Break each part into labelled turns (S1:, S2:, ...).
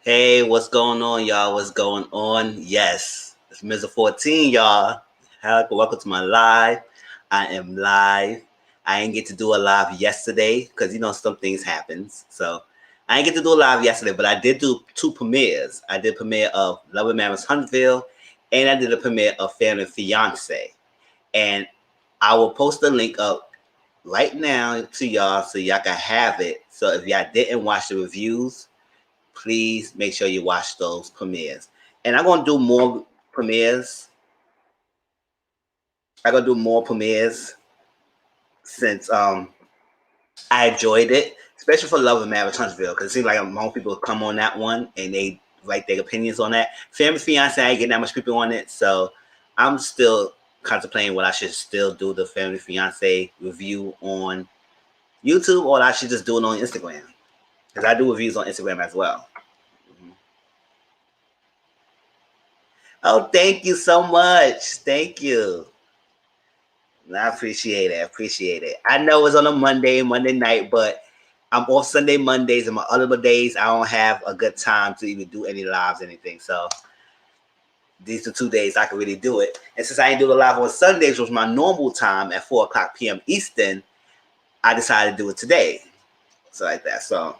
S1: Hey, what's going on, y'all? What's going on? Yes, it's Mizzle 14, y'all. Welcome to my live. I am live. I didn't get to do a live yesterday because some things happens. So I didn't get to do a live yesterday, but I did do two premieres. I did premiere of Love and Marriage Huntsville, and I did a premiere of Family Fiance. And I will post the link up right now to y'all so y'all can have it. So if y'all didn't watch the reviews, please make sure you watch those premieres. And I'm gonna do more premieres. I'm gonna do more premieres since I enjoyed it, especially for Love and Marriage Huntsville, because it seems like most people come on that one and they write their opinions on that. Family Fiance, I ain't getting that much people on it, so I'm still contemplating what I should still do the Family Fiance review on YouTube, or I should just do it on Instagram, because I do reviews on Instagram as well. Oh, thank you so much. Thank you. I appreciate it. I appreciate it. I know it's on a Monday night, but I'm off Sunday, Mondays, and my other days I don't have a good time to even do any lives, anything. So these are 2 days I can really do it. And since I didn't do the live on Sundays, which was my normal time at 4:00 p.m. Eastern, I decided to do it today. So like that. So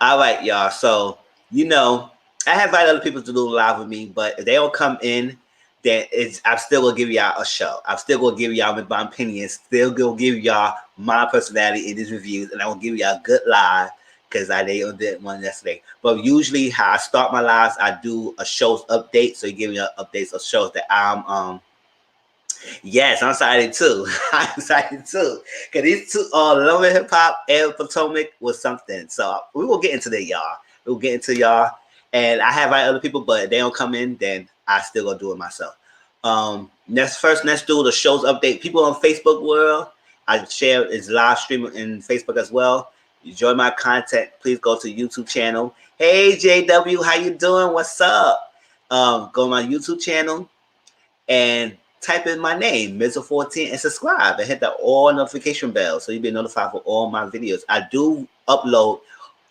S1: all right, y'all. So I have invited other people to do live with me, but if they don't come in, then I'm still gonna give y'all a show. I'm still gonna give y'all my opinions. Still gonna give y'all my personality in these reviews, and I'm gonna give y'all a good live because I did one yesterday. But usually, how I start my lives, I do a show's update. So you give me updates of shows that I'm Yes, I'm excited too. I'm excited too. Cause these two Love and Hip Hop and Potomac was something. So we will get into that, y'all. We'll get into y'all. And I have other people, but if they don't come in, then I still gonna do it myself. Let's do the show's update. People on Facebook world, I share is live streaming in Facebook as well. You enjoy my content, please go to YouTube channel. Hey JW, how you doing? What's up? Go to my YouTube channel and type in my name, Mizzle 14, and subscribe and hit the all notification bell so you'll be notified for all my videos. I do upload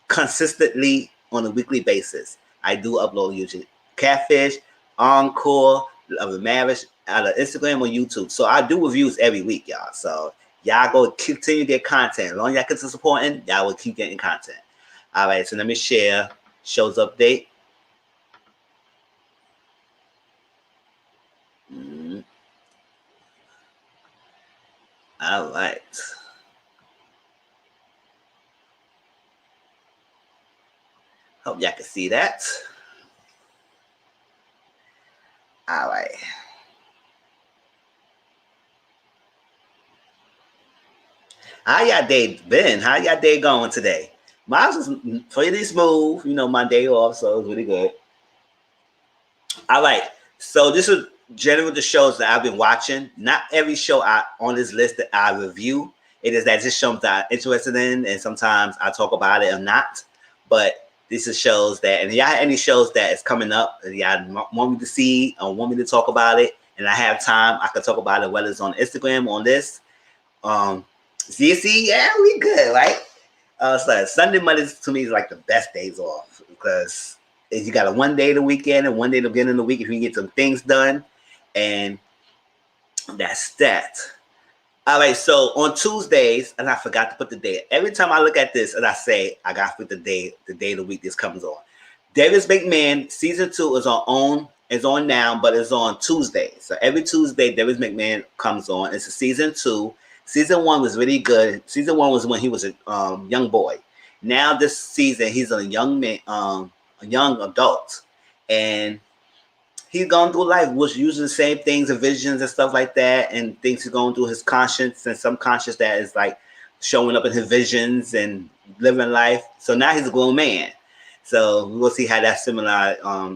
S1: consistently on a weekly basis. I do upload usually Catfish, Encore, Love and Marriage, out of Instagram or YouTube. So I do reviews every week, y'all. So y'all go continue to get content. As long as y'all continue supporting, y'all will keep getting content. All right, so let me share shows update. All right. Hope y'all can see that. All right. How y'all day been? How y'all day going today? Mine was pretty smooth. My day off, so it was really good. All right. So this is generally the shows that I've been watching. Not every show on this list that I review. It is that just shows that I'm interested in, and sometimes I talk about it or not. But this is shows that, and y'all have any shows that is coming up that y'all want me to see or want me to talk about it, and I have time, I can talk about it, whether it's on Instagram or on this. See, yeah, we good, right? So Sunday, Mondays to me is like the best days off because you got a 1 day the weekend and 1 day the beginning of the week if you can get some things done, and that's that. All right, so on Tuesdays, and I forgot to put the day. Every time I look at this and I say I got to put the day of the week this comes on. Davis McMahon season 2 is on now, but it's on Tuesday. So every Tuesday, Davis McMahon comes on. It's a season 2. Season 1 was really good. Season 1 was when he was a young boy. Now this season, he's a young man, a young adult, and he's going through life, which using the same things and visions and stuff like that, and things he's going through his conscience and some conscience that is like showing up in his visions and living life. So now he's a grown man. So we'll see how that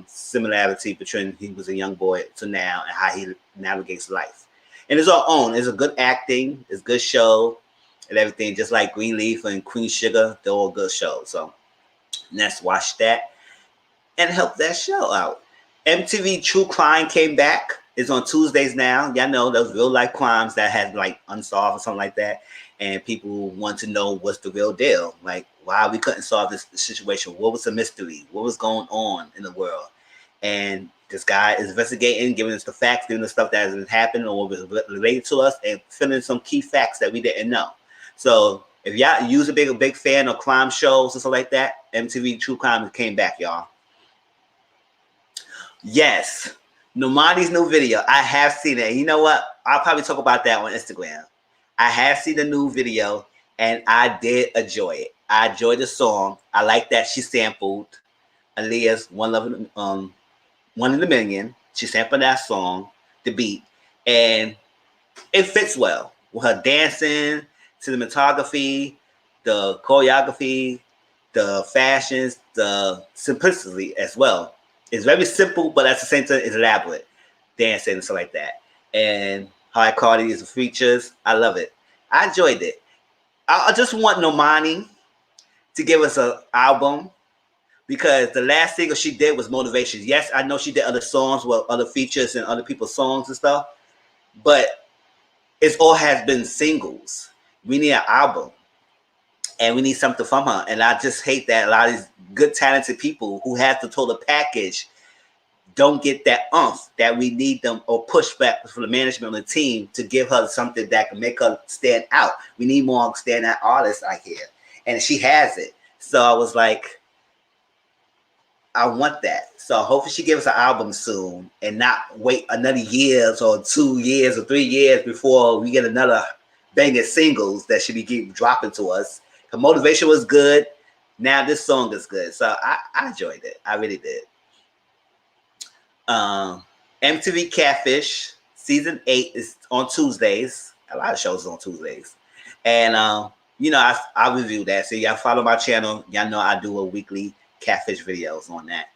S1: similarity between he was a young boy to now and how he navigates life. And it's our own. It's a good acting. It's a good show and everything. Just like Greenleaf and Queen Sugar, they're all good shows. So let's watch that and help that show out. MTV True Crime came back. It's on Tuesdays now. Y'all know those real life crimes that had like unsolved or something like that, and people want to know what's the real deal. Like why we couldn't solve this situation. What was the mystery? What was going on in the world? And this guy is investigating, giving us the facts, giving us stuff that has happened or was related to us, and filling some key facts that we didn't know. So if y'all use a big fan of crime shows and stuff like that, MTV True Crime came back, y'all. Yes, Normani's new video. I have seen it. And you know what? I'll probably talk about that on Instagram. I have seen the new video, and I did enjoy it. I enjoyed the song. I like that she sampled Aaliyah's One in a Million. She sampled that song, the beat, and it fits well with her dancing, cinematography, the choreography, the fashions, the simplicity as well. It's very simple, but at the same time, it's elaborate dancing and stuff like that. And high quality is the features. I love it. I enjoyed it. I just want Normani to give us an album because the last single she did was Motivation. Yes, I know she did other songs with other features and other people's songs and stuff, but it all has been singles. We need an album, and we need something from her. And I just hate that a lot of these good, talented people who have the total package don't get that oomph that we need them or pushback from the management on the team to give her something that can make her stand out. We need more standout artists out here, and she has it. So I was like, I want that. So hopefully she gives us an album soon and not wait another years or 2 years or 3 years before we get another banging singles that should be keep dropping to us. Her Motivation was good. Now this song is good. So I enjoyed it. I really did. MTV Catfish season 8 is on Tuesdays. A lot of shows on Tuesdays. And you know, I review that. So y'all follow my channel. Y'all know I do a weekly Catfish videos on that.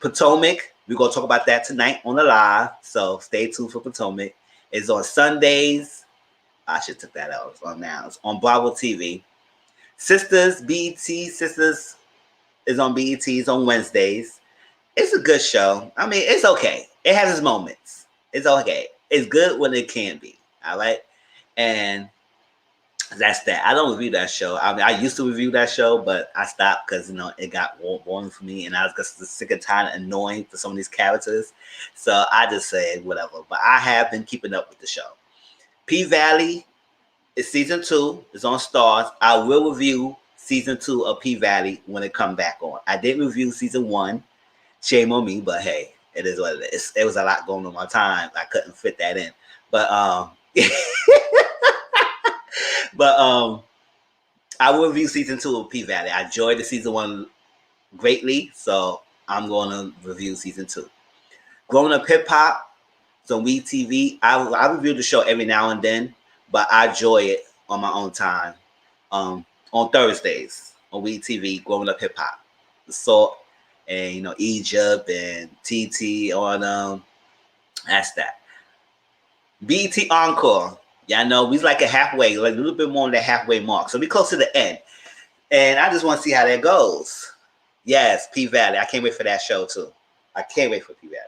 S1: Potomac, we're gonna talk about that tonight on the live. So stay tuned for Potomac. It's on Sundays. I should take that out. It's on now. It's on Bravo TV. Sisters, BET Sisters is on BET. It's on Wednesdays. It's a good show. I mean, it's okay. It has its moments. It's okay. It's good when it can be. All right. And that's that. I don't review that show. I mean, I used to review that show, but I stopped because, you know, it got boring for me. And I was just sick and tired and annoying for some of these characters. So I just said whatever. But I have been keeping up with the show. P-Valley is season 2. It's on Stars. I will review season 2 of P-Valley when it comes back on. I did review season 1. Shame on me, but hey, it is what it is. There was a lot going on my time. I couldn't fit that in. But I will review season 2 of P-Valley. I enjoyed the season 1 greatly, so I'm going to review season 2. Growing Up Hip Hop, it's on WeTV. I review the show every now and then, but I enjoy it on my own time. On Thursdays on WeTV, Growing Up Hip Hop. So, and you know, Egypt and TT on that's that. BET Encore. Y'all know we's like a halfway, like a little bit more than the halfway mark. So we close to the end. And I just want to see how that goes. Yes, P-Valley. I can't wait for that show too. I can't wait for P-Valley.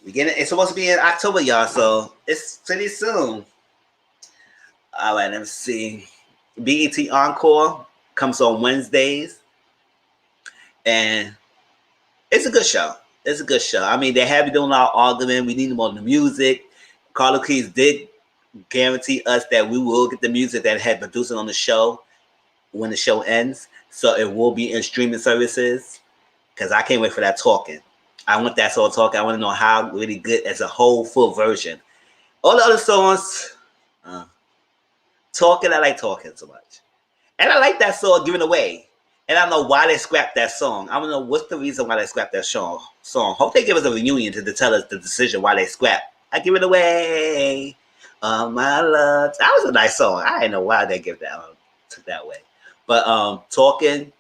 S1: It's supposed to be in October, y'all, so it's pretty soon. All right, let me see. BET Encore comes on Wednesdays. And it's a good show. It's a good show. I mean, they have been doing a lot of arguing. We need more of the music. Carla Keys did guarantee us that we will get the music that had produced on the show when the show ends. So it will be in streaming services. Because I can't wait for that talking. I want that song talking. I want to know how really good as a whole full version. All the other songs, talking, I like talking so much. And I like that song, Giving Away. And I don't know why they scrapped that song. I don't know what's the reason why they scrapped that song. Hope they give us a reunion to tell us the decision why they scrapped. I Give It Away. My love. That was a nice song. I didn't know why they give that took that way. But talking.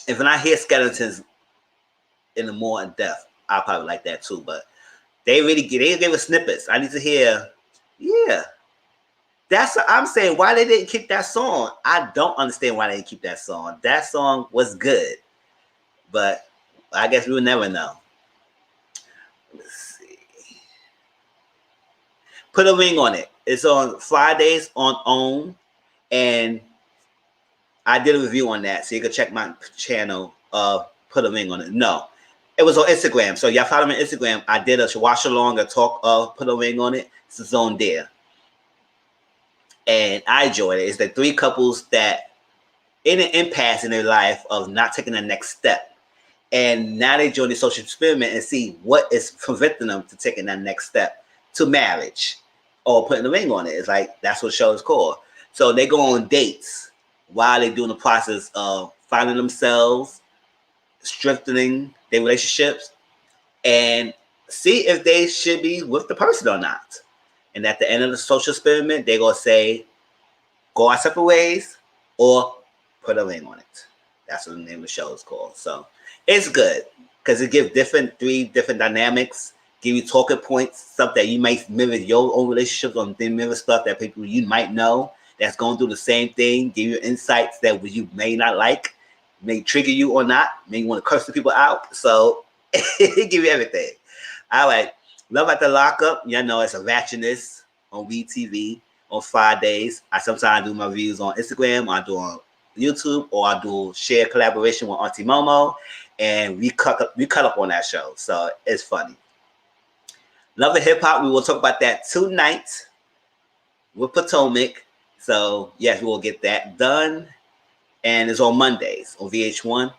S1: If I hear Skeletons in the more in depth, I'll probably like that too. But they gave us snippets. I need to hear. Yeah. That's what I'm saying. Why they didn't keep that song? I don't understand why they didn't keep that song. That song was good. but I guess we will never know. Let's see. Put a ring on it. It's on Fridays on OWN, and I did a review on that, so you can check my channel. Put a ring on it. No, it was on Instagram. So y'all follow me on Instagram. I did a watch along, a talk of Put a Ring on It. It's on there, and I enjoyed it. It's the three couples that in an impasse in their life of not taking the next step, and now they join the social experiment and see what is preventing them to taking that next step to marriage or putting the ring on it. It's like that's what the show is called. So they go on dates while they're doing the process of finding themselves, strengthening their relationships, and see if they should be with the person or not. And at the end of the social experiment, they're going to say, go our separate ways or put a ring on it. That's what the name of the show is called. So it's good because it gives three different dynamics, give you talking points, stuff that you might mirror your own relationships or mirror stuff that people you might know that's going through the same thing, give you insights that you may not like, may trigger you or not, may you want to curse the people out. So it give you everything. All right. Love at the Lockup. You know, it's a ratchetness on WeTV on Fridays. I sometimes do my reviews on Instagram, I do on YouTube, or I do share collaboration with Auntie Momo, and we cut up on that show. So it's funny. Love and Hip Hop. We will talk about that tonight with Potomac. So yes, we will get that done. And it's on Mondays on VH1.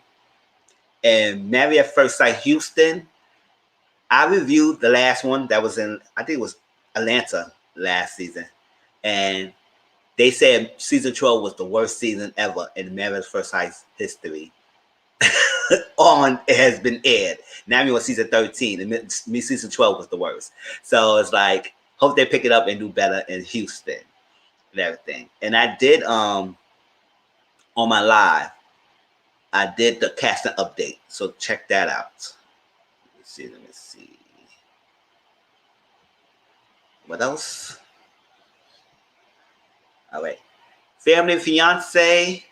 S1: And Married at First Sight Houston. I reviewed the last one that was in, I think it was Atlanta last season. And they said season 12 was the worst season ever in Married at First Sight history. It has been aired. Now we're on season 13, and season 12 was the worst. So it's like, hope they pick it up and do better in Houston and everything. And I did on my live, I did the casting update. So check that out. Let me see. What else? All right. Family Fiance.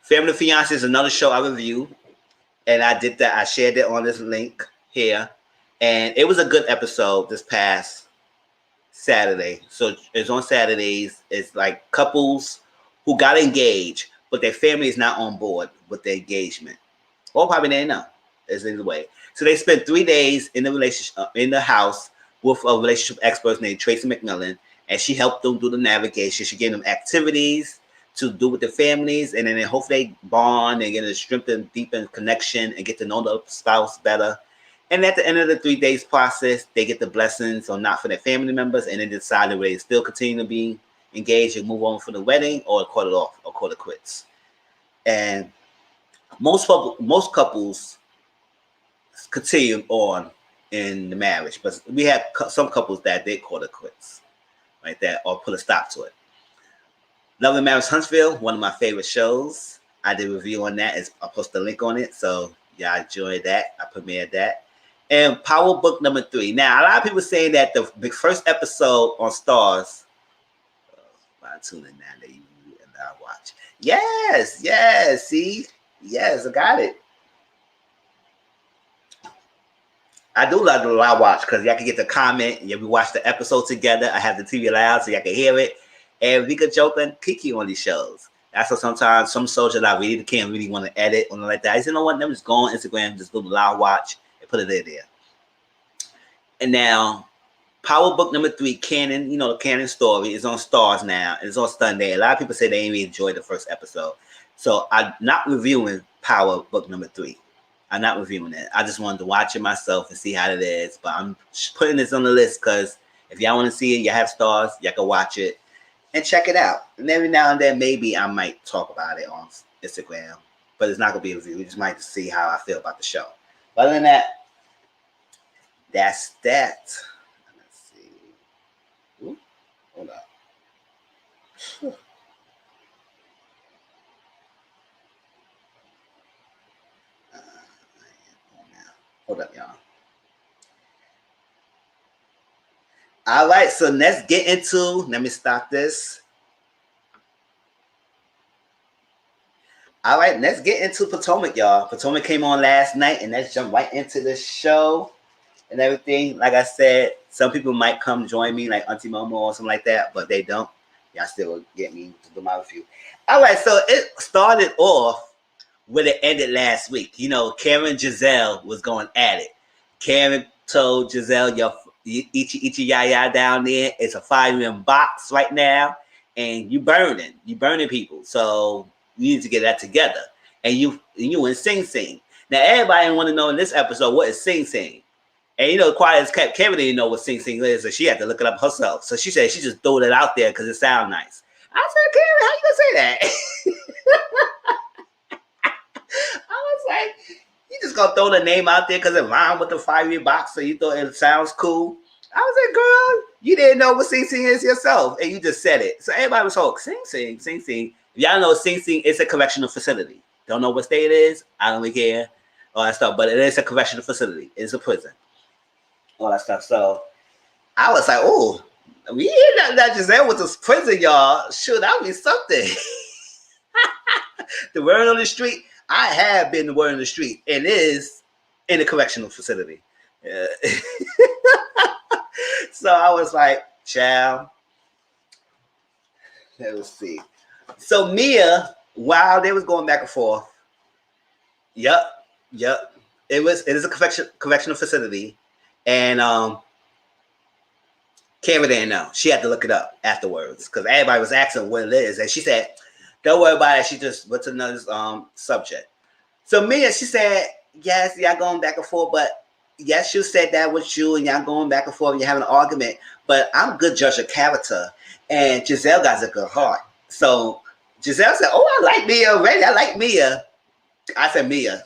S1: Family Fiance is another show I reviewed. And I did that. I shared it on this link here. And it was a good episode this past Saturday. So it's on Saturdays. It's like couples who got engaged, but their family is not on board with the engagement. Or probably they know. It's in the way. So they spent 3 days in the relationship in the house with a relationship expert named Tracy McMillan, and she helped them do the navigation. She gave them activities to do with their families, and then hopefully they bond and get a strengthened, deepened connection and get to know the spouse better. And at the end of the 3 days process, they get the blessings or not for their family members, and then decide whether they still continue to be engaged and move on for the wedding or call it off or call it quits. And most couples continue on in the marriage, but we had some couples that did call it quits, like that, or put a stop to it. Love and Marriage Huntsville, one of my favorite shows. I did a review on that. I posted a link on it, so yeah, I enjoyed that. I premiered that. And Power Book number 3. Now, a lot of people saying that the first episode on Stars. I'm tuning now that you and I watch. Yes. See, yes, I got it. I do love the live watch because y'all can get the comment. Yeah, we watch the episode together. I have the TV loud so y'all can hear it. And we could joke and kiki on these shows. That's why sometimes some shows that I really can't really want to edit or like that. I said, you know what? Let me just go on Instagram, just do the live watch and put it in there. And now, Power Book number 3, Canon, the Canon story is on Stars now. It's on Sunday. A lot of people say they didn't really enjoy the first episode. So I'm not reviewing Power Book number 3. I'm not reviewing it. I just wanted to watch it myself and see how it is. But I'm putting this on the list because if y'all want to see it, you have Stars, y'all can watch it and check it out. And every now and then, maybe I might talk about it on Instagram. But it's not going to be a review. We just might see how I feel about the show. But other than that, that's that. Let's see. Ooh, hold up. Hold up, y'all. All right, so let's get into, let me stop this. All right, let's get into Potomac, y'all. Potomac came on last night, and let's jump right into the show and everything. Like I said, some people might come join me, like Auntie Momo or something like that, but they don't. Y'all still will get me to do my review. All right, so it started off where it ended last week. You know, Karen and Giselle was going at it. Karen told Giselle, your Ichi Yaya down there, it's a fire box right now, and you burning people. So you need to get that together. And you in Sing Sing. Now everybody want to know in this episode what is Sing Sing. And you know, quiet as kept, Karen didn't know what Sing Sing is, so she had to look it up herself. So she said she just threw it out there because it sounds nice. I said, Karen, how you gonna say that? I was like, you just gonna throw the name out there because it rhymed with the fiery box, so you thought it sounds cool. I was like, girl, you didn't know what Sing Sing is yourself, and you just said it. So everybody was like, Sing Sing, Sing Sing. If y'all know Sing Sing is a correctional facility. Don't know what state it is. I don't really care. All that stuff, but it is a correctional facility. It's a prison. All that stuff. So I was like, oh, we hear that Giselle with this prison, y'all. Sure, that would be something. The word on the street. I have been the word on the street. It is in a correctional facility. Yeah. So I was like, child. Let's see. So Mia, while they was going back and forth, yep. It is a correctional facility. And Karen didn't know. She had to look it up afterwards because everybody was asking what it is. And she said, don't worry about it. She just went to another subject. So Mia, she said, yes, y'all going back and forth, but yes, you said that with you and y'all going back and forth and you're having an argument, but I'm a good judge of character. And Giselle got a good heart. So Giselle said, oh, I like Mia already. I like Mia. I said, Mia,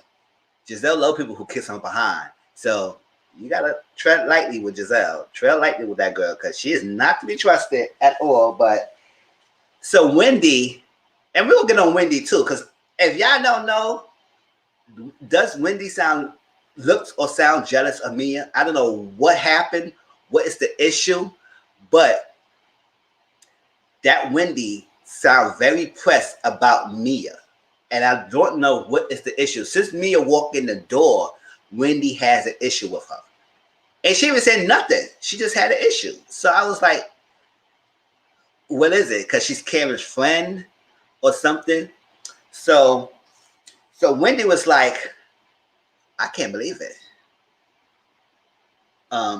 S1: Giselle love people who kiss her behind. So you got to tread lightly with Giselle. Tread lightly with that girl because she is not to be trusted at all. But so Wendy, and we'll get on Wendy too, because if y'all don't know, does Wendy looks or sound jealous of Mia? I don't know what happened. What is the issue? But that Wendy sounds very pressed about Mia. And I don't know what is the issue. Since Mia walked in the door, Wendy has an issue with her. And she even said nothing. She just had an issue. So I was like, what is it? Because she's Karen's friend or something. So Wendy was like, I can't believe it.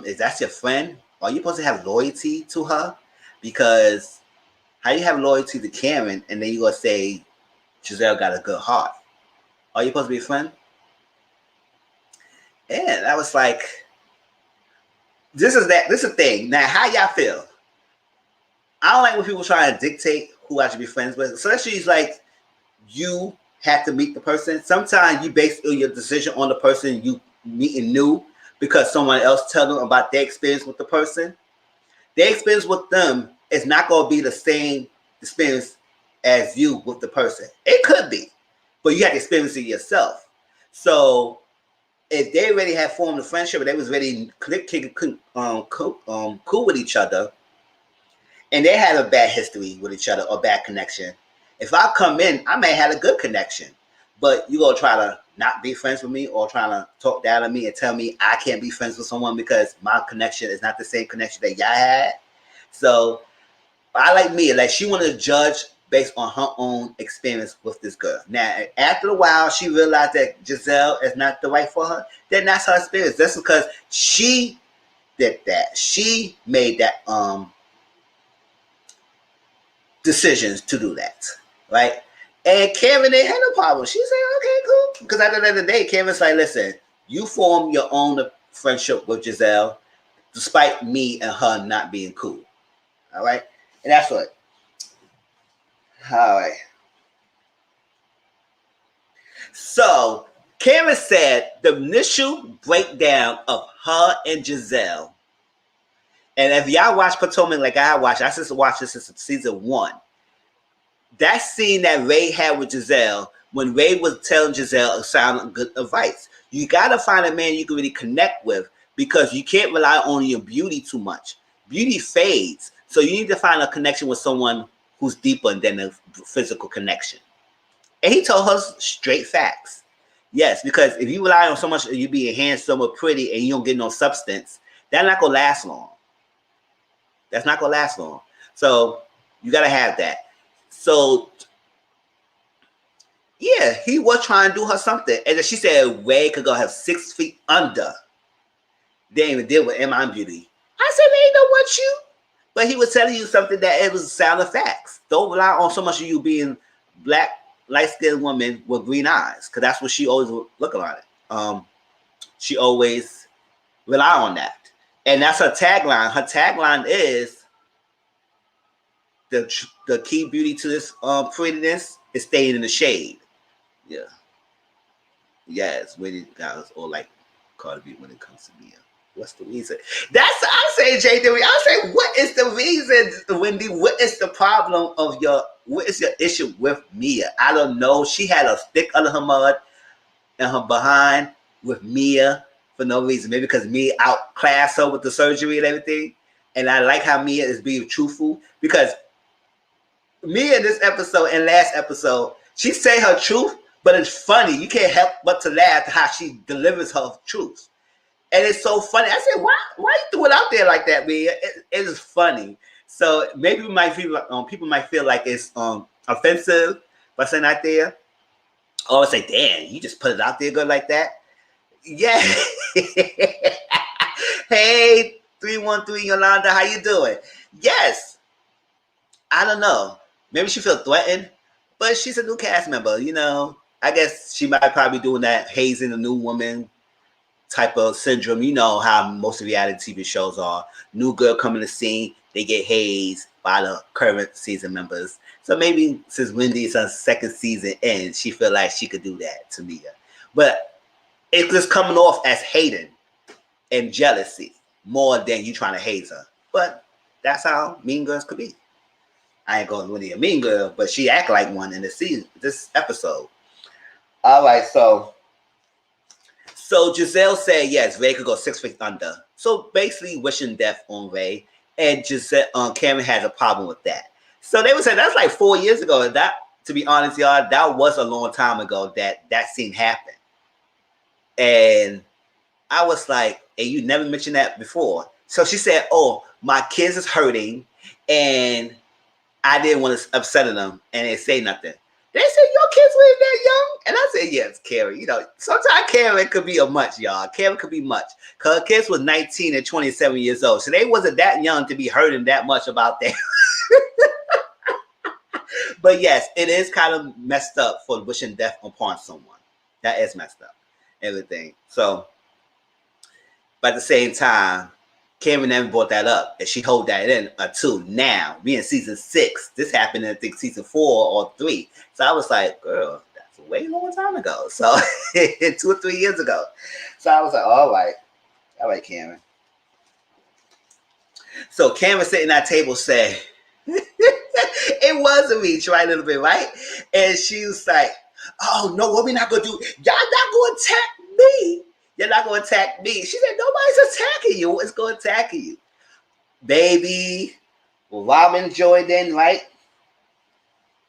S1: Is that your friend? Are you supposed to have loyalty to her? Because how you have loyalty to Karen and then you gonna say Giselle got a good heart? Are you supposed to be a friend? And I was like, this is the thing. Now, how y'all feel? I don't like when people try to dictate who I should be friends with. Especially it's like you have to meet the person. Sometimes you base your decision on the person you meeting new because someone else tell them about their experience with the person. Their experience with them is not going to be the same experience as you with the person. It could be, but you have to experience it yourself. So if they already had formed a friendship, or they was already cool with each other, and they had a bad history with each other or bad connection, if I come in, I may have a good connection, but you gonna try to not be friends with me or trying to talk down on me and tell me I can't be friends with someone because my connection is not the same connection that y'all had. So I like Mia, like she wanted to judge based on her own experience with this girl. Now, after a while, she realized that Giselle is not the right for her. Then that's her experience. That's because she did that. She made that decisions to do that, right? And Karen didn't have no problem. She said, okay, cool. Because at the end of the day, Karen's like, listen, you form your own friendship with Giselle, despite me and her not being cool. All right? And that's what. All right. So, Karen said the initial breakdown of her and Giselle, and if y'all watch Potomac like I watched, I just watched this since season 1. That scene that Ray had with Giselle, when Ray was telling Giselle sound good advice. You got to find a man you can really connect with because you can't rely on your beauty too much. Beauty fades. So you need to find a connection with someone who's deeper than a physical connection. And he told her straight facts. Yes, because if you rely on so much you being handsome or pretty and you don't get no substance, that's not gonna last long. That's not gonna last long. So you gotta have that. So yeah, he was trying to do her something. And then she said Ray could go have 6 feet under. They didn't even deal with M.I. Beauty. I said, they ain't know what you. But he was telling you something that it was sound of facts. Don't rely on so much of you being black, light-skinned woman with green eyes. Because that's what she always looking at it. She always rely on that. And that's her tagline. Her tagline is the key beauty to this prettiness is staying in the shade. Yeah. Yes, when it guys or like Cardi B when it comes to Mia. What's the reason? That's I say, J. Dewey. I say, what is the reason, Wendy? What is the problem of what is your issue with Mia? I don't know. She had a stick under her mud and her behind with Mia for no reason. Maybe because Mia outclassed her with the surgery and everything. And I like how Mia is being truthful because Mia in this episode and last episode, she say her truth, but it's funny. You can't help but to laugh at how she delivers her truth. And it's so funny. I said, why you threw it out there like that, Mia? It is funny. So maybe people might feel like it's offensive by saying out there. Or say, damn, you just put it out there good like that? Yeah. Hey, 313 Yolanda, how you doing? Yes. I don't know. Maybe she feel threatened, but she's a new cast member, you know. I guess she might probably be doing that hazing a new woman type of syndrome. You know how most reality TV shows are. New girl coming to the scene, they get hazed by the current season members. So maybe since Wendy's her second season in, she feel like she could do that to Mia. But it's just coming off as hating and jealousy more than you trying to haze her. But that's how mean girls could be. I ain't going really a mean girl, but she act like one in this episode. All right, so Giselle said yes, Ray could go 6 feet under. So basically wishing death on Ray, and Giselle, Cameron has a problem with that. So they would say that's like 4 years ago. And that, to be honest, y'all, that was a long time ago that scene happened. And I was like, and you never mentioned that before. So she said, oh, my kids is hurting, and I didn't want to upset them, and they say nothing. They said, your kids were that young? And I said, yes, Carrie. You know, sometimes Karen could be a much, y'all. Karen could be much. Because her kids was 19 and 27 years old. So they wasn't that young to be hurting that much about that. But yes, it is kind of messed up for wishing death upon someone. That is messed up. Everything. So, but at the same time, Cameron never brought that up, and she hold that in until now. We in season 6. This happened in, I think, season 4 or 3. So I was like, girl, that's a way long time ago. So 2 or 3 years ago. So I was like, all right, Cameron. So Cameron sitting at that table said, it was a reach, right, a little bit, right? And she was like, oh, no, what we not going to do? Y'all not going to attack me. You're not going to attack me. She said, nobody's attacking you. It's going to attack you. Baby, Robin joined in, right?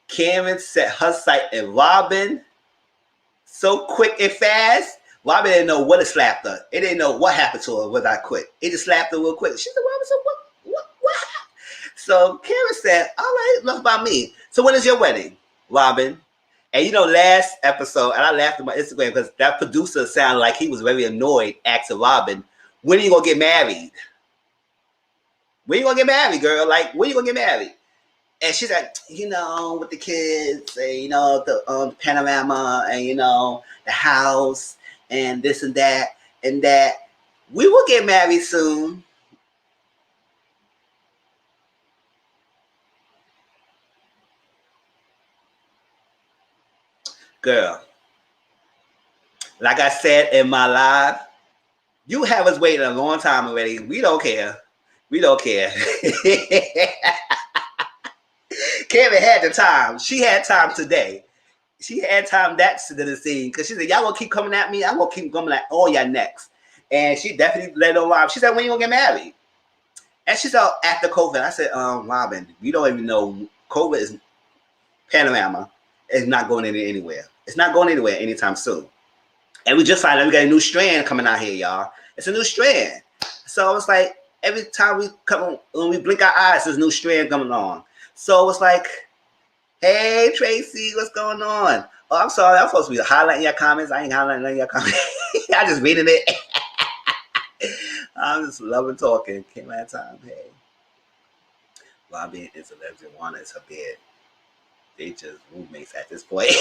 S1: Cameron set her sight and Robin so quick and fast. Robin didn't know what to slap her. It didn't know what happened to her when I quit. It just slapped her real quick. She said, Robin said, what happened? So Cameron said, all right, enough about me. So when is your wedding, Robin? And you know, last episode, and I laughed at my Instagram because that producer sounded like he was very annoyed, asking Robin, when are you going to get married? When are you going to get married, girl? Like, when are you going to get married? And she's like, you know, with the kids, and, you know, the panorama, and, you know, the house, and this and that, and that. We will get married soon. Girl, like I said in my live, you have us waiting a long time already. We don't care. We don't care. Karen had the time. She had time today. She had time that to the scene because she said, y'all gonna keep coming at me. I'm gonna keep coming at all y'all next. And she definitely let it Rob. She said, when you gonna get married? And she said, after COVID. I said, Robin, you don't even know COVID is panorama. is not going anywhere. It's not going anywhere anytime soon. And we just found out we got a new strand coming out here, y'all. It's a new strand. So it's like every time we come, when we blink our eyes, there's a new strand coming on. So it's like, hey, Tracy, what's going on? Oh, I'm sorry. I'm supposed to be highlighting your comments. I ain't highlighting your comments. I just reading it. I'm just loving talking. Came out of time. Hey. Robin is a lesbian. Juana is her bed. They just roommates at this point.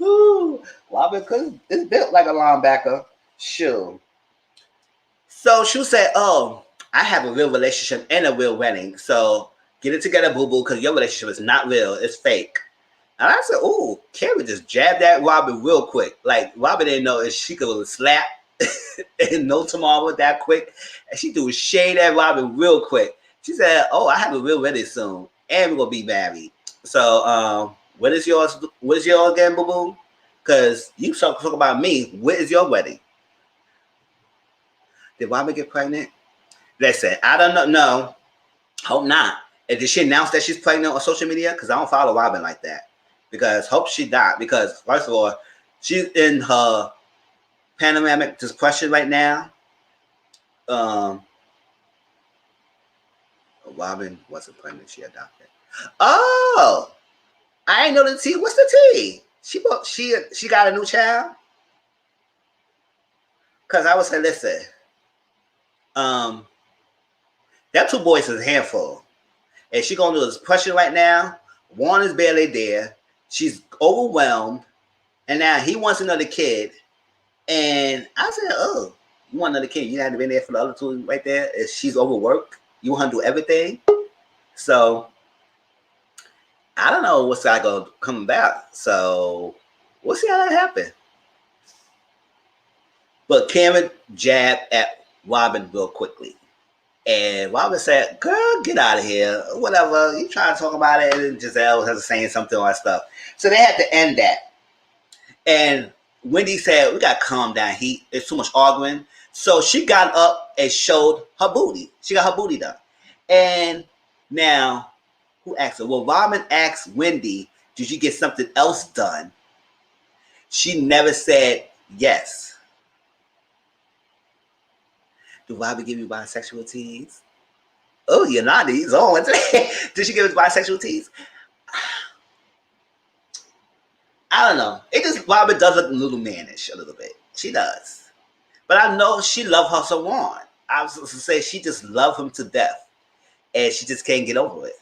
S1: Ooh, Robin, because it's built like a linebacker. Sure. So she said, oh, I have a real relationship and a real wedding. So get it together, boo-boo, because your relationship is not real. It's fake. And I said, ooh, Carrie just jabbed at Robin real quick. Like, Robin didn't know if she could slap and know tomorrow that quick. And she threw shade at Robin real quick. She said, oh, I have a real wedding soon. And we're going to be married. So, what is yours? What is yours again, boo-boo? Because you talk about me. What is your wedding? Did Robin get pregnant? Listen, I don't know. No, hope not. And did she announce that she's pregnant on social media? Because I don't follow Robin like that. Because hope she not. Because first of all, she's in her panoramic depression right now. Robin wasn't pregnant. She adopted. Oh, I ain't know the tea. What's the tea? She got a new child. Because I would say, listen, that two boys is a handful. And she going through this depression right now. One is barely there. She's overwhelmed. And now he wants another kid. And I said, oh, you want another kid? You had to be there for the other two right there. If she's overworked, you want her to do everything. So I don't know what's going to come about. So we'll see how that happens. But Cameron jabbed at Robin real quickly. And Robin said, girl, get out of here. Whatever. You trying to talk about it. And Giselle was saying something on that stuff. So they had to end that. And Wendy said, we got to calm down. It's too much arguing. So she got up and showed her booty. She got her booty done. And now, who asked her? Well, Robin asked Wendy, did you get something else done? She never said yes. Do Robin give you bisexual tease? Oh, you're not. He's on. Did she give us bisexual tease? I don't know. It just, Robin does look a little mannish a little bit. She does. But I know she loved her Sawan. I was supposed to say she just loved him to death. And she just can't get over it.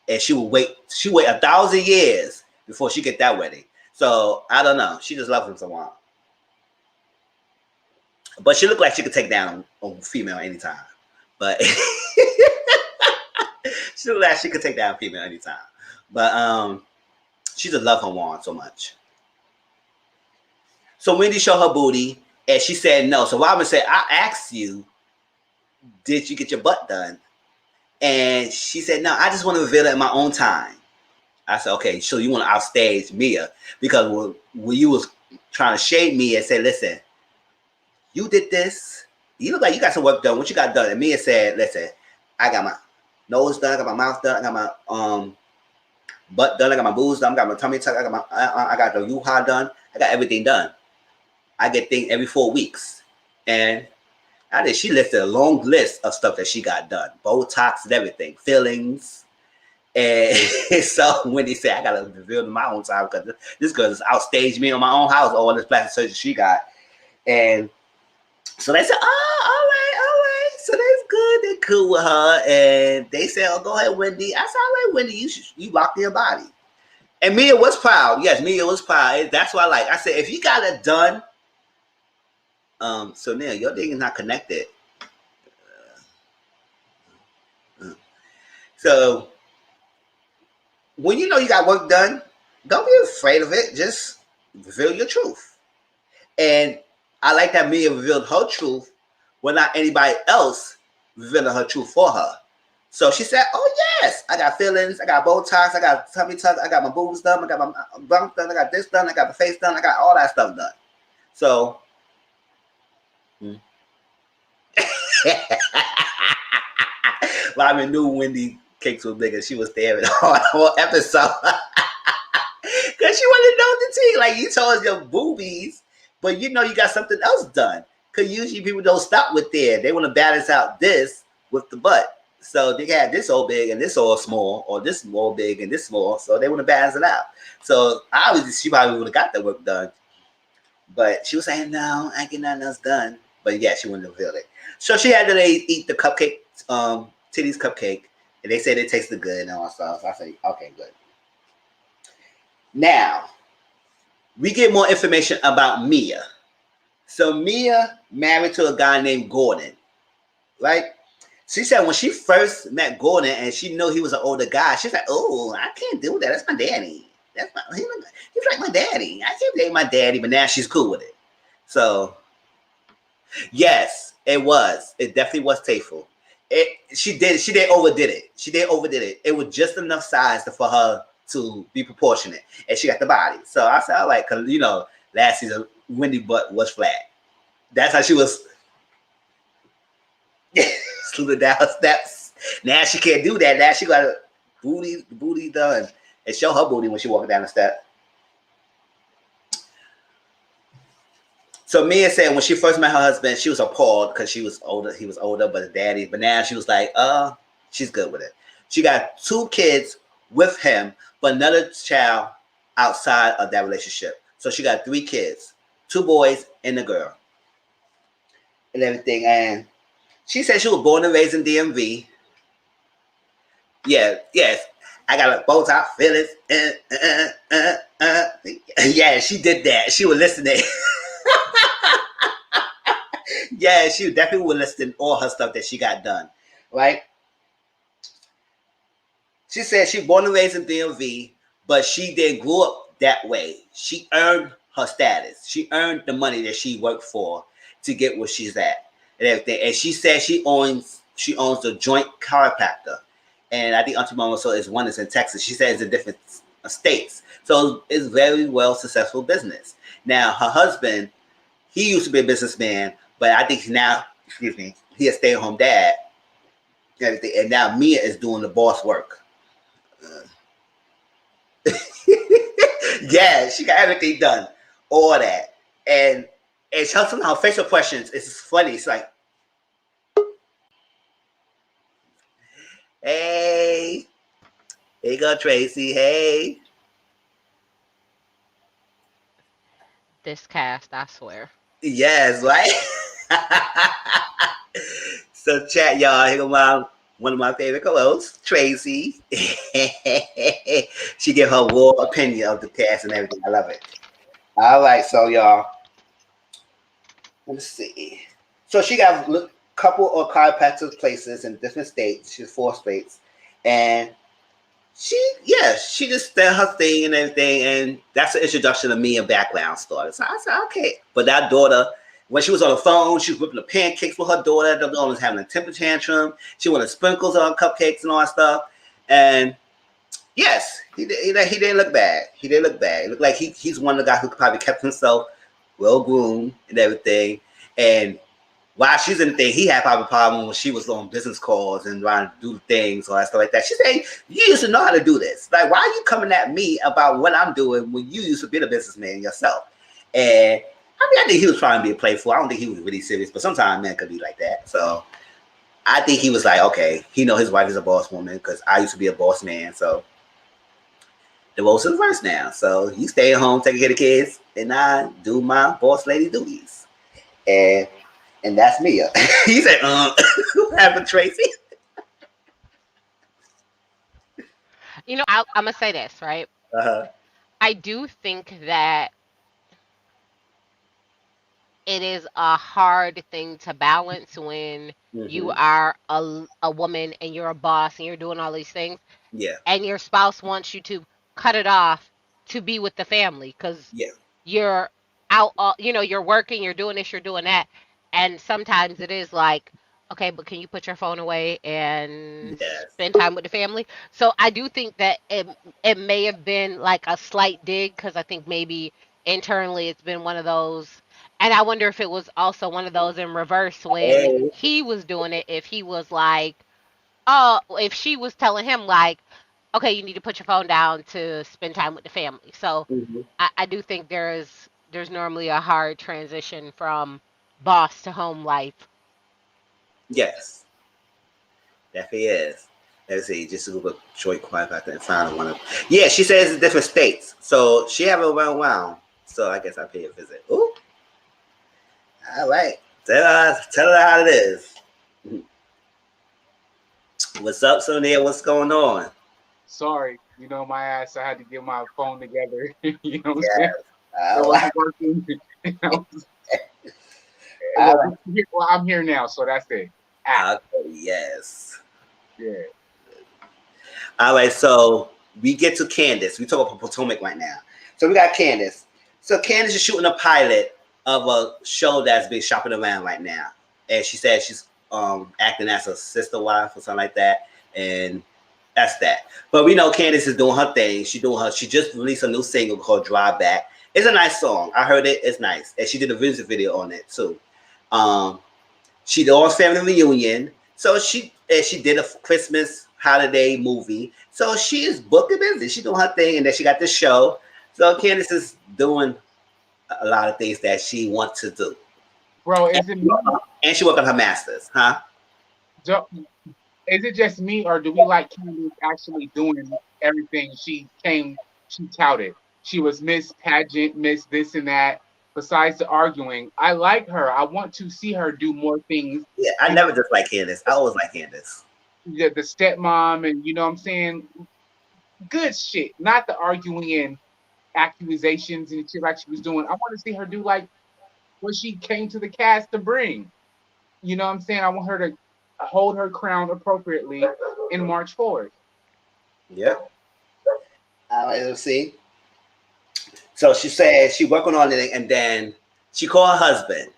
S1: And she will wait 1,000 years before she get that wedding. So I don't know. She just loves him Sawan. But she looked like she could take down a female anytime. But she looked like she could take down a female anytime. But she just loved her wand so much. So Wendy showed her booty, and she said no. So Robin said, I asked you, did you get your butt done? And she said, no, I just want to reveal it in my own time. I said, okay, so you want to outstage Mia. Because when you was trying to shade me and say, listen, you did this. You look like you got some work done. What you got done? And Mia said, listen, I got my nose done. I got my mouth done. I got my butt done. I got my boobs done. I got my tummy tuck. I got the yoo-ha done. I got everything done. I get things every 4 weeks. And she listed a long list of stuff that she got done. Botox and everything. Fillings. And so Wendy said, I got to reveal in my own time because this girl just outstaged me on my own house, all this plastic surgery she got. And so they said, oh, all right. So that's good. They're cool with her. And they said, oh, go ahead, Wendy. I said, all right, Wendy, you rock your body. And Mia was proud. Yes, Mia was proud. That's what I like. I said, if you got it done, so now your thing is not connected. So when you know you got work done, don't be afraid of it. Just reveal your truth. And I like that Mia revealed her truth when not anybody else revealing her truth for her. So she said, oh, yes, I got fillings, I got Botox, I got tummy tuck, I got my boobs done, I got my bump done, I got this done, I got my face done, I got all that stuff done. So, Robin knew Wendy cupcakes were big, and she was staring all the whole episode because she wanted to know the tea. Like you told us your boobies, but you know you got something else done. Because usually people don't stop with there. They want to balance out this with the butt. So they had this all big and this all small, or this more big and this small. So they want to balance it out. So obviously she probably would have got the work done. But she was saying, no, I ain't getting nothing else done. But yeah, she wouldn't reveal it. So she had to eat the cupcake, Titty's cupcake. And they said it tasted good and all stuff. So I said, okay, good. Now, we get more information about Mia. So Mia married to a guy named Gordon, right? She said when she first met Gordon and she knew he was an older guy, she's like, oh, I can't do that. That's my daddy. He's like my daddy. I can't date my daddy, but now she's cool with it. So yes, it was. It definitely was tasteful. She did overdid it. She did overdid it. It was just enough size for her to be proportionate, and she got the body. So I said, all right, because last season Wendy butt was flat. That's how she was. Slid down steps. Now she can't do that. Now she got a booty done, and show her booty when she walking down the step. So Mia said when she first met her husband, she was appalled because she was older. He was older, but his daddy. But now she was like, she's good with it. She got 2 kids with him, but another child outside of that relationship. So she got 3 kids, 2 boys and a girl, and everything. And she said she was born and raised in DMV. Yeah, yes. I got a bow tie, Phyllis. Yeah, she did that. She was listening. Yeah, she definitely was listing all her stuff that she got done, right? She said she born and raised in DMV, but she didn't grow up that way. She earned her status. She earned the money that she worked for to get where she's at and everything. And she said she owns the Joint Chiropractor, and I think Auntie Mama so is one that's in Texas. She said it's in different states, so it's very well successful business. Now her husband, he used to be a businessman, but I think now, he a stay-at-home dad and everything. And now Mia is doing the boss work. Yeah, she got everything done, all that, and it's her facial questions. It's funny. It's like, hey, here you go, Tracy. Hey,
S2: This cast, I swear.
S1: yes, right. So chat, y'all. Here go one of my favorite co-hosts, Tracy. She give her raw opinion of the cast and everything. I love it. All right, so y'all, let's see. So she got a couple of chiropractic places in different states. She's 4 states, and she just did her thing and everything, and that's the introduction of me and background story. So I said, okay. But that daughter, when she was on the phone, she was whipping the pancakes for her daughter. The daughter was having a temper tantrum. She wanted sprinkles on cupcakes and all that stuff. And yes, he didn't look bad. He didn't look bad. He looked like he's one of the guys who probably kept himself well groomed and everything. And while she's in the thing, he had probably a problem when she was on business calls and trying to do things or stuff like that. She said, you used to know how to do this. Like, why are you coming at me about what I'm doing when you used to be a businessman yourself? And I think he was trying to be playful. I don't think he was really serious, but sometimes men could be like that. So I think he was like, okay, he know his wife is a boss woman because I used to be a boss man. So the roles is reversed now. So you stay at home, taking care of the kids, and I do my boss lady duties. And that's me. He said, what happened, Tracy?
S2: I'm gonna say this, right?
S1: Uh-huh.
S2: I do think that it is a hard thing to balance when you
S1: Mm-hmm.
S2: are a woman and you're a boss and you're doing all these things,
S1: Yeah.
S2: and your spouse wants you to cut it off to be with the family because
S1: Yeah.
S2: you're out you're working, you're doing this, you're doing that, and sometimes it is like, okay, but can you put your phone away and
S1: Yes.
S2: spend time with the family? So I do think that it may have been like a slight dig because I think maybe internally it's been one of those. And I wonder if it was also one of those in reverse when
S1: Hey.
S2: he was doing it, if he was like, if she was telling him like, okay, you need to put your phone down to spend time with the family. So
S1: Mm-hmm.
S2: I do think there's normally a hard transition from boss to home life.
S1: Yes, definitely is. Let's see, just a Google short quiet back and find one of. Yeah, she says it's different states, so she have a round. So I guess I pay a visit. Ooh, all right. Tell her how it is. What's up, Sonia? What's going on?
S3: Sorry, my ass. I had to get my phone together. You know what I'm saying?
S1: Yes.
S3: It
S1: All right.
S3: wasn't working. You know?
S1: All right.
S3: Well, I'm here now, so that's it. Ah,
S1: Okay, yes.
S3: yeah.
S1: All right, so we get to Candace. We talk about Potomac right now. So we got Candace. So Candace is shooting a pilot of a show that's been shopping around right now. And she said she's acting as a sister wife or something like that. And that's that. But we know Candace is doing her thing. She just released a new single called Drive Back. It's a nice song. I heard it, it's nice. And she did a music video on it too. Um, she did all family reunion. So she did a Christmas holiday movie. So she is booking busy. She doing her thing, and then she got this show. So Candace is doing a lot of things that she wants to do,
S3: Bro,
S1: and
S3: is it me?
S1: she work on her masters, huh?
S3: do- Is it just me, or do we like Candace actually doing everything she touted? She was Miss Pageant, Miss this and that. Besides the arguing, I like her. I want to see her do more things.
S1: Yeah, I
S3: You
S1: never just like Candace. I always like Candace.
S3: the stepmom, and you know what I'm saying? Good shit. Not the arguing and accusations and shit like she was doing. I want to see her do like what she came to the cast to bring. You know what I'm saying? I want her to hold her crown appropriately and march forward.
S1: Yeah. All right, let's see. So she said she working on it, and then she called her husband,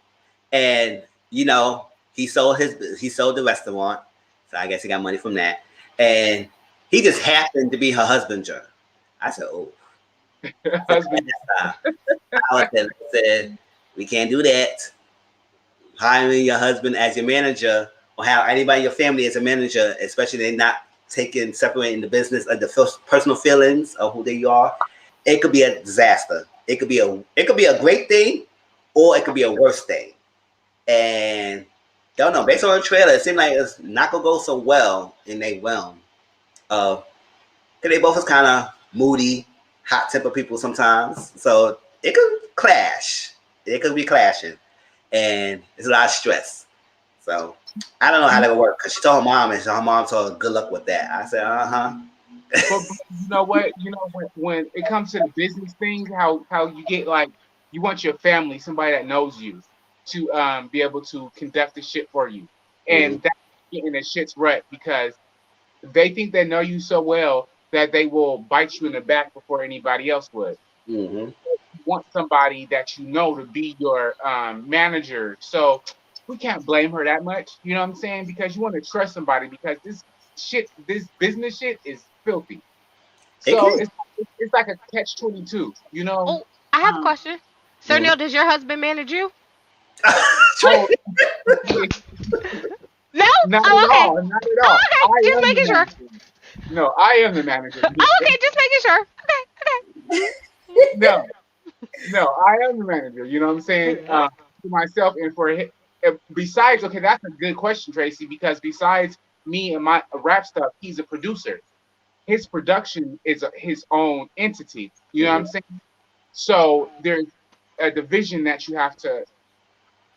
S1: and he sold the restaurant, so I guess he got money from that, and he just happened to be her husband. I said, oh,
S3: Husband,
S1: I said, we can't do that. Hiring your husband as your manager or have anybody in your family as a manager, especially they not separating the business of the personal feelings of who they are, it could be a disaster. It could be a great thing, or it could be a worse thing. And don't know. Based on the trailer, it seemed like it's not gonna go so well in their realm. Cause they both is kind of moody, hot temper people sometimes. So it could clash. It could be clashing, and it's a lot of stress. So I don't know how that would work. Cause she told her mom, and her mom told her good luck with that. I said,
S3: but you know what? When it comes to the business things, how you get like you want your family, somebody that knows you, to be able to conduct the shit for you,
S1: mm-hmm,
S3: and that's getting the shit's rut because they think they know you so well that they will bite you in the back before anybody else would.
S1: mm-hmm.
S3: You want somebody that you know to be your manager. So we can't blame her that much. You know what I'm saying? Because you want to trust somebody because this business shit is filthy.
S1: It
S3: So
S1: can.
S3: it's like a catch 22. You know?
S2: Oh, I have a
S3: Um,
S2: question. Sir
S1: Mm-hmm.
S2: Neil, does your husband manage you?
S3: oh,
S2: No?
S3: not
S2: Oh,
S3: at
S2: okay.
S3: all. Not at
S2: Oh,
S3: all.
S2: okay.
S3: I
S2: Just
S3: am the
S2: making sure.
S3: manager. No, I am the manager.
S2: Oh, okay. Just making sure. Okay.
S3: No, no, I am the manager. You know what I'm saying?
S2: Okay.
S3: For myself and for besides, okay, that's a good question, Tracy, because besides me and my rap stuff, he's a producer. His production is his own entity. You know what
S1: Mm-hmm.
S3: I'm saying? So there's a division that you have to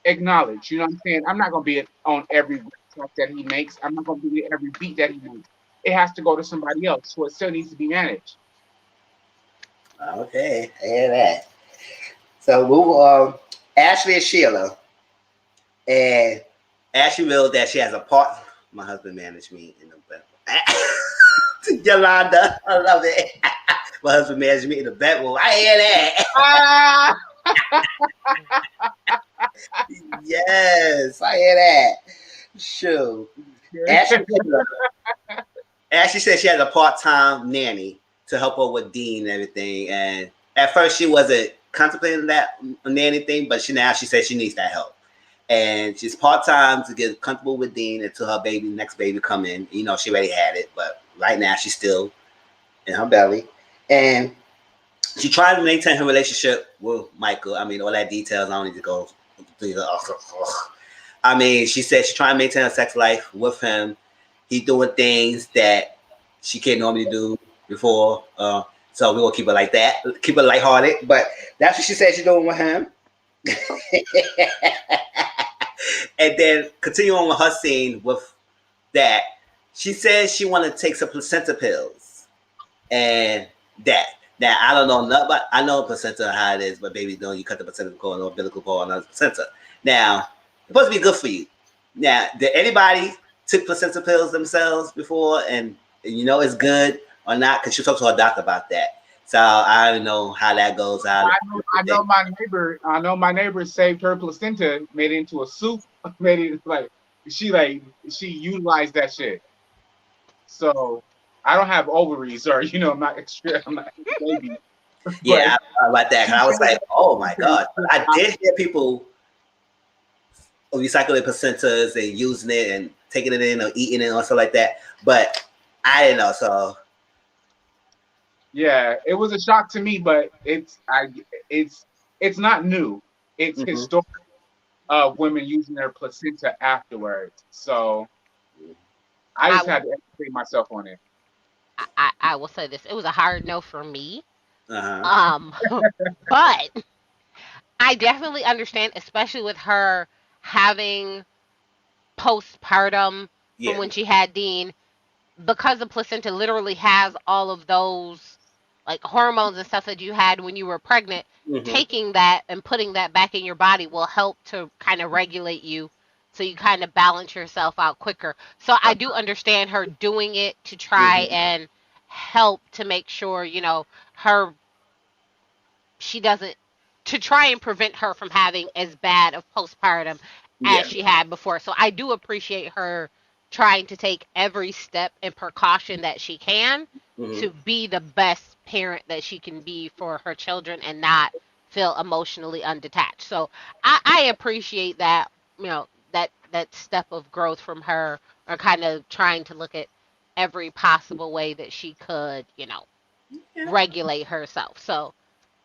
S3: acknowledge. You know what I'm saying? I'm not gonna be on every track that he makes. I'm not gonna be every beat that he makes. It has to go to somebody else, so it still needs to be managed.
S1: Okay, I hear that. So move Ashley and Sheila, and Ashley revealed that she has a part. My husband managed me in the bedroom. Yolanda, I love it. My husband managed me in the bedroom. I hear that.
S3: Ah!
S1: Yes, I hear that. Sure. Ashley, Ashley said she has a part-time nanny to help her with Dean and everything. And at first she wasn't contemplating that nanny thing, but she said she needs that help. and she's part-time to get comfortable with Dean until her next baby come in. You know, she already had it, but right now she's still in her belly. And she tried to maintain her relationship with Michael. I mean, all that details, I don't need to go through I mean, she said she trying to maintain her sex life with him. He doing things that she can't normally do before. So we will keep it like that. Keep it lighthearted. But that's what she said she's doing with him. And then continue on with her scene with that. She says she want to take some placenta pills. And that. Now, I don't know nothing, but I know placenta how it is, but baby, no, you cut the placenta cord or umbilical cord on the placenta. Now, it's supposed to be good for you. Now, did anybody took placenta pills themselves before and you know it's good or not? Because she talked to her doctor about that. So I don't know how that goes out.
S3: I know my neighbor saved her placenta, made it into a soup, made it she utilized that shit. So I don't have ovaries, or I'm not extra, I'm not a baby.
S1: Yeah, about that. I was like, oh my god! I did hear people recycling placentas and using it and taking it in or eating it or something like that, but I didn't know. So
S3: yeah, it was a shock to me, but it's not new. It's historic of women using their placenta afterwards. So I just had to educate myself on it.
S2: I will say this: it was a hard no for me.
S1: uh-huh.
S2: But I definitely understand, especially with her having postpartum from
S1: Yeah.
S2: when she had Dean, because the placenta literally has all of those like hormones and stuff that you had when you were pregnant.
S1: Mm-hmm.
S2: Taking that and putting that back in your body will help to kind of regulate you, so you kind of balance yourself out quicker. So I do understand her doing it to try
S1: Mm-hmm.
S2: and help to make sure, her she doesn't, to try and prevent her from having as bad of postpartum as
S1: Yeah.
S2: she had before. So I do appreciate her trying to take every step and precaution that she can
S1: Mm-hmm.
S2: to be the best parent that she can be for her children and not feel emotionally undetached. So I appreciate that, that step of growth from her, or kind of trying to look at every possible way that she could,
S1: Yeah.
S2: regulate herself. So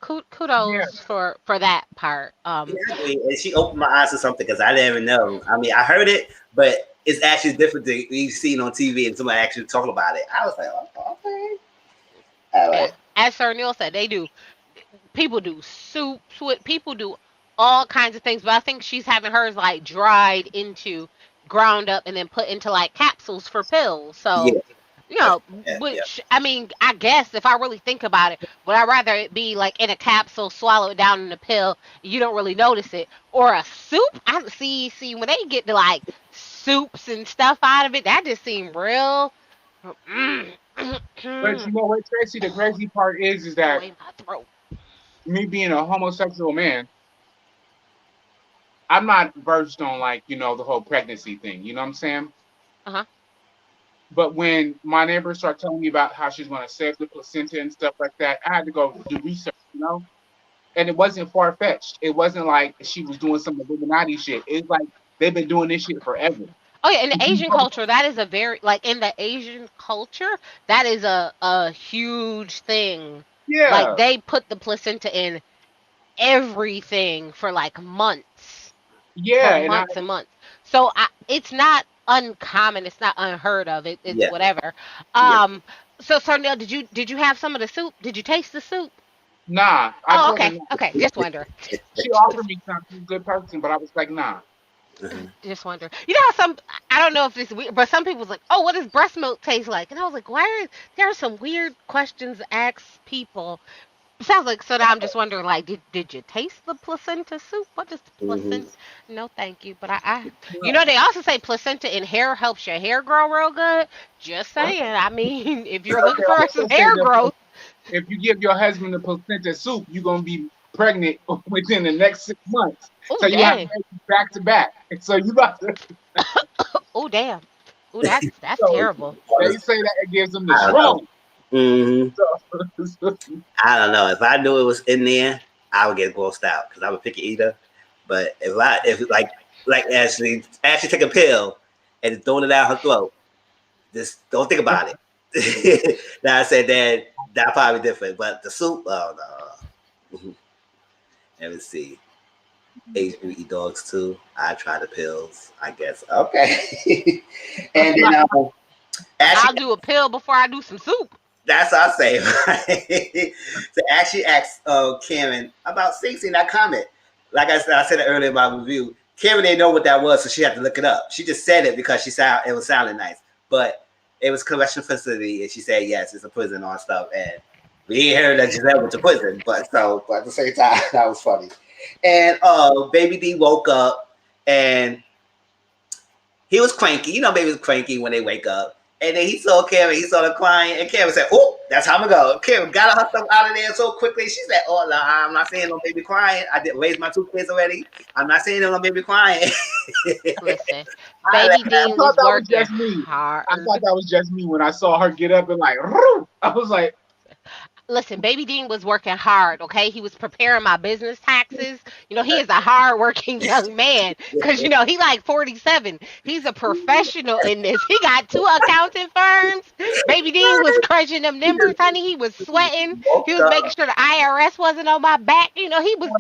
S3: Yeah,
S2: kudos for that part.
S1: Yeah, I agree. And she opened my eyes to something because I didn't even know. I mean, I heard it, but it's actually different than you seen on TV and somebody actually talking about it. I was like, oh, okay, all
S2: Yeah,
S1: right.
S2: as Sir Neil said, they do. People do soups with. People do all kinds of things, but I think she's having hers like dried into, ground up, and then put into like capsules for pills. So
S1: Yeah, that's, yeah, yeah.
S2: which, I mean, I guess if I really think about it, would I rather it be like in a capsule, swallow it down in a pill, you don't really notice it, or a soup? I see when they get to like soups and stuff out of it, that just seemed real. Mm,
S3: but you know what, Tracy? The crazy part is
S2: go
S3: that
S2: in my throat.
S3: me being a homosexual man, I'm not versed on the whole pregnancy thing. You know what I'm saying?
S2: Uh huh.
S3: But when my neighbor started telling me about how she's going to save the placenta and stuff like that, I had to go do research. And it wasn't far fetched. It wasn't like she was doing some Illuminati shit. It's like they've been doing this shit forever.
S2: Oh yeah, in the Asian culture, that is a very, like, in the Asian culture, that is a huge thing. Like
S3: Yeah,
S2: they put the placenta in everything for like months, for
S3: yeah, and I
S2: months and months. So it's not uncommon. It's not unheard of. It's
S1: Yeah,
S2: whatever.
S1: yeah.
S2: Um. So Neil, did you have some of the soup? Did you taste the soup?
S3: nah. I
S2: Oh,
S3: told her
S2: okay.
S3: nah.
S2: Okay. Just wonder.
S3: She offered me something. She's a good person, but I was like, nah.
S1: Uh-huh.
S2: Just wonder. You know how some, I don't know if this is weird, but some people's like, oh, what does breast milk taste like? And I was like, why are there are some weird questions to ask people? It sounds like, so now I'm just wondering, like, did you taste the placenta soup? What is the
S1: Mm-hmm.
S2: placenta? No, thank you. But they also say placenta in hair helps your hair grow real good. Just saying. I mean, if you're
S3: But they
S2: looking for some
S3: also say
S2: hair
S3: that
S2: growth,
S3: if you give your husband the placenta soup, you're gonna be pregnant within the next 6 months.
S2: oh
S3: So you have
S2: dang,
S3: babies back to back. And so you got to.
S2: oh damn, oh that's
S3: So
S2: terrible.
S3: they say that it gives them the
S1: I don't know.
S3: strong.
S1: Mm-hmm.
S3: So,
S1: I don't know. If I knew it was in there, I would get grossed out because I'm a picky eater. But if like like actually take a pill and throw it down her throat. Just don't think about it. Now I said that probably different, but the soup, oh no. Let me see. Asian eat dogs too. I try the pills, I guess. Okay. And then
S2: I'll
S1: actually
S2: do a pill before I do some soup.
S1: that's what I say. Right? So actually asked Karen about Stacey in that comment. Like I said it earlier in my review. Karen didn't know what that was, so she had to look it up. She just said it because it was sounding nice. But it was correctional facility, and she said yes, it's a prison and all stuff. And we ain't heard that Giselle went to prison, but at the same time, that was funny. And Baby D woke up and he was cranky. You know, baby's cranky when they wake up. And then he saw Karen, he saw her crying, and Karen said, "Oh, that's how I'm gonna go." Karen got herself out of there so quickly. She said, "Oh, no, I'm not saying no baby crying. I did raise my 2 kids already. I'm not saying no baby crying."
S2: Listen,
S1: I
S2: Baby
S3: I
S2: Dean
S3: thought
S2: was
S3: that was
S2: working
S3: just me. I
S2: hard.
S3: thought that was just me when I saw her get up and like, I was like,
S2: Listen, Baby Dean was working hard, okay? He was preparing my business taxes. You know, he is a hard-working young man because, you know, he like 47. He's a professional in this. He got 2 accounting firms. Baby Dean was crunching them numbers, honey. He was sweating. He
S1: woke
S2: was making
S1: up.
S2: sure the IRS wasn't on my back. You know, he was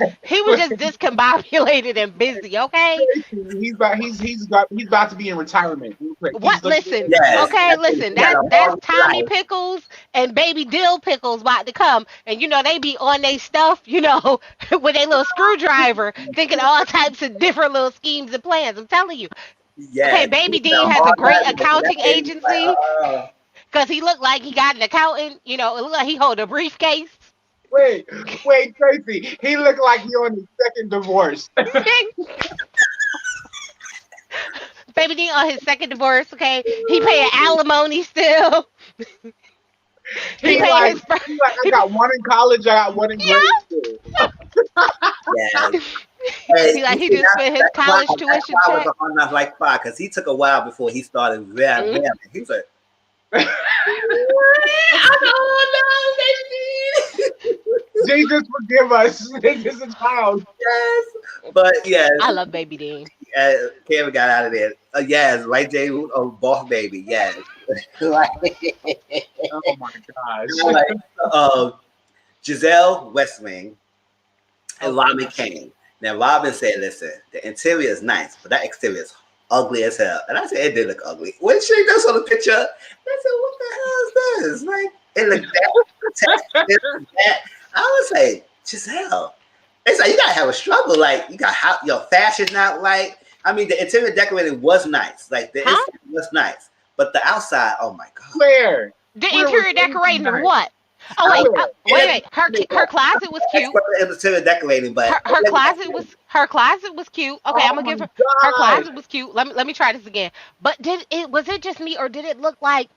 S2: just discombobulated and busy, okay?
S3: he's about to be in retirement. Real quick. He's
S2: What?
S3: looking
S2: Listen,
S1: Yes,
S2: okay, listen.
S1: he got a
S2: That's
S1: long
S2: Tommy
S1: life.
S2: Pickles and Baby Dill Pickles about to come, and you know they be on they stuff, you know, with a little screwdriver, thinking all types of different little schemes and plans. I'm telling you. Okay,
S1: Yes, he
S2: Baby
S1: got
S2: Dean
S1: a
S2: has a
S1: hard
S2: great
S1: life. That
S2: accounting
S1: baby was like,
S2: agency because he looked like he got an accountant. You know, it looked like he hold a briefcase.
S3: wait, wait, Tracy. He looked like he on his second divorce.
S2: Baby Dean on his second divorce. Okay, he paying alimony still. He paying his first.
S3: He like I
S2: He,
S3: got one in college, I got one in grade
S2: yeah.
S3: school.
S1: yeah. Hey,
S2: He
S1: you
S2: like he
S1: see,
S2: just spent his college
S1: that's
S2: tuition
S1: why I was
S2: check.
S1: a hard enough like fire because he took a while before he started
S2: Mm.
S1: ramming. He was like, I don't know, baby.
S3: Jesus forgive us. This is a child.
S1: Yes, but yes,
S2: I love Baby Dean.
S1: Kevin got out of there. Yes, right, Jay, boss baby. Yes, like,
S3: Oh my gosh.
S1: like Giselle Westwing and
S2: Okay.
S1: Robin Kane. Now Robin said, "Listen, the interior is nice, but that exterior is ugly as hell." And I said, "It did look ugly." When she just saw the picture, I said, "What the hell is this?" Like it looked that. That. I was like, Giselle. It's like you gotta have a struggle. Like you got how your fashion not like. I mean, the interior decorating was nice. Like the
S2: Huh?
S1: inside was nice, but the outside, oh my god.
S3: Where?
S2: The
S3: Where was
S2: interior
S3: anything
S2: decorating of
S3: nice?
S2: what? Oh wait,
S3: Where?
S2: wait. Her closet was cute.
S1: Expert in interior decorating, but
S2: Her closet was cute. Okay, I'm
S3: Oh
S2: gonna
S3: my
S2: give her
S3: gosh.
S2: closet was cute. Let me try this again. But was it just me or did it look like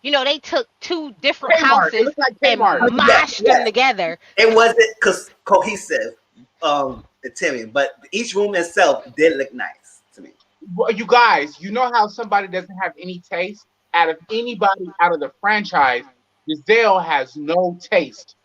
S2: you know they took 2 different
S3: Kmart. It
S2: houses
S3: looked like
S2: and
S3: Kmart.
S1: yes,
S2: mashed them
S1: yes.
S2: together?
S1: It wasn't cohesive, interior, but each room itself did look nice to me.
S3: Well, you guys, you know how somebody doesn't have any taste? Out of anybody out of the franchise, Giselle has no taste.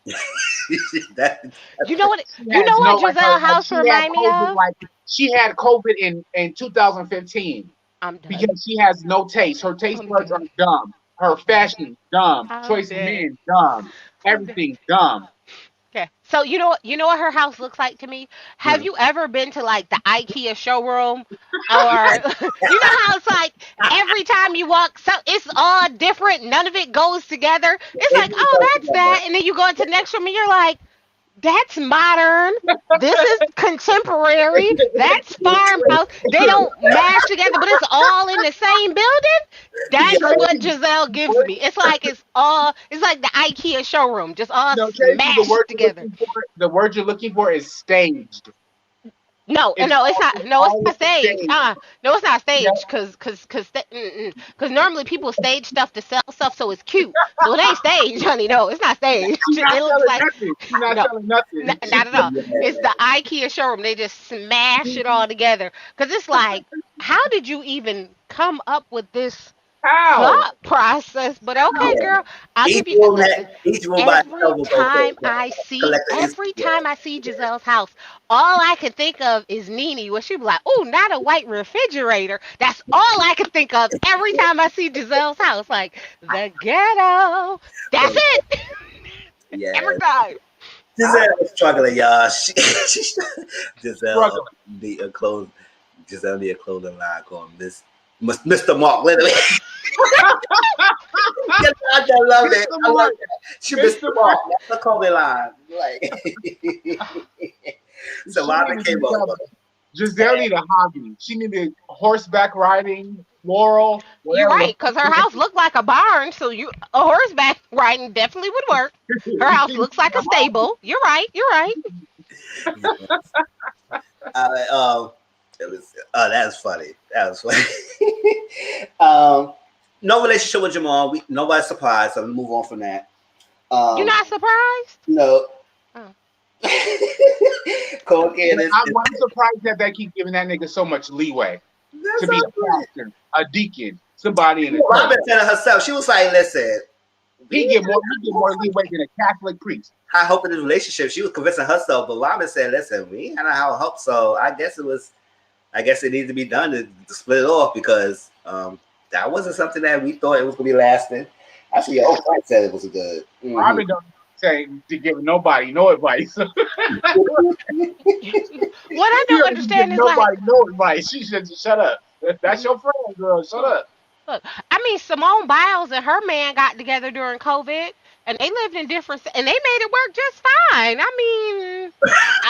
S1: that,
S2: You know what?
S3: She
S2: You
S3: has
S2: know
S3: no
S2: what Giselle House remind me of?
S3: like she had COVID in 2015
S2: I'm done.
S3: because she has no taste. Her taste
S2: I'm
S3: buds are
S2: done.
S3: dumb. Her fashion dumb.
S2: I'm
S3: Choice of
S2: dead.
S3: men dumb.
S2: I'm dead.
S3: Everything dumb.
S2: Okay. So you know what her house looks like to me? Have
S1: mm.
S2: you ever been to like the IKEA showroom? Or you know how it's like every time you walk, so it's all different, none of it goes together. It's
S1: It
S2: like,
S1: did
S2: oh,
S1: go
S2: that's
S1: together.
S2: that. And then you go into the next room and you're like, that's modern. This is contemporary. That's farmhouse. They don't mash together, but it's all in the same building. That's
S1: Yes.
S2: what Giselle gives me. It's like the IKEA showroom, just all
S3: No, Tracy,
S2: smashed together.
S3: the word you're looking for is staged.
S2: No,
S3: It's
S2: no, it's
S3: all
S2: not.
S3: it's
S2: No, it's
S3: all
S2: not staged.
S3: staged.
S2: No, it's not
S3: Yeah,
S2: staged. Cause normally people stage stuff to sell stuff so it's cute. So it ain't staged, honey. No, it's not staged.
S3: she's not
S2: It looks
S3: selling
S2: like
S3: nothing. She's not
S2: no,
S3: selling nothing.
S2: not at all. It's
S1: Yeah.
S2: the IKEA showroom. They just smash it all together. Cause it's like, how did you even come up with this?
S3: How?
S2: thought process, but okay,
S3: How?
S1: Yeah.
S2: girl, I'll give you. Listen,
S1: Each room by itself was okay. Yeah. Collecting his,
S2: Every
S1: yeah.
S2: time I see Giselle's house, all I can think of is Nene, where she be like, "Oh, not a white refrigerator." That's all I can think of every time I see Giselle's house. Like the ghetto. That's it. Every
S1: Yeah.
S2: time.
S3: I
S1: Giselle was struggling, y'all. She Giselle
S3: struggling.
S1: need a clothes. Giselle need a clothing line called Mr. Mark. Literally, yeah, I just love it.
S3: Mr.
S1: I love
S3: Mark,
S1: that. She Mr.
S3: Mr.
S1: Mark.
S3: Mark,
S1: That's the clothing line. Like, so
S3: she
S1: Robin
S3: needed to
S1: came
S3: do
S1: over.
S3: something. Giselle needed a hobby. She needed horseback riding, floral,
S2: You're
S3: whatever the
S2: right,
S3: fuck
S2: because her house looked like a barn, so you a horseback riding definitely would work. Her
S3: she
S2: house
S3: needed
S2: looks like
S3: a
S2: a
S3: hobby.
S2: stable. You're right. You're right.
S1: Yeah. It was. Oh, that was funny. That was funny. No relationship with Jamal. Nobody's surprised. So we move on from that.
S2: You're
S1: Um,
S2: not surprised?
S1: no.
S2: Oh.
S1: Cole Candace is
S3: I'm surprised that they keep giving that nigga so much leeway to
S1: that's
S3: be
S1: all
S3: a
S1: good.
S3: pastor, a deacon, somebody in the church.
S1: Robin telling herself, she was like, listen, we
S3: He get more leeway than a Catholic priest.
S1: high hope in this relationship. She was convincing herself, but Robin said, listen, we ain't had a high hope. So I guess it needs to be done to split it off because that wasn't something that we thought it was going to be lasting. Actually, your old friend said it was good. Mm-hmm.
S3: Robin don't say to give nobody no advice.
S2: What I
S3: You
S2: don't
S3: don't give
S2: understand is like,
S3: nobody no advice. She should just shut up. That's your friend, girl. Shut up.
S2: look, I mean, Simone Biles and her man got together during COVID, and they lived in and they made it work just fine. I mean,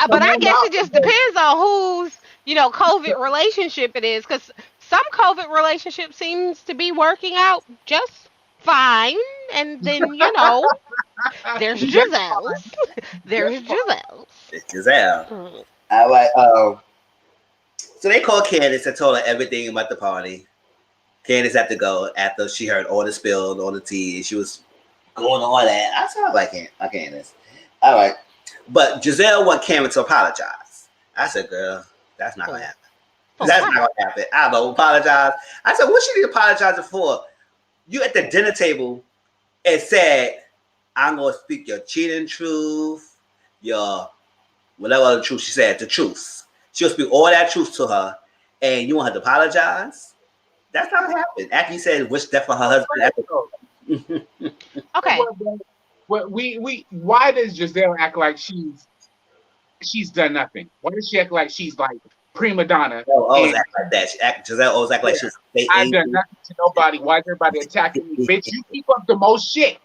S2: but I
S3: Simone
S2: guess it
S3: Biles
S2: just depends on whose, COVID relationship it is, because some COVID relationship seems to be working out just fine, and then there's
S3: just
S2: Giselle's,
S3: just
S2: there's Giselle's.
S1: It's Giselle.
S2: Mm.
S1: I like, so they called Candace and told her everything about the party. Candace had to go after she heard all the spill, all the tea. She was going all that. I said, I Candace. All right. But Giselle want Cameron to apologize. I said, girl, that's not going to
S2: For,
S1: happen.
S2: for
S1: That's not
S2: what?
S1: going to happen. I don't apologize. I said, what she need apologizing for? You at the dinner table and said, I'm going to speak your cheating truth, your whatever other truth she said, the truth. She'll speak all that truth to her, and you want her to apologize? That's not what happened. After you said wish death for her husband.
S2: Okay.
S3: Why does Giselle act like she's done nothing? Why does she act like she's like prima donna
S1: Always
S3: and
S1: act like that. Giselle always act
S3: yeah,
S1: like she's fake
S3: I've done
S1: angry.
S3: nothing to nobody. Why is everybody attacking me? Bitch, you keep up the most shit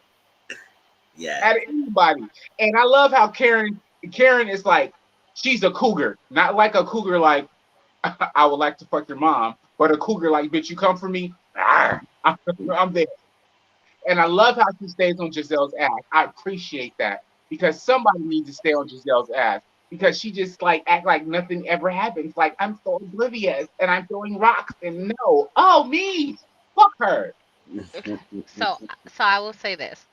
S1: Yeah.
S3: out of anybody. And I love how Karen is like, she's a cougar. Not like a cougar like I would like to fuck your mom, but a cougar like, bitch, you come for me. Arr, I'm there. And I love how she stays on Giselle's ass. I appreciate that because somebody needs to stay on Giselle's ass because she just like act like nothing ever happens. Like I'm so oblivious and I'm throwing rocks and no, oh me, fuck her.
S2: So, I will say this.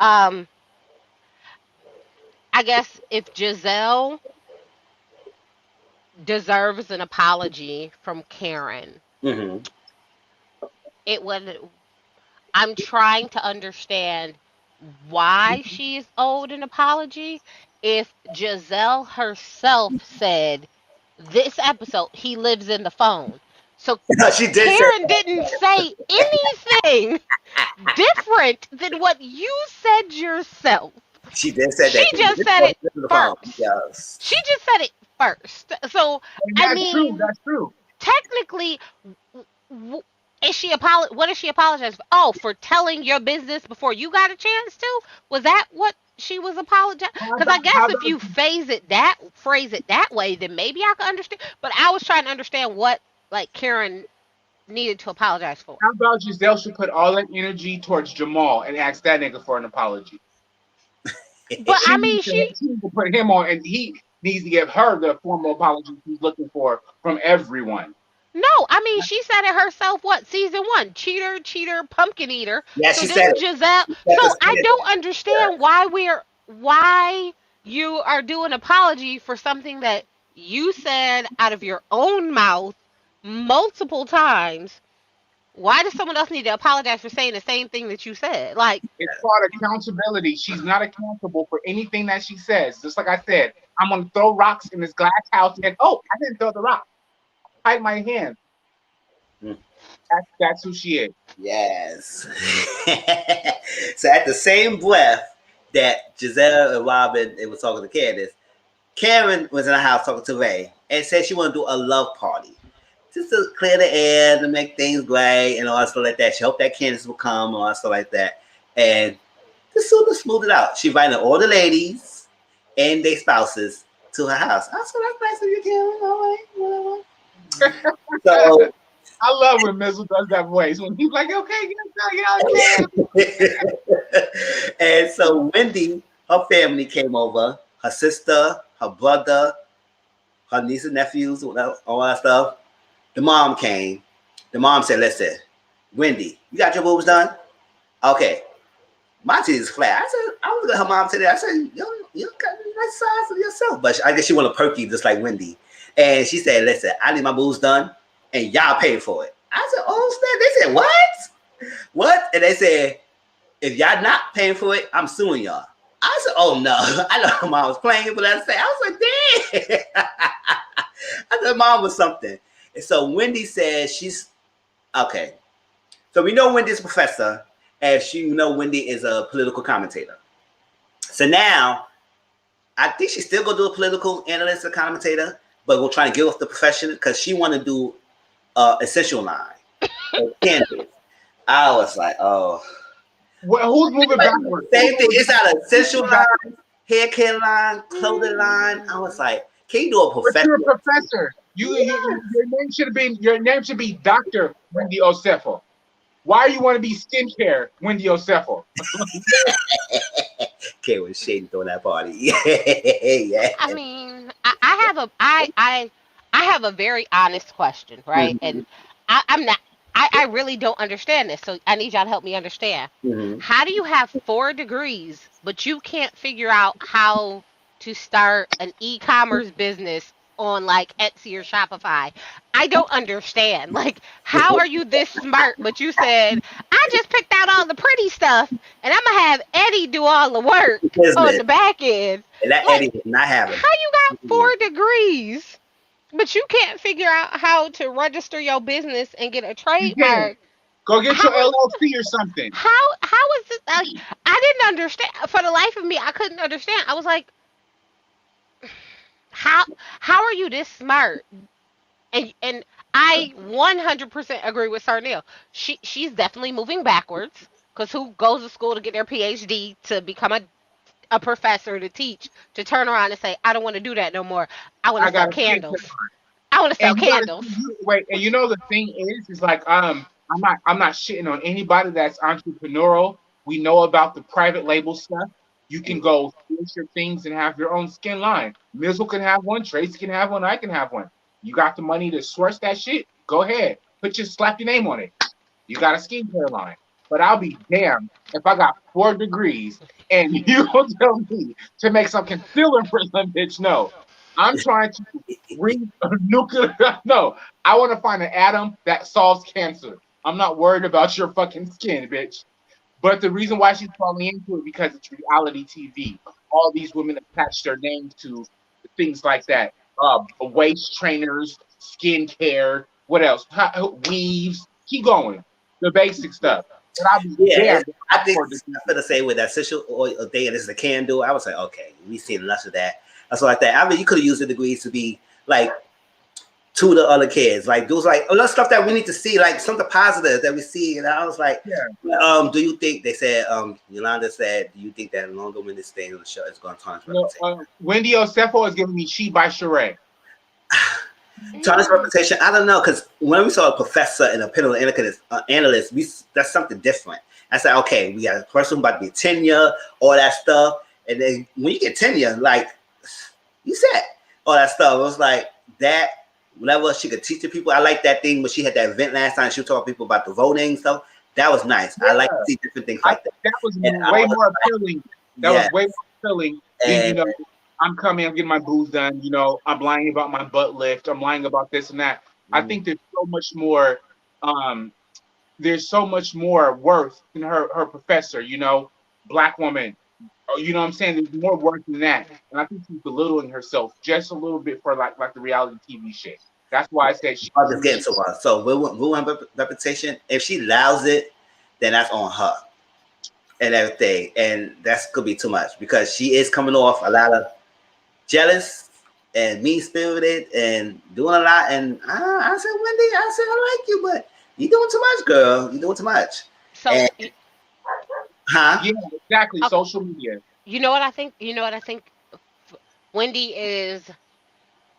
S2: Um, I guess if Giselle deserves an apology from Karen,
S1: Mm-hmm.
S2: it would. I'm trying to understand why she is owed an apology. If Giselle herself said this episode, he lives in the phone. So
S1: She did say
S2: Karen
S1: that.
S2: didn't say anything different than what you said yourself.
S1: She did say
S2: She
S1: that. She
S2: just
S1: did
S2: said
S1: say
S2: it
S1: the phone.
S2: first.
S1: Yes.
S2: She just said it first. So,
S3: And
S2: I
S3: that's true.
S2: mean,
S3: That's true.
S2: technically, w- what is she apologizing for? Oh, for telling your business before you got a chance to? Was that what she was apologizing? Because I
S3: How
S2: guess if
S3: about
S2: you phrase it that way, then maybe I could understand. But I was trying to understand what like Karen needed to apologize for.
S3: how about Giselle should put all that energy towards Jamal and ask that nigga for an apology?
S2: But I mean,
S3: She needs to put him on, and he needs to give her the formal apology he's looking for from everyone.
S2: no, I mean, she said it herself. What season one? Cheater, cheater, pumpkin eater.
S1: Yeah,
S2: So
S1: she said
S2: didn't
S1: it.
S2: Giselle?
S1: She said
S2: So
S1: to
S2: I
S1: say
S2: don't
S1: that. Yeah.
S2: understand why you are doing apology for something that you said out of your own mouth multiple times why does someone else need to apologize for saying the same thing that you said? Like,
S3: It's called accountability. She's not accountable for anything that she says. Just like I said, I'm gonna throw rocks in this glass house, and oh, I didn't throw the rock. Hide my hand.
S1: Mm.
S3: That's who she is.
S1: Yes. So at the same breath that Giselle and Robin they were talking to Candace, Karen was in the house talking to Ray and said she wanted to do a love party. Just to clear the air, to make things great and all that stuff like that. She hoped that Candace would come and all that stuff like that. And just sort of smooth it out. She invited all the ladies and their spouses to her house. I said, that's nice of you, Karen. All right, whatever. So
S3: I love when Mizzle does that voice. When he's like, okay, yeah.
S1: and so Wendy, her family came over, her sister, her brother, her niece and nephews, all that stuff. The mom came. The mom said, listen, Wendy, you got your boobs done? Okay. My titties is flat. I said, I was looking at her mom today. I said, you got a nice size of yourself. But I guess she wanted perky just like Wendy. And she said, listen, I need my boobs done and y'all pay for it. I said, oh, snap. They said, what? What? And they said, if y'all not paying for it, I'm suing y'all. I said, oh, no. I know her mom was playing, but I was like, damn. I thought mom was something. And so Wendy said she's, okay. So we know Wendy's a professor, and Wendy is a political commentator. So now, I think she's still going to do a political analyst or commentator, but we're trying to give off the profession because she want to do essential line. Candles. I was like, oh.
S3: Well, who's moving backwards?
S1: Same thing. It's not essential line, hair care line, clothing line. I was like, can you do a professor?
S3: But you're a professor. Your name should be Dr. Wendy Osefo. Why you want to be skincare Wendy Osefo?
S1: Kay was shading throwing that party. Yeah.
S2: I mean, I have a very honest question, right?
S1: Mm-hmm.
S2: And I'm not. I really don't understand this, so I need y'all to help me understand.
S1: Mm-hmm.
S2: How do you have 4 degrees, but you can't figure out how to start an e-commerce business on like Etsy or Shopify? I don't understand. Like, how are you this smart, but you said, I just picked out all the pretty stuff and I'm gonna have Eddie do all the work on the back end.
S1: And that
S2: Like,
S1: Eddie was not having it.
S2: how you got 4 degrees, but you can't figure out how to register your business and get a
S3: You can.
S2: trademark?
S3: Go get
S2: How
S3: your LLC or something.
S2: how is this? Like, I didn't understand. For the life of me, I couldn't understand. I was like, how how are you this smart? And I 100% agree with Sarnil. She's definitely moving backwards because who goes to school to get their PhD to become a professor to teach to turn around and say, I don't want to do that no more. I want
S3: I
S2: to sell
S3: got a kid.
S2: candles. I want to sell
S3: And you gotta
S2: candles.
S3: wait. And you know the thing is like I'm not shitting on anybody that's entrepreneurial. We know about the private label stuff. You can go source your things and have your own skin line. Mizzle can have one, Tracy can have one, I can have one. You got the money to source that shit? Go ahead. Slap your name on it. You got a skincare line. But I'll be damned if I got 4 degrees and you will tell me to make some concealer for some bitch. No. I'm trying to bring a nuclear. No, I want to find an atom that solves cancer. I'm not worried about your fucking skin, bitch. But the reason why she's falling into it because it's reality TV. All these women attach their names to things like that. Waist trainers, skincare, what else? Weaves. Keep going. The basic stuff. And I'll be
S1: Yeah,
S3: damned.
S1: I think I'm gonna say with that essential oil day and this is a candle. I was like, okay, we see less of that. That's like that. I mean, you could have used the degrees to be like to the other kids, like those like a lot of stuff that we need to see, like something positive that we see. And I was like,
S3: yeah.
S1: Do you think they said? Yolanda said, do you think that longer when this stay on the show is going to tarnish reputation?
S3: Wendy Osefo is giving me She by Sheree.
S1: Tarnish reputation. I don't know because when we saw a professor and a panel analyst, that's something different. I said, okay, we got a person about to be tenure, all that stuff, and then when you get tenure, like you said, all that stuff. It was like that. Whatever she could teach the people. I like that thing when she had that event last time. She was talking to people about the voting stuff. That was nice. Yeah. I like to see different things like that.
S3: That was way more appealing. That was way more appealing than, I'm coming, I'm getting my boobs done. I'm lying about my butt lift. I'm lying about this and that. I think there's so much more there's so much more worth in her professor, black woman. Oh, you know what I'm saying? There's more worth than that. And I think she's belittling herself just a little bit for like the reality TV shit. That's why I said
S1: I'll just get into her. So ruin her reputation. If she allows it, then that's on her and everything. And that's could be too much because she is coming off a lot of jealous and mean spirited and doing a lot. And I said, Wendy, I said I like you, but you doing too much, girl. You doing too much.
S2: So,
S1: And huh?
S3: Yeah, exactly.
S2: okay,
S3: Social media.
S2: you know what I think? You know what I think? Wendy is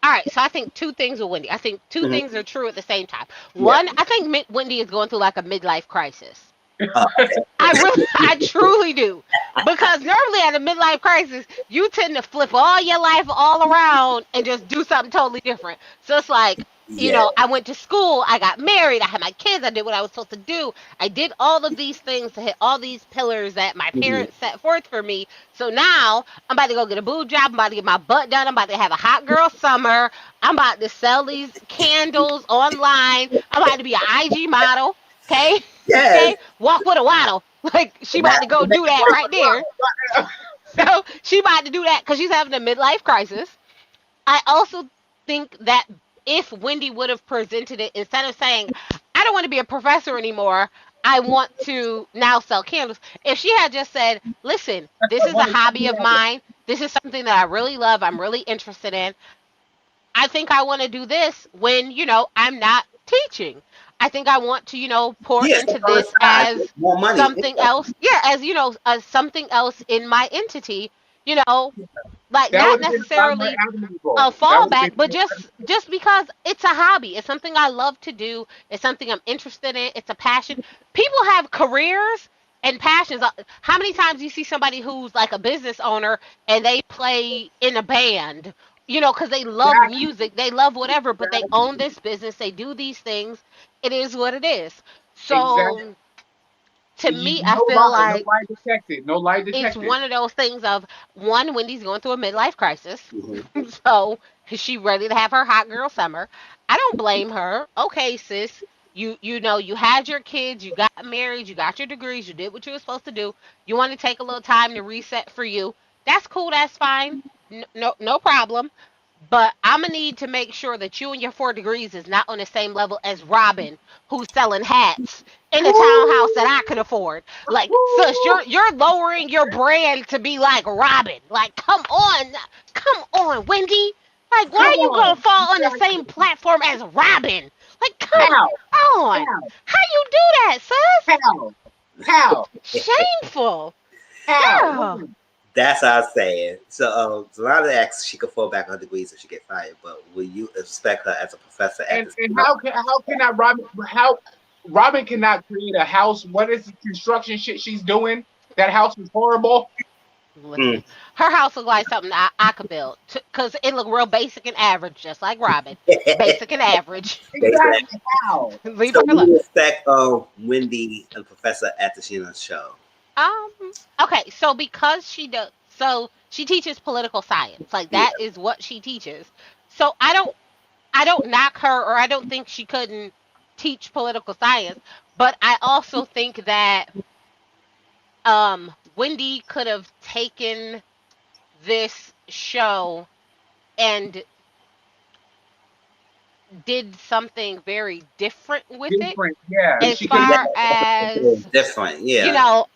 S2: all right. So I think two things with Wendy. I think two
S1: Mm-hmm.
S2: things are true at the same time.
S1: Yeah.
S2: One, I think Wendy is going through like a midlife crisis.
S1: Okay.
S2: I really, I truly do. Because normally at a midlife crisis, you tend to flip all your life all around and just do something totally different. So it's like,
S1: Yeah.
S2: I went to school, I got married, I had my kids, I did what I was supposed to do. I did all of these things to hit all these pillars that my
S1: Mm-hmm.
S2: parents set forth for me. So now I'm about to go get a boob job, I'm about to get my butt done, I'm about to have a hot girl summer, I'm about to sell these candles online, I'm about to be an IG model. Okay,
S1: Yes.
S2: okay, walk with a waddle. Like she
S1: And
S2: about
S1: that's
S2: to go
S1: the
S2: do that right there. So she about to do that because she's having a midlife crisis. I also think that if Wendy would have presented it instead of saying, "I don't want to be a professor anymore. I want to now sell candles." If she had just said, "Listen, this is a hobby of mine. This is something that I really love. I'm really interested in. I think I want to do this when, I'm not teaching. I think I want to, pour
S1: yeah,
S2: into
S1: on the
S2: this
S1: side,
S2: as
S1: more money.
S2: something else. Yeah, as, as something else in my entity, you know, like
S3: That
S2: not
S3: would have been a lot more
S2: necessarily
S3: admirable.
S2: a
S3: That would have
S2: fallback, but
S3: been
S2: just because it's a hobby, it's something I love to do, it's something I'm interested in, it's a passion. People have careers and passions. How many times you see somebody who's like a business owner and they play in a band, because they love
S3: exactly,
S2: music, they love whatever, but they
S3: exactly,
S2: own this business, they do these things. It is what it is.
S3: exactly.
S2: So to me, I
S3: No
S2: feel
S3: lie, no
S2: like
S3: lie detected, no lie
S2: it's
S3: detected.
S2: one of those things of one, Wendy's going through a midlife crisis.
S1: Mm-hmm.
S2: So is she ready to have her hot girl summer? I don't blame her. Okay, sis. You had your kids, you got married, you got your degrees, you did what you were supposed to do. You want to take a little time to reset for you. That's cool, that's fine. No problem. But I'm gonna need to make sure that you and your 4 degrees is not on the same level as Robin, who's selling hats in a townhouse that I could afford. Like, sis, you're lowering your brand to be like Robin. Like, come on, Wendy. Like, why
S3: Come
S2: are you gonna
S3: on,
S2: fall on the same
S3: exactly.
S2: platform as Robin? Like, come
S3: How,
S2: on.
S3: how,
S2: How you do that, sis?
S3: how, how,
S2: Shameful.
S3: how?
S2: Girl.
S1: That's what I was saying. So a lot of acts she could fall back on her degrees if she get fired, but will you expect her as a professor at
S3: And
S1: this
S3: and
S1: point?
S3: how can I Robin cannot create a house? What is the construction shit she's doing? That house is horrible.
S1: Mm.
S2: Listen, her house look like something I could build. Cause it look real basic and average, just like Robin. Basic and average.
S1: Basically.
S3: Exactly how.
S2: Leave
S1: So
S2: her
S1: we
S2: alone.
S1: will expect Wendy and Professor at the Sheena's show.
S2: Okay, so because she teaches political science. Like
S1: Yeah.
S2: that is what she teaches. So I don't knock her or I don't think she couldn't teach political science, but I also think that Wendy could have taken this show and did something very different with it
S3: Different. Yeah,
S2: as
S3: she could have.
S1: Yeah,
S2: far as
S1: different.
S2: you
S1: Yeah.
S2: know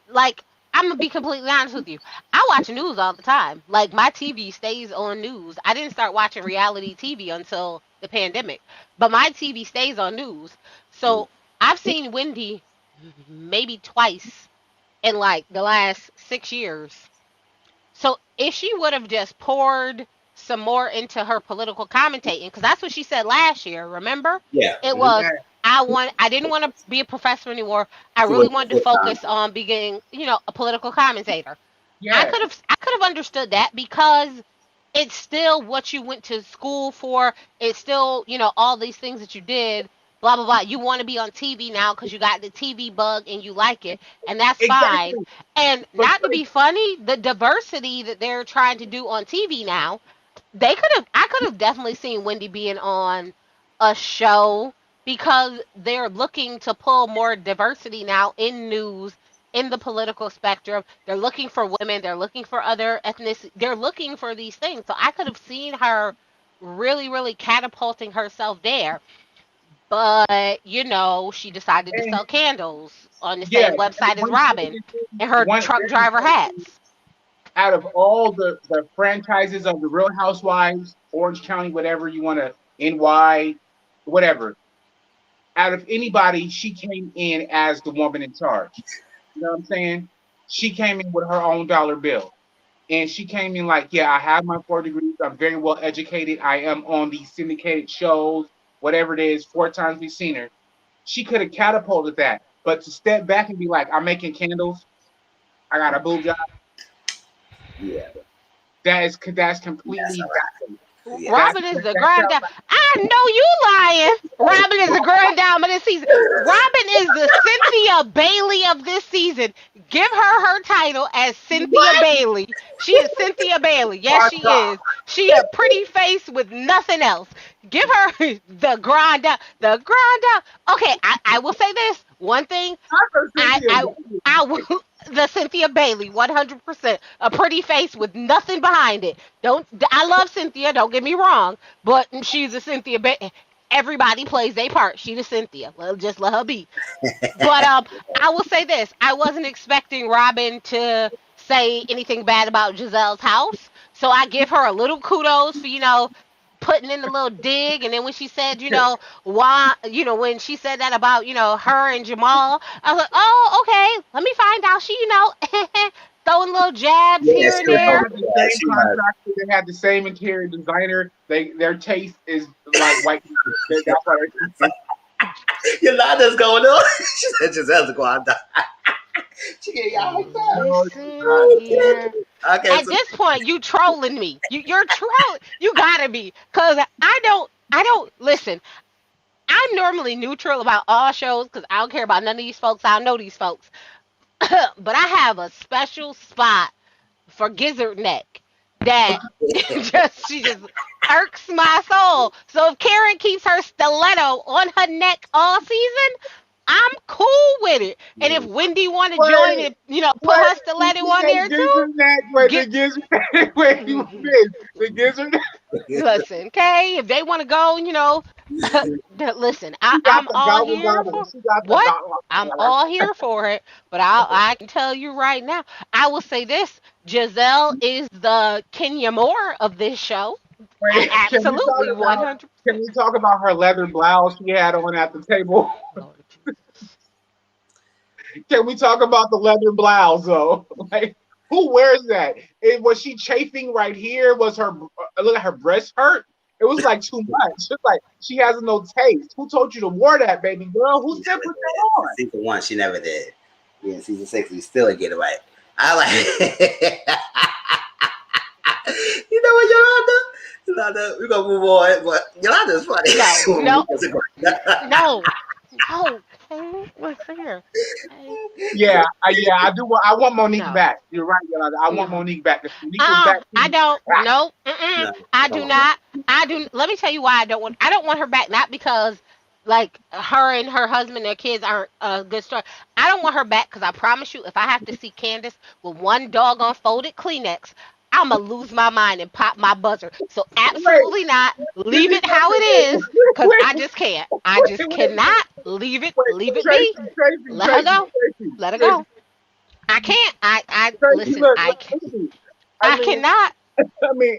S2: like I'm gonna be completely honest with you. I watch news all the time. Like my TV stays on news. I didn't start watching reality TV until the pandemic, but my TV stays on news.
S1: Mm.
S2: So I've seen Wendy maybe twice in like the last 6 years. So if she would have just poured some more into her political commentating, because that's what she said last year, remember?
S1: Yeah.
S2: It
S1: Mm-hmm.
S2: was
S3: Yeah,
S2: I didn't want to be a professor anymore. I
S1: She
S2: really
S1: was
S2: wanted to
S1: full time.
S2: focus on being, a political commentator.
S3: yeah,
S2: I could have understood that because it's still what you went to school for. It's still, all these things that you did, blah blah blah. You want to be on TV now because you got the TV bug and you like it, and that's fine.
S3: exactly.
S2: And
S3: But
S2: not to be funny, the diversity that they're trying to do on TV now, I could have definitely seen Wendy being on a show because they're looking to pull more diversity now in news, in the political spectrum. They're looking for women, they're looking for other ethnicity, they're looking for these things. So I could have seen her really, really catapulting herself there. But, she decided to
S3: And
S2: sell candles on the
S3: yeah,
S2: same
S3: and
S2: website as
S3: one
S2: Robin
S3: crazy thing,
S2: and her
S3: one
S2: truck
S3: very
S2: driver
S3: crazy thing,
S2: hats.
S3: out of all the franchises of the Real Housewives, Orange County, whatever you want to, NY, whatever, out of anybody, she came in as the woman in charge. You know what I'm saying? She came in with her own dollar bill. And she came in like, yeah, I have my 4 degrees. I'm very well educated. I am on these syndicated shows, whatever it is, 4 times we've seen her. She could have catapulted that. But to step back and be like, I'm making candles, I got a boob job,
S1: Yeah,
S3: that's
S1: that's
S3: completely
S1: all
S3: backwards.
S1: right. Yeah.
S3: That's
S2: Robin is the
S3: that
S2: grand
S3: sounds
S2: dame.
S3: like
S2: I know you lying. Robin is the grand dame of this season. Robin is the Cynthia Bailey of this season. Give her title as Cynthia
S3: what?
S2: Bailey. She is Cynthia Bailey. Yes, she
S3: Martha.
S2: is. She a pretty face with nothing else. Give her the grand dame. The grand dame. Okay, I will say this one thing.
S3: Not for
S2: I
S3: Cynthia
S2: I
S3: Bailey.
S2: I will the Cynthia Bailey 100%, a pretty face with nothing behind it. Don't I love Cynthia? Don't get me wrong, but she's a Cynthia Bailey. Everybody plays their part. She the Cynthia. Well, just let her be. But I will say this: I wasn't expecting Robin to say anything bad about Giselle's house, so I give her a little kudos for putting in the little dig. And then when she said, why, when she said that about her and Jamal, I was like, oh, okay, let me find out. She, throwing little jabs
S1: Yeah,
S2: here and
S1: she
S3: They
S2: there.
S1: was.
S3: had the
S1: Yeah,
S3: same
S1: she was.
S3: contractor. They had the same interior designer. Their taste is like white people. That's why they're
S1: Yolanda's going on. She said Giselle's going on. She getting y'all
S2: Listen
S1: hyped
S2: here.
S1: up. Okay,
S2: At
S1: so
S2: this point, you trolling me. You're trolling. You gotta be, cause I don't listen. I'm normally neutral about all shows because I don't care about none of these folks. I don't know these folks. But I have a special spot for Gizzard Neck that she just irks my soul. So if Karen keeps her stiletto on her neck all season, I'm cool with it. And if Wendy want to join
S3: wait,
S2: and put
S3: wait.
S2: her
S3: You
S2: stiletto on
S3: say
S2: there too,
S3: gizzard neck? Wait, the
S2: get
S3: gizzard neck. Wait, you missed the gizzard neck.
S2: listen, okay? If they want to go, listen,
S3: She got
S2: I'm
S3: the
S2: all
S3: gobble
S2: here
S3: gobble.
S2: for
S3: She got the
S2: what?
S3: gobble
S2: I'm
S3: gobble.
S2: all here for it, but I can tell you right now, I will say this: Giselle is the Kenya Moore of this show.
S3: Wait,
S2: Absolutely, 100%.
S3: can we talk about her leather blouse she had on at the table?
S2: Lord Jesus.
S3: Can we talk about the leather blouse though? Like, who wears that? Was she chafing right here? Was her look at her breast hurt? It was like too much. It's like she has no taste. Who told you to wear that, baby girl? Who
S1: she
S3: said
S1: never
S3: put
S1: did.
S3: that on?
S1: Season 1, she never did. Yeah, season 6, we still didn't get it right. I like. You know what, Yolanda, we're gonna move on, but Yolanda's funny.
S2: No, no,
S1: No.
S2: no, no. Okay, listen here. Okay,
S3: Yeah, I do. I want Monique
S2: no,
S3: back. You're right, Yolanda. I want
S2: no.
S3: Monique back. If Monique was back, she
S2: I
S3: would be
S2: don't.
S3: back.
S2: No,
S1: No,
S2: I
S1: come
S2: do
S1: on.
S2: not. I do. Let me tell you why I don't want. I don't want her back. Not because like her and her husband, their kids aren't a good story. I don't want her back because I promise you, if I have to see Candace with one doggone folded Kleenex, I'ma lose my mind and pop my buzzer. So
S3: Wait,
S2: absolutely not.
S3: this
S2: Leave
S3: is
S2: it how it is, cause
S3: wait,
S2: I just can't. I
S3: wait,
S2: just
S3: wait,
S2: cannot leave it.
S3: wait,
S2: Leave it be.
S3: Tracy, Tracy,
S2: Let her
S3: Tracy,
S2: go.
S3: Tracy,
S2: Let her
S3: Tracy,
S2: go. I can't. I
S3: Tracy.
S2: listen.
S3: Look, look at me. I
S2: I
S3: mean,
S2: cannot.
S3: I mean,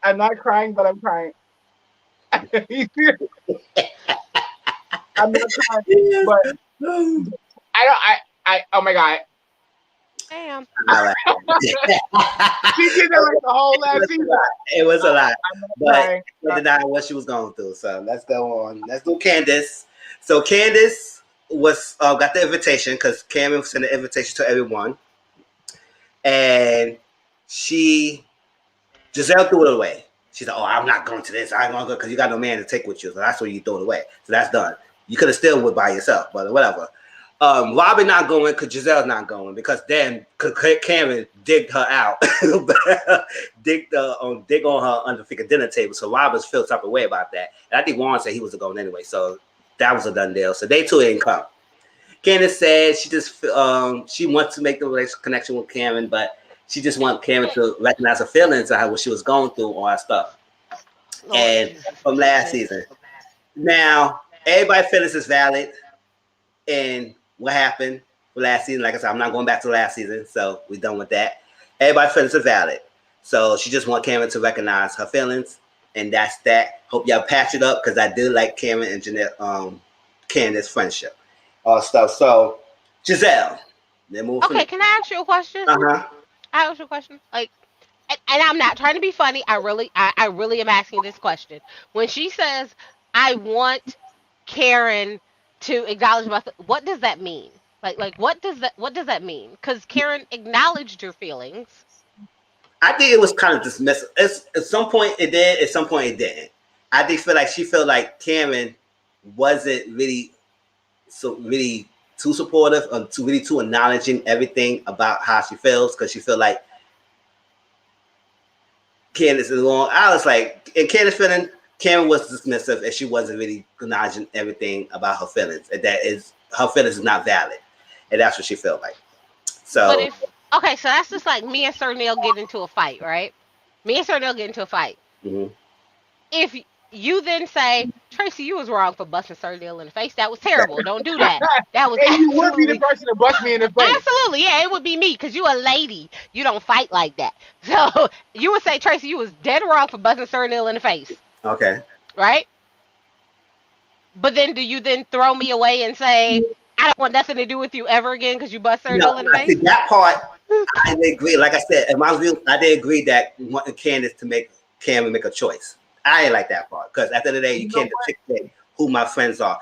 S3: I'm not crying, but I'm crying. I'm not crying,
S1: Yes.
S3: but
S1: Oh,
S3: I don't. Oh my god,
S2: Damn.
S1: all right.
S3: she did that like the whole last season.
S1: It was a lot,
S3: I'm not
S1: but
S3: crying.
S1: no denying what she was going through. So let's go on. Let's do Candace. So Candace was got the invitation because Cameron sent an invitation to everyone, and she Giselle threw it away. She said, "Oh, I'm not going to this. I ain't gonna go because you got no man to take with you. So that's where you throw it away. So that's done. You could have still went by yourself, but whatever." Robin not going because Giselle's not going because then Karen digged her out, dig on her under the dinner table. So Robin's feel type of way about that. And I think Warren said he was going anyway, so that was a done deal. So they two didn't come. Candace said she just she wants to make the connection with Karen, but she just wants Karen to recognize her feelings and what she was going through, all that stuff.
S2: Lord
S1: And
S2: Jesus.
S1: from last season, now everybody's feelings is valid. And what happened for last season? Like I said, I'm not going back to last season, so we're done with that. Everybody's feelings are valid, so she just wants Karen to recognize her feelings, and that's that. Hope y'all patch it up because I do like Karen and Jeanette, Candace friendship, all stuff. So Giselle, then move from
S2: Okay, can I ask you a question?
S1: Uh-huh.
S2: I ask you a question. Like, and I'm not trying to be funny. I really am asking this question. When she says, "I want Karen to acknowledge my," what does that mean? Like, what does that mean? Because Karen acknowledged your feelings.
S1: I think it was kind of dismissive. At some point it did, at some point it didn't. I think feel like she felt like Karen wasn't really too supportive or too acknowledging everything about how she feels because she felt like Candace is wrong. I was like, and Candace feeling Karen was dismissive and she wasn't really acknowledging everything about her feelings. And that is her feelings is not valid. And that's what she felt like.
S2: But
S1: So
S2: if okay, so that's just like me and Sir Neil get into a fight, right? Me and Sir Neil get into a fight.
S1: mhm.
S2: If you then say, Tracy, you was wrong for busting Sir Neil in the face. That was terrible. Don't do that. That was
S3: And you would be the
S2: absolutely,
S3: person to bust me in the face.
S2: absolutely, yeah, it would be me because you a lady. You don't fight like that. So you would say, Tracy, you was dead wrong for busting Sir Neil in the face,
S1: Okay.
S2: right? But then do you then throw me away and say, I don't want nothing to do with you ever again because you bust Sir
S1: No,
S2: Neil in the
S1: I see
S2: face?
S1: that part I didn't agree. Like I said, in my view, I didn't agree that wanting Candace to make Cameron make a choice. I ain't like that part because at the end of the day, you
S3: You know
S1: can't dictate who my friends are.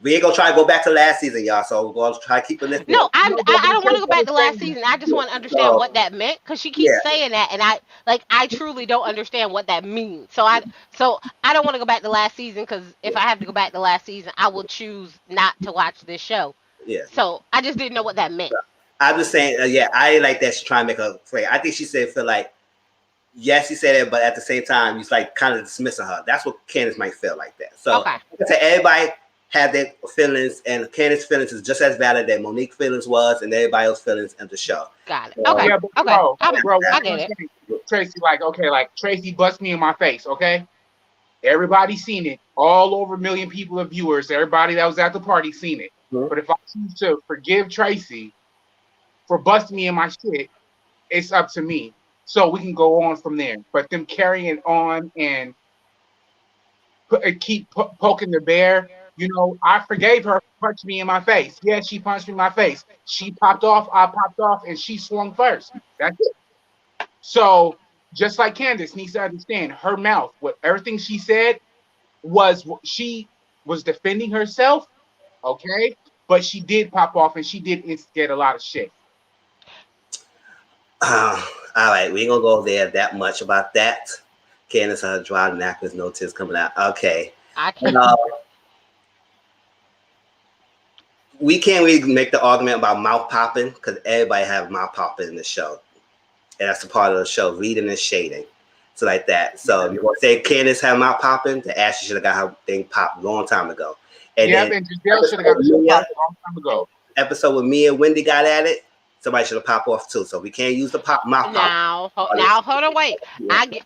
S1: We ain't gonna try to go back to last season, y'all. So we're gonna try to keep it listening.
S2: No,
S3: no, but
S2: I don't want to
S3: Tracy
S2: go back to last
S3: understands.
S2: season. I just want to understand
S1: So
S2: what that meant because she
S1: yeah,
S2: keeps saying that, and I truly don't understand what that means. So I don't want to go back to last season because if I have to go back to last season, I will choose not to watch this show.
S1: yeah.
S2: So I just didn't know what that meant.
S1: I'm just saying, yeah, I ain't like that. She's trying to make her play. I think she said feel like yes, she said it, but at the same time, he's like kind of dismissing her. That's what Candace might feel like that. So
S2: Okay,
S1: like I said, everybody had their feelings, and Candace's feelings is just as valid that Monique's feelings was, and everybody else's feelings in the show.
S2: got it.
S1: So,
S2: Okay,
S3: Yeah, but
S2: okay,
S3: bro, what
S2: I
S3: I'm
S2: get it.
S3: saying, Tracy, like, okay, like Tracy bust me in my face, okay? Everybody's seen it. All over a million people of viewers. Everybody that was at the party seen it.
S1: mhm.
S3: But if I choose to forgive Tracy for busting me in my shit, it's up to me. So we can go on from there. But them carrying on and keep poking the bear, I forgave her for punching me in my face. Yeah, she punched me in my face. She popped off, I popped off, and she swung first. That's it. So just like Candace needs to understand, her mouth, what everything she said was she was defending herself, okay? But she did pop off and she did instigate a lot of shit.
S1: All right, we ain't gonna go there that much about that. Candace and her dry knackers, no tears coming out. Okay.
S2: I can't.
S1: Uh, we can't really make the argument about mouth popping because everybody have mouth popping in the show. And that's a part of the show, reading and shading. So like that. So
S3: Yeah,
S1: you want to say Candace had mouth popping, the Ashley should have got her thing popped a long time ago. And
S3: yeah,
S1: then
S3: and Giselle should have got a show pop a long time ago.
S1: episode with me and Wendy got at it, somebody should have popped off too. So we can't use the mouth pop.
S2: Now, hold on, wait.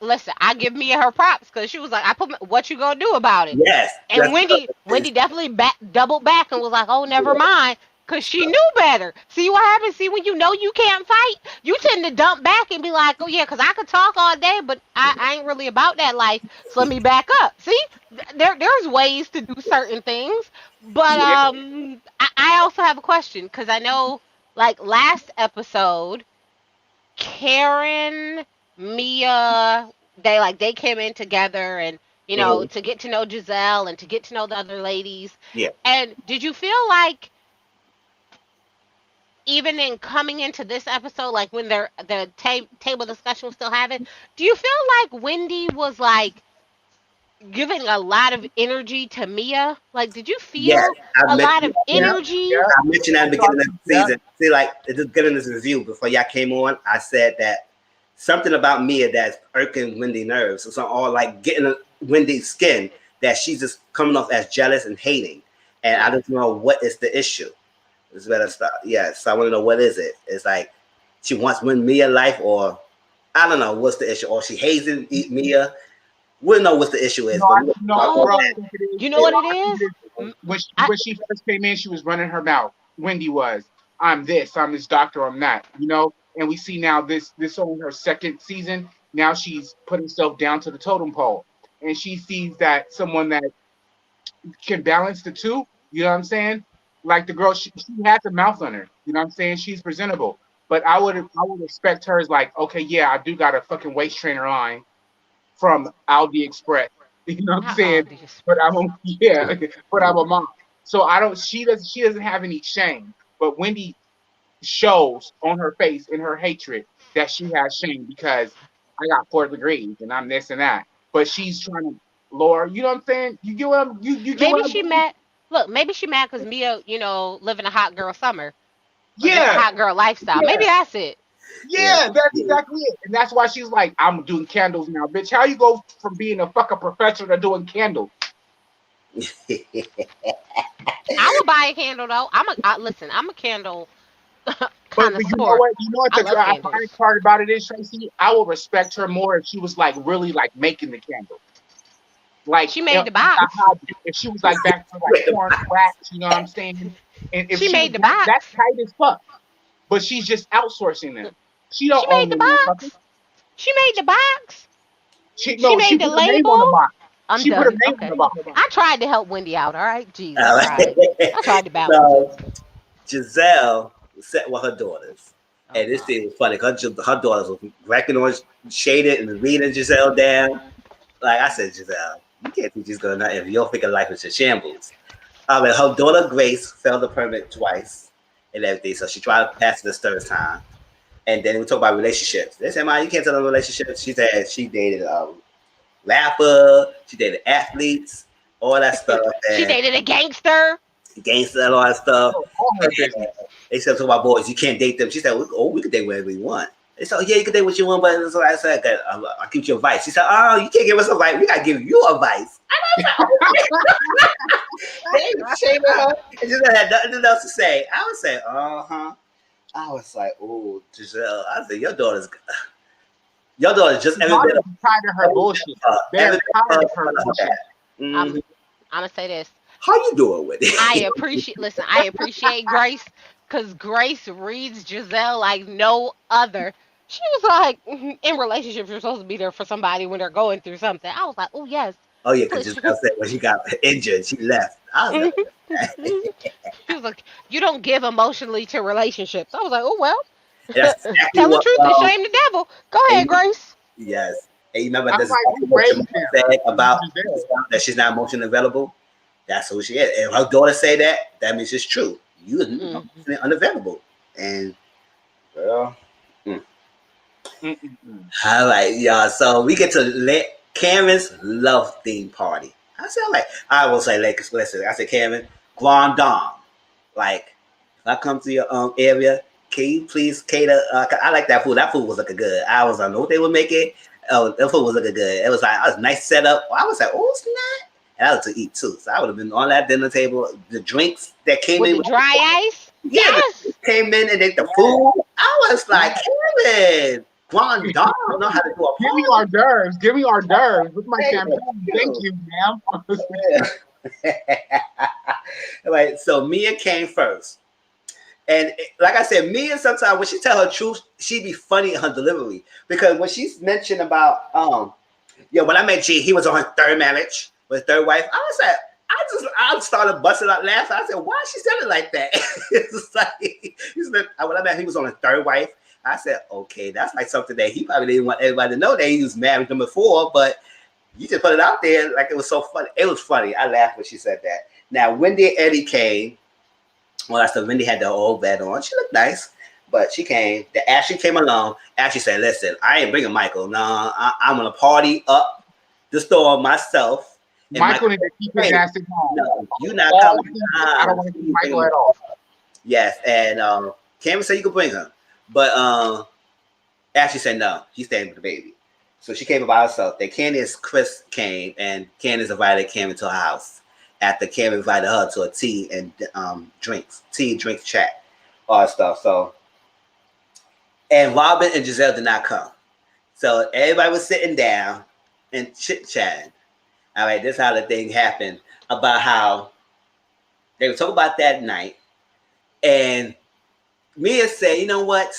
S2: Listen. I give Mia her props because she was like, what you gonna do about it?"
S1: Yes.
S2: And Wendy definitely doubled back and was like, "Oh, never mind," because she knew better. See what happens? See, when you know you can't fight, you tend to dump back and be like, "Oh yeah, because I could talk all day, but I ain't really about that life. So let me back up." See, there's ways to do certain things, but
S3: Yeah,
S2: I also have a question because I know like last episode, Karen, Mia, they came in together and
S1: Mhm.
S2: to get to know Giselle and to get to know the other ladies.
S1: Yeah.
S2: And did you feel like even in coming into this episode, like when the table discussion was still having, do you feel like Wendy was like giving a lot of energy to Mia. Like, did you
S1: Yes,
S2: feel
S1: I
S2: a lot
S1: mentioned
S2: of
S1: that
S3: Yeah,
S1: too.
S2: energy?
S3: yeah.
S1: I mentioned that
S3: I
S1: at the
S3: thought,
S1: beginning of the
S3: yeah.
S1: season. See, like just giving this review before y'all came on, I said that something about Mia that's irking Wendy nerves, or like getting Wendy's skin, that she's just coming off as jealous and hating, and I
S2: Yeah.
S1: don't know what is the issue. It's better stop. Yeah, so I want to know what is it. It's like she wants Mia life, or I don't know what's the issue, or she hates Mia. We don't know what the issue is,
S3: No,
S1: but
S3: I,
S1: we're gonna
S3: no,
S1: talk about
S3: bro, I
S2: Oh,
S1: that.
S3: think it is.
S2: you know
S1: Yeah.
S2: what it
S3: I think
S2: is?
S3: it is.
S2: M-
S3: When
S2: I
S3: she first came in, she was running her mouth. Wendy was. I'm this. I'm this doctor. I'm that. You know. And we see now this on her second season. Now she's put herself down to the totem pole, and she sees that someone that can balance the two. You know what I'm saying? Like the girl, she has a mouth on her. You know what I'm saying? She's presentable. But I would expect her as like, okay, yeah, I do got a fucking waist trainer on from Aldi Express. You know what I'm
S2: not
S3: saying?
S2: all the
S3: But
S2: express.
S3: yeah, but I'm a mom. So I don't she doesn't have any shame. But Wendy shows on her face in her hatred that she has shame because I got 4 degrees and I'm this and that. But she's trying to lower, you know what I'm saying? You get what I'm you get
S2: Maybe
S3: what I'm
S2: she
S3: saying?
S2: mad. Look, maybe she mad because Mia, living a hot girl summer or just a
S3: Yeah,
S2: hot girl lifestyle.
S3: yeah,
S2: Maybe that's it.
S1: Yeah.
S3: yeah, that's exactly it. And that's why she's like, I'm doing candles now, bitch. How you go from being a fucking professor to doing candles?
S2: I would buy a candle though. Listen. I'm a candle
S3: But you know
S2: connoisseur.
S3: what? You know what
S2: I
S3: the
S2: love
S3: ironic
S2: candles.
S3: part about it is, Tracy? I would respect her more if she was like really like making the candle. Like
S2: She made the box.
S3: if she was like back to like pouring wax, you know what I'm saying? And if
S2: She
S3: she was
S2: made the
S3: that's
S2: box.
S3: tight as fuck. But she's just outsourcing them. She
S2: She
S3: don't
S2: made
S3: own
S2: the
S3: them motherfuckers.
S2: box. She made the box.
S3: She
S2: She
S3: no, she
S2: made the
S3: put her name on the
S2: label.
S3: box.
S2: I'm
S3: She put her
S2: done.
S3: name on the
S2: Okay.
S3: box.
S2: I tried to help Wendy out. All right. Jeez, I
S1: All
S2: tried.
S1: right.
S2: I tried to balance it.
S1: So Giselle sat with her daughters,
S2: Oh
S1: and this
S2: God.
S1: thing was funny. Her daughters were racking on shaded and reading Giselle down. Like I said, Giselle, you can't teach this girl nothing if your freaking life is a shambles. Her daughter Grace failed the permit twice and everything, so she tried to pass it this third time. And then we talk about relationships. They said, "Man, you can't tell them relationships." She said she dated rapper, she dated athletes, all that stuff,
S2: She
S1: and
S2: dated a gangster.
S1: gangster and all that stuff.
S3: All her business.
S1: They said to my boys, you can't date them. She said, oh, we can date whatever we want. They said, oh, yeah, you can date what you want, but so I said, I'll give you advice. She said, oh, you can't give us advice. We got to give you advice. They ain't shaming her. And just had nothing else to say. I would say, uh-huh. I was like, oh, Giselle. I said, your daughter's just every bit
S3: Daughters
S1: of
S3: are tired of her
S1: every bit
S3: bullshit.
S1: of her.
S3: They
S1: Every
S3: are
S1: bit
S3: tired
S1: of
S3: of her
S1: her.
S3: bullshit.
S2: I'm
S1: Mm-hmm.
S2: I'm gonna say this.
S1: How you doing with
S2: I
S1: it?
S2: appreciate. Listen, I appreciate Grace because Grace reads Giselle like no other. She was like, in relationships, you're supposed to be there for somebody when they're going through something. I was like, oh yes,
S1: Oh, yeah, because
S2: please.
S1: Giselle said when she got injured, she left. I was like,
S2: She was like, you don't give emotionally to relationships. I was like, oh well.
S1: and that's exactly
S2: Tell the
S1: what
S2: truth and shame the devil. Go ahead,
S1: and
S2: Grace.
S1: yes. And you remember
S3: I'm
S1: this is
S3: like,
S1: exactly
S3: who
S1: what your
S3: raised
S1: mom
S3: them?
S1: said about
S3: Giselle.
S1: that she's not emotionally available. That's who she is. And her daughter say that, that means it's true. You are
S2: Mm.
S1: emotionally unavailable. And girl. Mm.
S3: Mm-mm-mm.
S1: All right, y'all. So we get to let Karen's love theme party. I said like I will say like listen, I said Karen, Grand Dame. Like if I come to your area, can you please cater? I like that food. That food was looking good. I was I know what they were making. Oh, that food was looking good. It was like a nice setup. I was like, oh snap! And I was to eat too. So I would have been on that dinner table. The drinks that came
S2: With
S1: in,
S2: the dry ice?
S1: yeah, the
S2: Yes.
S1: drinks came in and then the
S3: Yeah,
S1: food. I was like,
S3: yeah.
S1: Karen, Grand Dame know how to do a
S3: Give me
S1: party.
S3: hors d'oeuvres. Give me hors d'oeuvres with my
S1: Thank
S3: champagne. Thank
S1: you.
S3: you, ma'am.
S1: Right. So Mia came first. And like I said, Mia sometimes when she tell her truth, she be funny in her delivery. Because when she's mentioned about yeah, when I met G, he was on his third marriage with his third wife. I was like, I started busting out laughing. I said, why is she sounding like that? It's like when I met him, he was on his third wife. I said, okay, that's like something that he probably didn't want everybody to know that he was married to them before, but you just put it out there like it was so funny. It was funny. I laughed when she said that. Now, Wendy and Eddie came. Well, I said Wendy had the old bed on. She looked nice, but she came. The Ashley came along. Ashley said, "Listen, I ain't bringing Michael. No, I'm gonna party up the store myself. And
S3: Michael need to keep his ass at home.
S1: No, you not
S3: All
S1: coming.
S3: I don't want to see Michael at all.
S1: Yes, and Cameron said you could bring her, but Ashley said no. He's staying with the baby. So she came by herself. Then Candace Chris came, and Candace invited Cameron to her house. After Cameron invited her to a tea and drinks chat, all that stuff. So, and Robin and Giselle did not come. So everybody was sitting down and chit chatting. All right, this is how the thing happened about how they were talking about that night. And Mia said, you know what?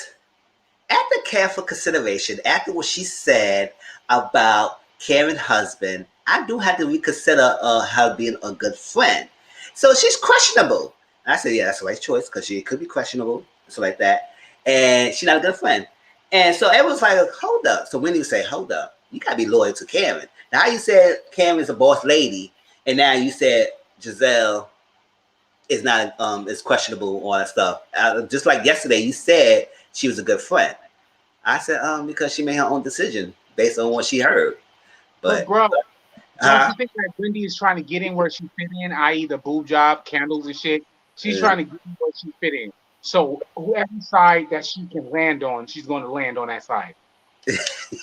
S1: After careful consideration, after what she said about Karen's husband, I do have to reconsider her being a good friend. So she's questionable. And I said, yeah, that's the right choice because she could be questionable, so like that. And she's not a good friend. And so everyone's like, hold up. So Wendy would say, hold up. You got to be loyal to Karen. Now you said Karen's a boss lady, and now you said Giselle is not is questionable, all that stuff. Just like yesterday, you said she was a good friend. I said, because she made her own decision based on what she heard. But
S3: bro, don't you think that Wendy is trying to get in where she fit in, i.e. the boob job, candles and shit? She's trying to get in where she fit in. So whoever side that she can land on, she's going to land on that side.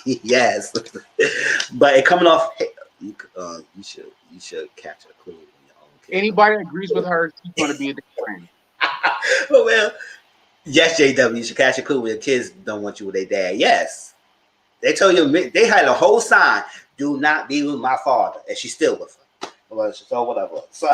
S1: Yes. But it coming off, you should catch a clue.
S3: Anybody that agrees with her, she's going to be a good friend.
S1: Well, yes, JW, you should catch a clue when your kids don't want you with their dad. Yes. They told you, they had a whole sign, do not be with my father. And she's still with him. So whatever. So,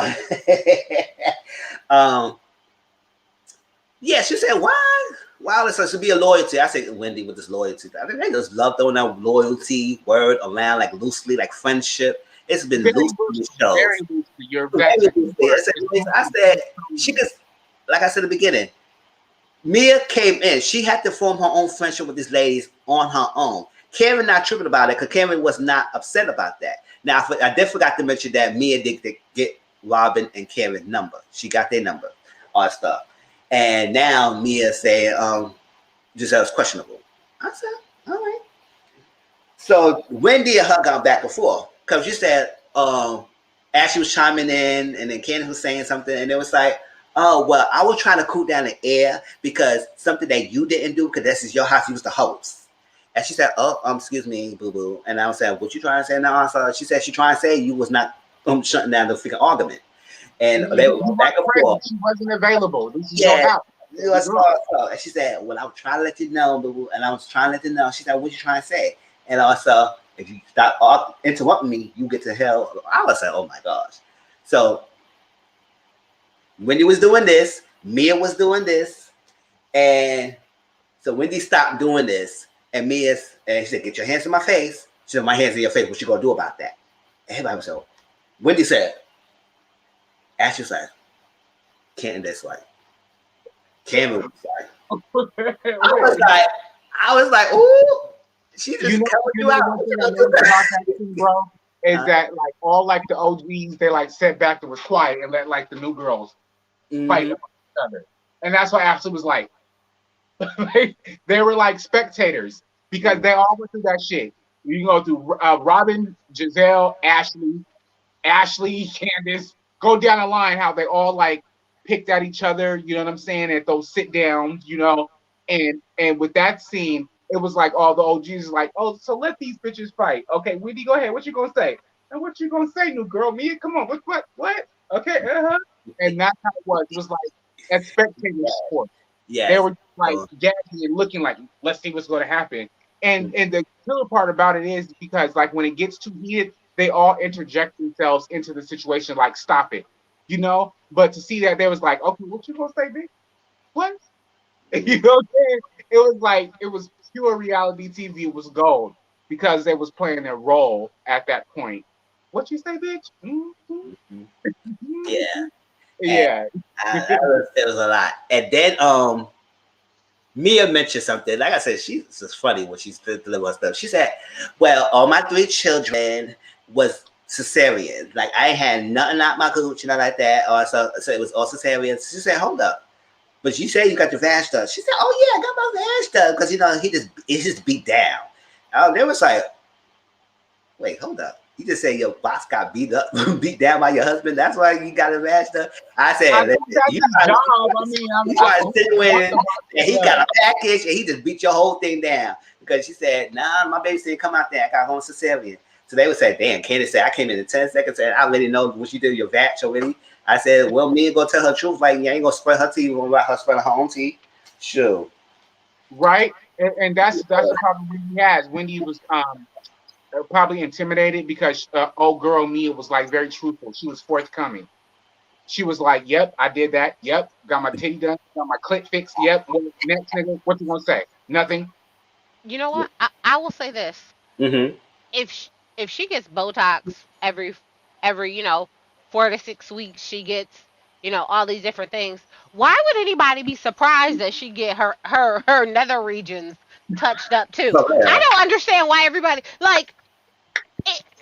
S1: yeah, she said, why? Wow, it should be a loyalty. I said, Wendy, with this loyalty. I think they just love throwing that loyalty word around like loosely, like friendship. It's been loose in the show.
S3: Very loosely. You're
S1: I said, she just, like I said at the beginning, Mia came in. She had to form her own friendship with these ladies on her own. Karen not tripping about it because Karen was not upset about that. Now, I did forgot to mention that Mia did get Robin and Karen's number. She got their number, all that stuff. And now Mia saying Giselle's questionable. I said, all right. So Wendy and her got back and forth because you said Ashley was chiming in and then Candace was saying something and it was like, oh, well, I was trying to cool down the air because something that you didn't do because this is your house, you was the host. And she said, oh, excuse me, boo-boo. And I was saying, what you trying to say now? So she said she trying to say you was not shutting down the freaking argument. And they were back and forth.
S3: She wasn't available. This is your house.
S1: And she said, well, I was trying to let you know, boo-boo. And I was trying to let you know. She said, what you trying to say? And also, if you stop interrupting me, you get to hell. I was like, oh my gosh. So Wendy was doing this. Mia was doing this. And so Wendy stopped doing this. And Mia, and she said, get your hands in my face. She said, my hands in your face. What you going to do about that? And everybody was like, Wendy said, Ashley was like, Candace like, Cameron was like, I was like, ooh, she just coming you out.
S3: Bro, is that like all like the OGs, they like sat back and was quiet and let like the new girls fight each other. And that's why Ashley was like, they were like spectators because they all went through that shit. You can go through Robin, Giselle, Ashley, Candace, go down the line how they all like picked at each other, you know what I'm saying, at those sit downs, you know, and with that scene, it was like all the OGs like, oh, so let these bitches fight. Okay, Wendy, go ahead. What you gonna say? And what you gonna say, new girl? Mia, come on, what? Okay, and that's how it was. It was like a spectator sport.
S1: Yeah,
S3: they were like gagging and looking like, let's see what's going to happen. And the killer part about it is because like when it gets too heated, they all interject themselves into the situation, like stop it, you know. But to see that there was like, okay, what you gonna say, bitch? What? You know what I'm saying? It was like it was pure reality TV. It was gold because they was playing their role at that point. What you say, bitch? Mm-hmm.
S1: Yeah.
S3: Yeah.
S1: It was a lot. And then Mia mentioned something. Like I said, she's just funny when she's delivering stuff. She said, well, all my 3 children was cesarean. Like I had nothing out my cooch, nothing like that. So it was all cesarean. She said, hold up. But you say you got your van stuff. She said, oh yeah, I got my van stuff. Because you know, he just beat down. They was like, wait, hold up. You just say your boss got beat up, beat down by your husband. That's why you got it matched up. I
S3: I
S1: said,
S3: know that's
S1: you
S3: his
S1: try
S3: job.
S1: to,
S3: I mean,
S1: you try to
S3: what
S1: insinuate
S3: the
S1: that he got a package and he just beat your whole thing down because she said, nah, my baby said come out there. I got home cesarean. So they would say, damn, Candace said I came in 10 seconds and I already know what you did your batch already. I said, well, me go tell her truth. Like, you ain't gonna spread her tea, you let her spread her own tea. Sure.
S3: right? And that's the problem Wendy has. Wendy was probably intimidated because old girl Mia was like very truthful. She was forthcoming. She was like, "Yep, I did that. Yep, got my titty done. Got my clit fixed. Yep. Next nigga, what you gonna say? Nothing.
S2: You know what? I will say this.
S1: Mm-hmm.
S2: If she gets Botox every 4 to 6 weeks, she gets all these different things. Why would anybody be surprised that she get her nether regions touched up too?
S1: So,
S2: I
S1: yeah.
S2: don't understand why everybody like.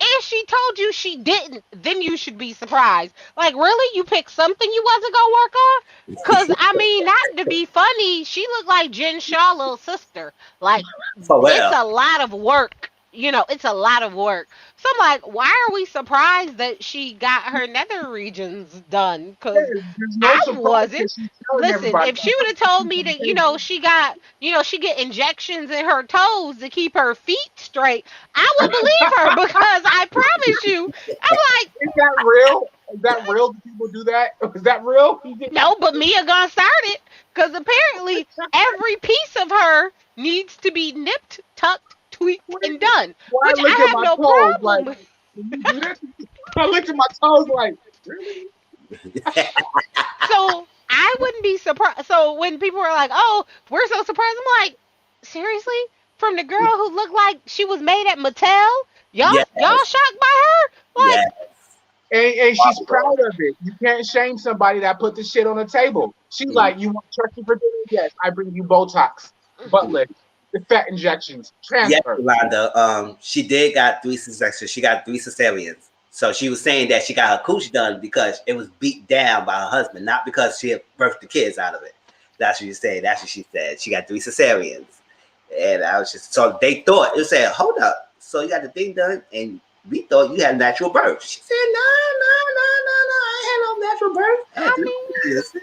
S2: If she told you she didn't, then you should be surprised. Like, really? You picked something you wasn't gonna work on? Cause I mean, not to be funny, she looked like Jen Shaw little sister. Like,
S1: So,
S2: it's
S1: well.
S2: a lot of work. It's a lot of work. So I'm like, why are we surprised that she got her nether regions done?
S3: Yeah,
S2: Cause
S3: there's no
S2: I
S3: surprise
S2: wasn't.
S3: that she's telling
S2: Listen,
S3: everybody.
S2: if she would have told me that, she got, she get injections in her toes to keep her feet straight, I would believe her because I promise you, I'm like,
S3: Is that real? Is that real? Do people do that? Is that real?
S2: no, but Mia gonna start it because apparently every piece of her needs to be nipped, tucked, tweaked, and done,
S3: Why I
S2: which
S3: look
S2: I
S3: at
S2: have
S3: my
S2: no
S3: toes like,
S2: problem with.
S3: when you do this? I looked at my toes like, really?
S2: So I wouldn't be surprised. So when people are like, "Oh, we're so surprised," I'm like, seriously? From the girl who looked like she was made at Mattel, y'all
S1: Yes.
S2: shocked by her? Like,
S1: Yes.
S3: And she's
S1: Barbara.
S3: proud of it. You can't shame somebody that put the shit on the table. She's
S1: Mhm.
S3: like, you want turkey for dinner? Yes, I bring you Botox, butt lift, the fat injections,
S1: Yes,
S3: transfer.
S1: Yolanda. She did got 3 cesareans. She got 3 cesareans. So she was saying that she got her cooch done because it was beat down by her husband, not because she had birthed the kids out of it. That's what you say. That's what she said. She got 3 cesareans, and I was just so they thought it said, hold up. So you got the thing done, and we thought you had natural birth. She said, no, no, no, no, no. I ain't had no natural birth. I had
S2: I
S1: three
S2: mean,
S1: kids.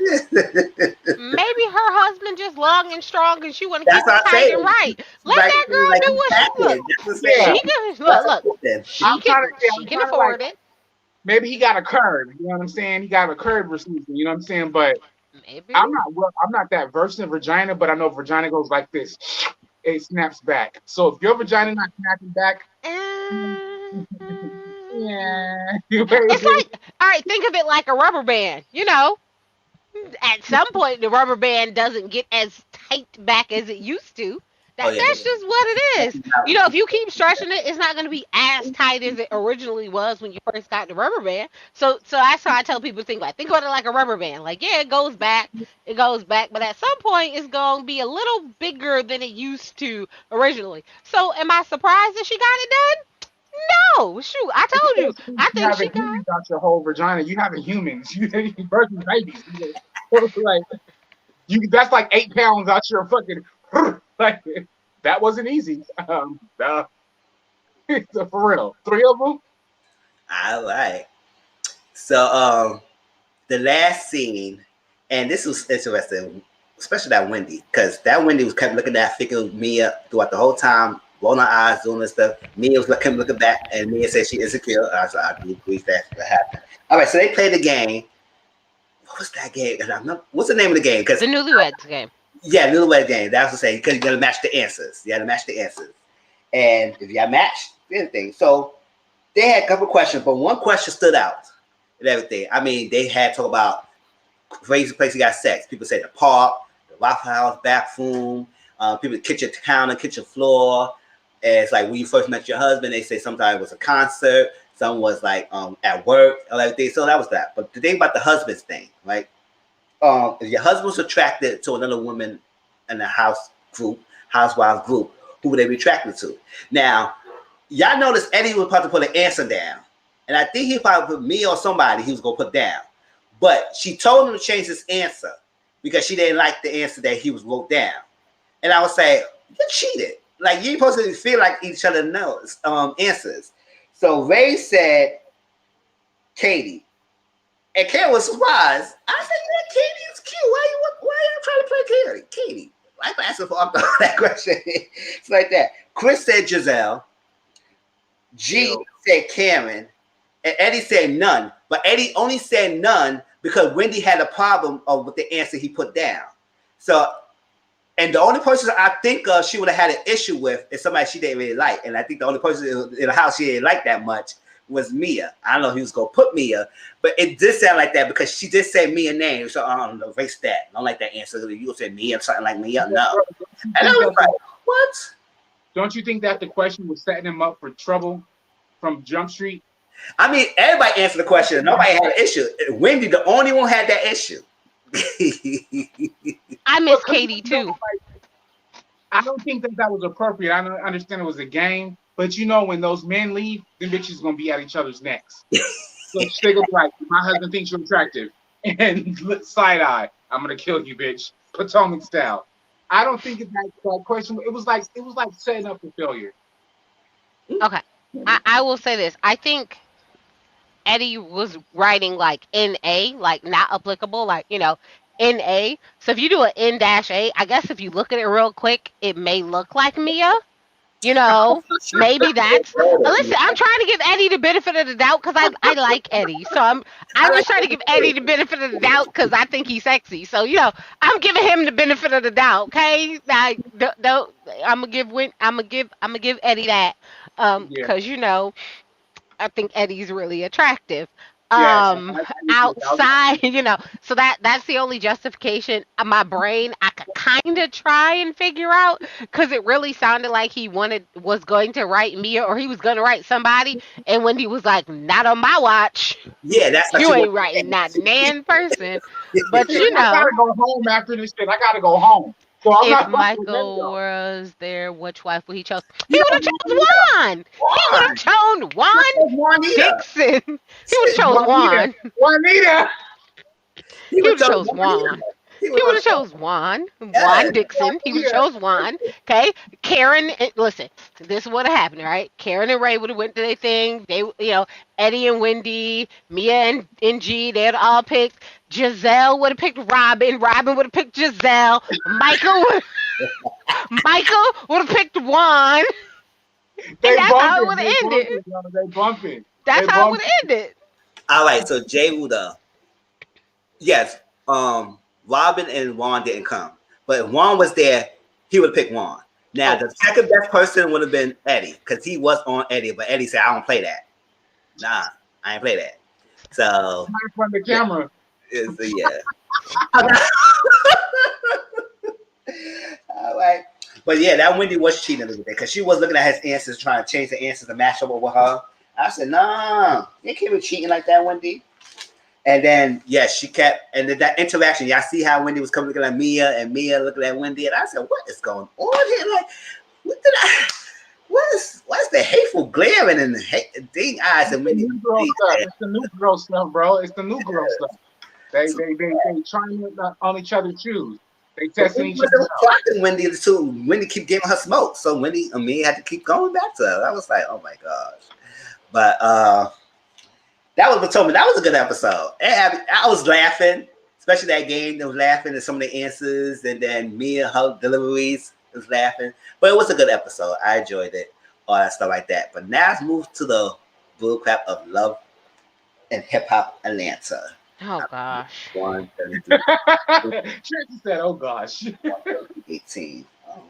S2: maybe her husband just long and strong, and she want to
S1: That's
S2: keep it
S1: what I'm
S2: tight and
S1: saying.
S2: right. Let
S1: Like,
S2: that girl
S1: like
S2: do
S1: he's
S2: what she look.
S1: packaged. That's what I'm
S3: Yeah,
S1: saying.
S2: She can
S1: That's
S2: look.
S1: something.
S3: I'm
S2: She can
S3: trying to like
S2: afford it.
S3: maybe he got a curve. You know what I'm saying? He got a curve or something. You know what I'm saying? But
S2: Maybe.
S3: I'm not that versed in vagina, but I know vagina goes like this. It snaps back. So if your vagina not snapping back,
S2: Uh,
S3: yeah,
S2: it's like, all right, think of it like a rubber band. At some point the rubber band doesn't get as tight back as it used to.
S1: Oh
S2: That
S1: yeah,
S2: that's just what it is. If you keep stretching it, it's not going to be as tight as it originally was when you first got the rubber band. So that's how I tell people to think about it like a rubber band. Like, yeah, it goes back, but at some point it's going to be a little bigger than it used to originally. So am I surprised that she got it done? No, shoot, I
S3: it's
S2: told
S3: so
S2: you.
S3: strange
S2: I
S3: you
S2: think she
S3: having
S2: got.
S3: humans out your whole vagina. You having humans. You birthing babies. Like you, that's like 8 pounds out your fucking. Like that wasn't easy. For real, 3 of them.
S1: all right. So the last scene, and this was interesting, especially that Wendy, because that Wendy was kept looking at figure Mia throughout the whole time, rolling her eyes, doing this stuff. Mia was kept looking back, and Mia said she insecure. I said, I do agree that happened. All right, so they played the game. What was that game? What's the name of the game? Because
S2: The newlyweds game.
S1: yeah, Little Red Game. That was to say because you got to match the answers. You got to match the answers, and if you got matched, anything. So they had a couple questions, but one question stood out and everything. I mean, they had talk about crazy place you got sex. People say the park, the Waffle House, bathroom, people kitchen counter, kitchen floor. And it's like when you first met your husband, they say sometimes it was a concert, some was like at work, and everything. So that was that. But the thing about the husband's thing, right? If your husband was attracted to another woman in the housewife group, who would they be attracted to? Now, y'all notice Eddie was about to put an answer down. And I think he probably put me or somebody he was going to put down. But she told him to change his answer because she didn't like the answer that he was wrote down. And I would say, you cheated. Like, you ain't supposed to feel like each other knows answers. So Ray said Katie. And Karen was surprised. I said, yeah, Katie is cute. Why you trying to play Katie? I asked her for that question. It's like that. Chris said Giselle. G said Karen. And Eddie said none. But Eddie only said none because Wendy had a problem with the answer he put down. So, and the only person I think she would have had an issue with is somebody she didn't really like. And I think the only person in the house she didn't like that much was Mia. I don't know if he was going to put Mia, but it did sound like that because she did say Mia name. So I don't know, erase that. I don't like that answer. You said Mia or something like Mia. No. And I was like, what?
S3: Don't you think that the question was setting him up for trouble from Jump Street?
S1: I mean, everybody answered the question. Nobody had an issue. Wendy, the only one had that issue.
S2: I miss Katie too.
S3: I don't think that was appropriate. I understand it was a game, but you know when those men leave, them bitches gonna be at each other's necks. So they gonna be like, my husband thinks you're attractive, and side eye, I'm gonna kill you, bitch, Potomac style. I don't think that question. It was like setting up for failure.
S2: Okay, I will say this. I think Eddie was writing like NA, like not applicable, like, NA. So if you do an N-A, I guess if you look at it real quick, it may look like Mia. Maybe that's. Listen, I'm trying to give Eddie the benefit of the doubt because I like Eddie. So I'm just trying to give Eddie the benefit of the doubt because I think he's sexy. So I'm giving him the benefit of the doubt. Okay, don't. I'm gonna give Eddie that because I think Eddie's really attractive.
S3: Yes.
S2: Outside, so that's the only justification. My brain, I could kind of try and figure out because it really sounded like he was going to write Mia or he was going to write somebody, and Wendy was like, "Not on my watch.
S1: Yeah, that's
S2: You ain't writing not nan person." But
S3: I gotta go home after this shit. I gotta go home. So I'm
S2: if
S3: not
S2: Michael was there, which wife would he chose? He would have chose Juan. He would have chosen Juan Dixon. He would have chose Juan.
S3: Juanita.
S2: He would have chose Juan. He would have chose Juan. Juan Dixon. He would have chose Juan. Okay. Karen. Listen, this would have happened, right? Karen and Ray would have went to their thing. They, Eddie and Wendy, Mia and G. They'd all picked. Giselle would have picked Robin. Robin would have picked Giselle. Michael would have picked Juan. And that's how it would have ended.
S3: They bumping.
S2: That's how it would have ended.
S1: All right. So Jay Wuda. Yes. Robin and Juan didn't come, but if Juan was there, he would have picked Juan. Now the second best person would have been Eddie because he was on Eddie, but Eddie said, "I don't play that. Nah, I ain't play that." So
S3: from the camera.
S1: Yeah. All right. But yeah, that Wendy was cheating a little bit because she was looking at his answers, trying to change the answers to match up with her. I said, "Nah, you can't be cheating like that, Wendy." And then, yes, she kept, and then that interaction, y'all see how Wendy was coming looking at Mia and Mia looking at Wendy. And I said, what is going on here? Like, what's the hateful glaring and the ding eyes and Wendy?
S3: It's the new girl stuff, bro. It's the new girl stuff. They trying on each other's shoes. They testing each other out.
S1: Wendy too. Wendy keep giving her smoke. So Wendy and Mia had to keep going back to her. I was like, oh my gosh. But, that was Potomac. That was a good episode. I was laughing, especially that game. They was laughing at some of the answers, and then Mia, her deliveries, was laughing. But it was a good episode. I enjoyed it, all that stuff like that. But now let's move to the bullcrap of Love and Hip Hop Atlanta.
S2: Oh gosh.
S3: 132. Tracy said, "Oh gosh."
S1: 18. Oh,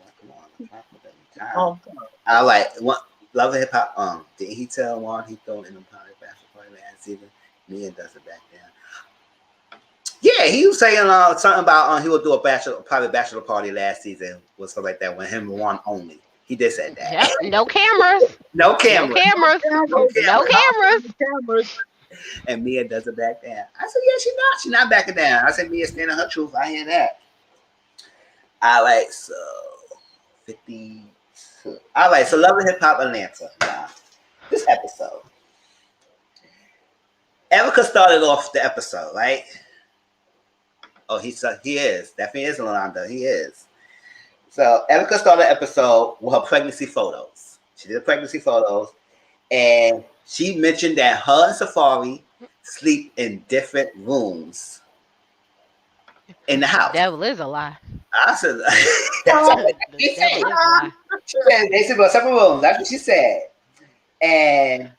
S1: come on. All right. Love and Hip Hop. Did he tell Juan he throw in the private bachelor party last season? Mia does it back down. Yeah, he was saying something about he would do a private bachelor party last season with stuff like that with him and Juan only. He did say that.
S2: Yep, no cameras.
S1: No cameras.
S2: No cameras.
S1: And Mia does it back down. I said, yeah, she's not backing down. I said, Mia standing her truth. I hear that. All right, so 50. All right, so Love and Hip Hop Atlanta. Now, this episode. Erica started off the episode, right? Oh, he is. Definitely is Rolanda. He is. So Erica started the episode with her pregnancy photos. She did pregnancy photos. And she mentioned that her and Safari sleep in different rooms in the
S2: The
S1: house.
S2: devil is a lie.
S1: I said, that's what
S2: The
S1: she
S2: devil
S1: said.
S2: is a lie.
S1: She said they sleep in separate rooms. That's what she said. And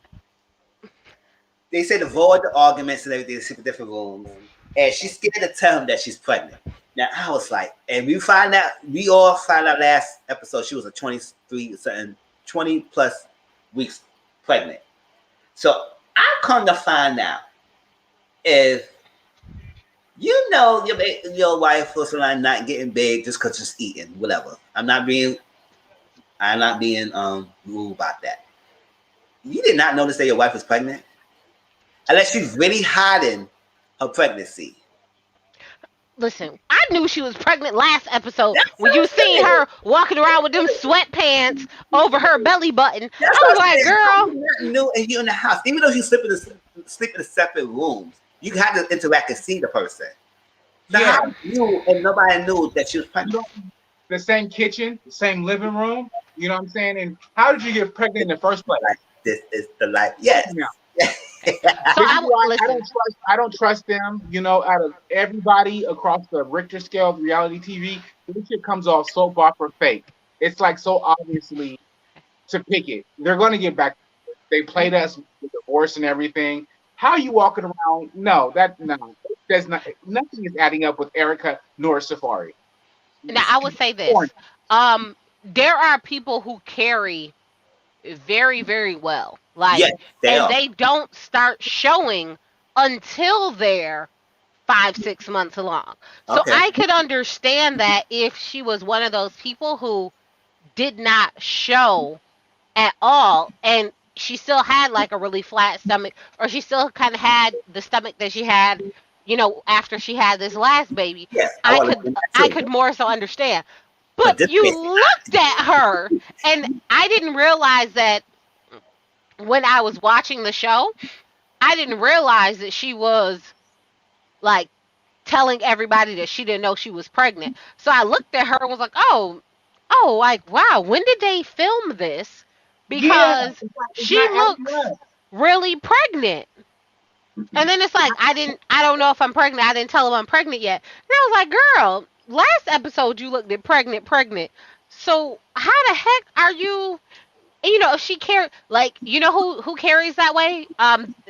S1: they said avoid the arguments and everything, sleep in different rooms. And she's scared to tell him that she's pregnant. Now I was like, and we all found out last episode she was a 23 something, 20 plus weeks pregnant. So I come to find out if you know your wife or something not getting big just because she's eating, whatever. I'm not being rude about that. You did not notice that your wife was pregnant? Unless she's really hiding her pregnancy.
S2: Listen, I knew she was pregnant last episode
S1: That's
S2: when
S1: what
S2: you
S1: I'm
S2: seen
S1: saying.
S2: her walking around with them sweatpants over her belly button.
S1: That's
S2: I
S1: what
S2: was
S1: I'm
S2: like,
S1: saying. How
S2: girl,
S1: you not know and you're in the house, even though you sleep in separate rooms, you have to interact and see the person. So
S3: Yeah,
S1: how you and nobody knew that she was
S3: you
S1: pregnant?
S3: know, the same kitchen, the same living room. You know what I'm saying? And how did you get pregnant in the first place?
S1: Like this is the life. Yes.
S3: Now,
S2: so
S3: this is why I don't
S2: listen.
S3: trust. I don't trust them. You know, out of everybody across the Richter scale of reality TV, this shit comes off soap opera fake. It's like so obviously to pick it. They're going to get back. They played us with divorce and everything. How you walking around? No, There's not. Nothing is adding up with Erica nor Safari.
S2: Now I would say
S3: Porn.
S2: this. There are people who carry very, very well.
S1: Yes,
S2: Like,
S1: they
S2: and
S1: are.
S2: they don't start showing until they're 5, 6 months along. So
S1: Okay.
S2: I could understand that if she was one of those people who did not show at all and she still had like a really flat stomach, or she still kind of had the stomach that she had, after she had this last baby.
S1: Yes, I
S2: i
S1: want to
S2: could
S1: do that
S2: i
S1: too.
S2: could more so understand. But
S1: But this
S2: you
S1: bitch,
S2: looked at her, and I didn't realize that when I was watching the show. I didn't realize that she was like telling everybody that she didn't know she was pregnant. So I looked at her and was like, oh, like, wow, when did they film this?
S3: Yeah,
S2: Because
S3: it's
S2: she
S3: not adding
S2: looks
S3: up.
S2: really pregnant. And then it's like, I don't know if I'm pregnant. I didn't tell them I'm pregnant yet. And I was like, girl, last episode you looked at pregnant. So how the heck are you? And, if she carry, like, who carries that way?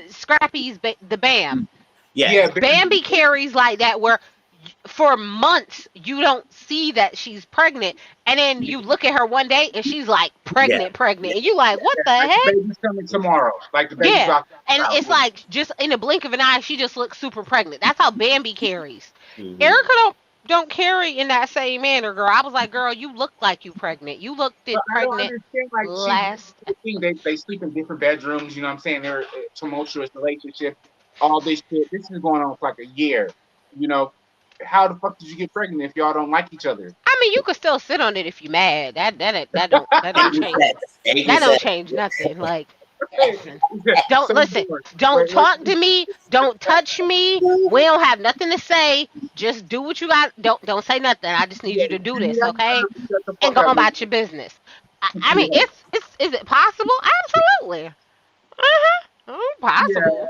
S2: Scrappy's the Bam.
S1: yes,
S3: Yeah,
S2: Bambi carries like that, where for months you don't see that she's pregnant, and then you look at her one day and she's like
S1: yes,
S2: pregnant,
S1: yes.
S2: and you like, what the
S3: like the
S2: heck?
S3: baby's coming tomorrow. Like the baby's
S2: Yeah,
S3: about to
S2: and
S3: come out.
S2: it's like just in a blink of an eye, she just looks super pregnant. That's how Bambi carries.
S1: Mm-hmm.
S2: Erica don't carry in that same manner, girl. I was like, girl, you look like you pregnant. You looked
S3: But
S2: it
S3: I don't
S2: pregnant
S3: understand. Like
S2: last.
S3: they sleep in different bedrooms. You know what I'm saying? They're a tumultuous relationship. All this shit. This is going on for like a year. You know, how the fuck did you get pregnant if y'all don't like each other?
S2: I mean, you could still sit on it if you're mad. That don't
S1: Angry
S2: change.
S1: sex. Angry
S2: That don't
S1: sex.
S2: change nothing. Like,
S3: Hey,
S2: listen, don't
S3: some
S2: listen.
S3: board.
S2: Don't
S3: Wait,
S2: talk to me. Don't touch me. We don't have nothing to say. Just do what you got. Don't say nothing. I just need you to do
S3: you
S2: this,
S3: have
S2: okay?
S3: to shut the
S2: And
S3: fuck
S2: go
S3: up.
S2: about your business. I mean,
S3: Yeah,
S2: it's is it possible? Absolutely. Oh,
S3: yeah,
S2: possible.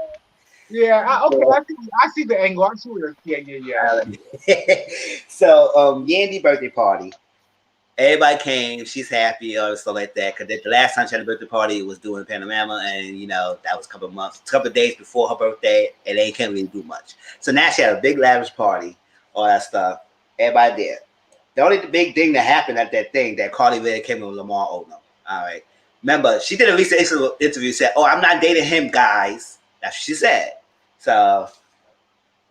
S3: yeah. Okay, I see the angle. I see where. Yeah, yeah, yeah.
S1: So, Yandy birthday party. Everybody came. She's happy or stuff like that. Because the last time she had a birthday party, it was doing Panorama, and that was a couple of days before her birthday, and they can't really do much. So now she had a big lavish party, all that stuff. Everybody there. The only big thing that happened at that thing that Carly Rae came with Lamar Odom. All right. Remember, she did a recent interview. Said, "Oh, I'm not dating him, guys." That's what she said. So,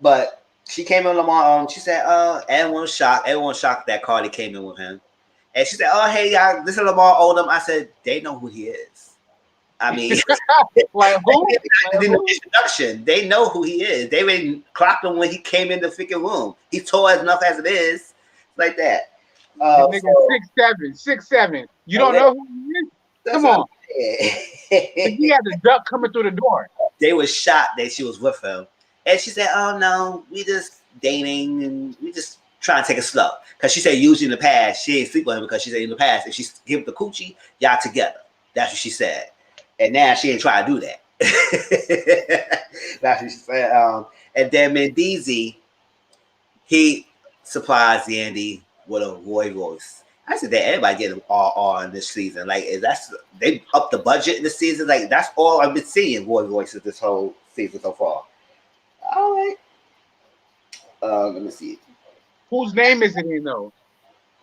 S1: but she came in Lamar Odom. She said, everyone was shocked. Everyone was shocked that Carly came in with him. And she said, "Oh, hey, y'all, this is Lamar Odom." I said, "They know who he is." I mean,
S3: Like who?
S1: I did no introduction. They know who he is. They already clocked him when he came in the freaking room. He's tall enough as it is, like that.
S3: The nigga
S1: So
S3: 6'7". You don't know who he is?
S1: that's
S3: Come
S1: what I'm
S3: on. He
S1: saying.
S3: had the duck coming through the door.
S1: They were shocked that she was with him, and she said, "Oh no, we just dating and we just trying to take it slow." Because she said usually in the past she ain't sleep with him because she said in the past if she give the coochie, y'all together. That's what she said. and now she ain't trying to do that. Now she said, and then Mendeezy, he surprised Yandy with a Roy Royce. I said that everybody getting all in this season. Like that's they upped the budget in the season. Like that's all I've been seeing Roy Royces this whole season so far. All right. Let me see.
S3: Whose name is it in though?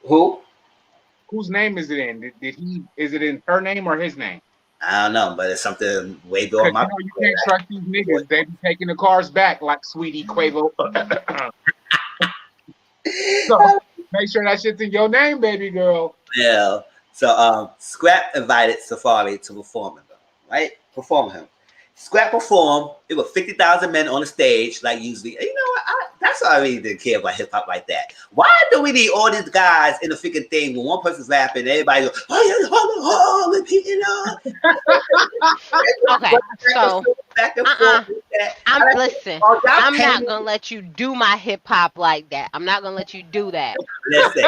S1: Who?
S3: Whose name is it in? Did he? Is it in her name or his name?
S1: I don't know, but it's something way beyond
S3: Because
S1: my.
S3: you can't trust these niggas. They be taking the cars back like Sweetie Quavo. So make sure that shit's in your name, baby girl.
S1: Yeah. So Scrap invited Safari to perform him, right? Perform him. Scrap performed. It was 50,000 men on the stage, like usually. And you know what? That's why I really didn't care about hip hop like that. Why do we need all these guys in the freaking thing when one person's rapping, everybody goes, oh, repeating
S2: Okay, so
S1: back and forth with that.
S2: listen.
S1: Oh, y'all
S2: I'm not
S1: paying
S2: gonna let you do my hip hop like that. I'm not gonna let you do that.
S1: Listen,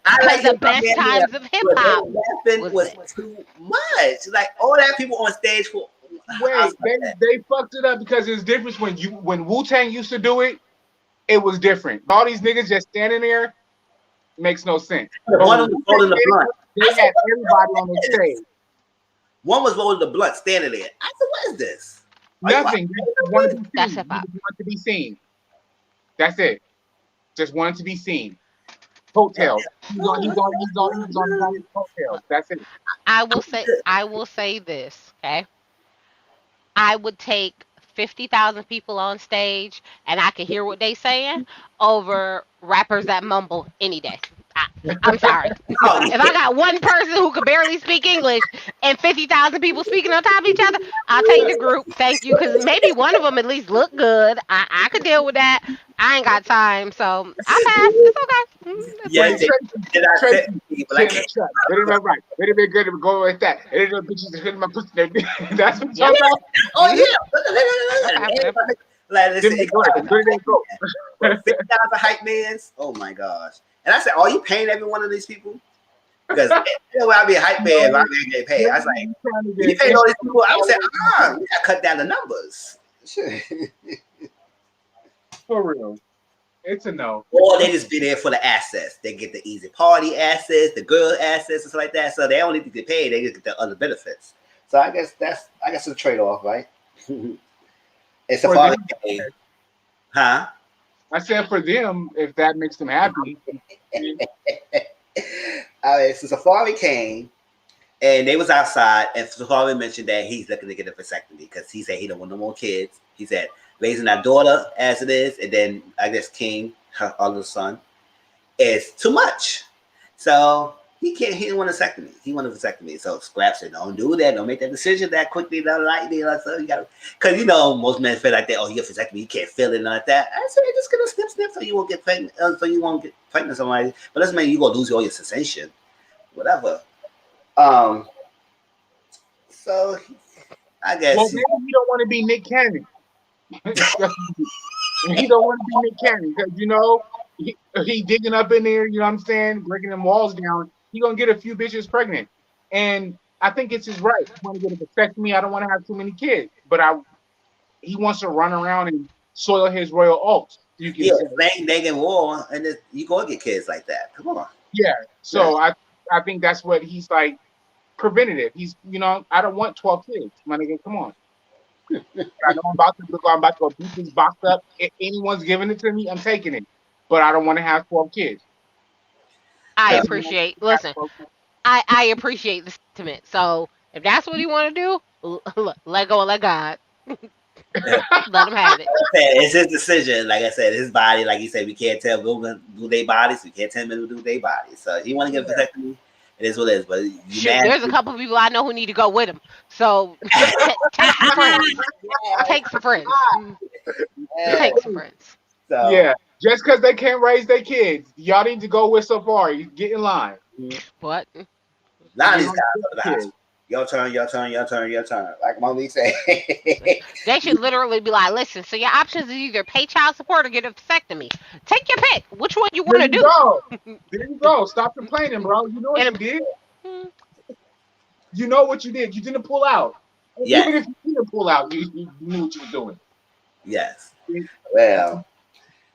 S1: I
S2: Because
S1: like
S2: the
S1: hip hop
S2: best times of hip
S1: but
S2: hop
S1: their rapping was
S2: was
S1: too much. Like all that people on stage for.
S3: Wait, they fucked it up because there's difference when Wu Tang used to do it. It was different. All these niggas just standing there makes no sense. But
S1: One
S3: when
S1: of them was
S3: Wu-Tang
S1: rolling the
S3: did it,
S1: blunt.
S3: they had everybody on the stage.
S1: One was rolling the blunt, standing there. I said, "What is this?"
S3: Nothing. They just wanted to be
S2: that's
S3: seen.
S2: hip
S3: They
S2: hop.
S3: just wanted to be seen. That's it. Just wanted to be seen. Hotels. He's on his hotels. That's it.
S2: I will say this, okay? I would take 50,000 people on stage and I can hear what they saying over rappers that mumble any day. I, I'm sorry.
S1: Oh
S2: If
S1: yeah,
S2: I got one person who could barely speak English and 50,000 people speaking on top of each other, I'll take the group. Thank you. Because maybe one of them at least look good. I could deal with that. I ain't got time. So I pass. It's okay. It's
S1: yeah.
S3: Wait,
S2: cool.
S1: Did I say
S3: Tracy,
S1: people? I
S3: sit in the
S1: can't.
S3: truck. Get it right. Let it be good to go like that. And then the bitches hitting my pussy. That's what you're
S2: Yep.
S3: talking about.
S1: Oh
S2: Hmm. Okay.
S1: yeah. Like
S3: Then
S1: listen,
S3: they go. Where they go?
S1: 50,000 hype mans. Oh my gosh! And I said, "Are you paying every one of these people?" Because you know, when I be a hype man, I'm gonna get paid. I was like, if you pay all these people, I would say, we gotta cut down the numbers.
S3: For real. It's a no.
S1: Or they just be there for the access. They get the easy party access, the girl access, and stuff like that. So they don't need to get paid. They just get the other benefits. So I guess it's a trade off, right? It's a
S3: For
S1: father,
S3: them,
S1: huh?
S3: I said for them, if that makes them happy.
S1: All right, so Safari came and they was outside, and Safari mentioned that he's looking to get a vasectomy because he said he don't want no more kids. He said raising our daughter as it is, and then I guess King, her other son, is too much. So he can't. He didn't want a vasectomy. He wanted a vasectomy. So Scrap said, "Don't do that. Don't make that decision that quickly. Not lightly. So you got because most men feel like that. Oh, you get vasectomy, you can't feel it like that. I said, just gonna snip so you won't get pregnant. So you won't get pregnant with somebody. But doesn't mean you gonna lose all your sensation, whatever. Um. So I
S3: Well,
S1: guess
S3: maybe he don't want to be Nick Cannon. He don't want to be Nick Cannon because he digging up in there. You know what I'm saying? Breaking them walls down. He gonna get a few bitches pregnant, and I think it's his right. He want to get a vasectomy. I don't want to have too many kids, but he wants to run around and soil his royal oats. You can
S1: yeah,
S3: say,
S1: bang war, and you gonna get kids like that. Come on.
S3: yeah.
S1: Yeah.
S3: So I think that's what he's like preventative. He's I don't want 12 kids. My nigga, come on. I know I'm about to go beat this box up. If anyone's giving it to me, I'm taking it. But I don't want to have 12 kids.
S2: I
S1: Yeah.
S2: appreciate. Listen, I appreciate the sentiment. So if that's what you want to do, let go and let God. Let him have it.
S1: It's his decision. Like I said, his body. Like you said, we can't tell women do their bodies. We can't tell men to do their bodies. So he want to get a vasectomy. It is what it is. But you
S2: Shoot,
S1: mad?
S2: there's a couple of people I know who need to go with him. So take some friends. Take some friends. Take some friends.
S1: So
S3: Yeah. Just because they can't raise their kids, y'all need to go with Safari. Get in line.
S2: What?
S1: now these
S3: You
S1: guys
S3: know,
S1: are the hospital. Your turn, your turn, your turn, your turn. Like Mommy said.
S2: They should literally be like, listen, so your options is either pay child support or get a vasectomy. Take your pick. Which one you want
S3: There
S2: to
S3: you
S2: do?
S3: go. There you go. Stop complaining, bro. You know what you
S2: And
S3: did. You know what you did. You didn't pull out.
S1: Yes.
S3: Even if you didn't pull out, you knew what you were doing.
S1: Yes. Well,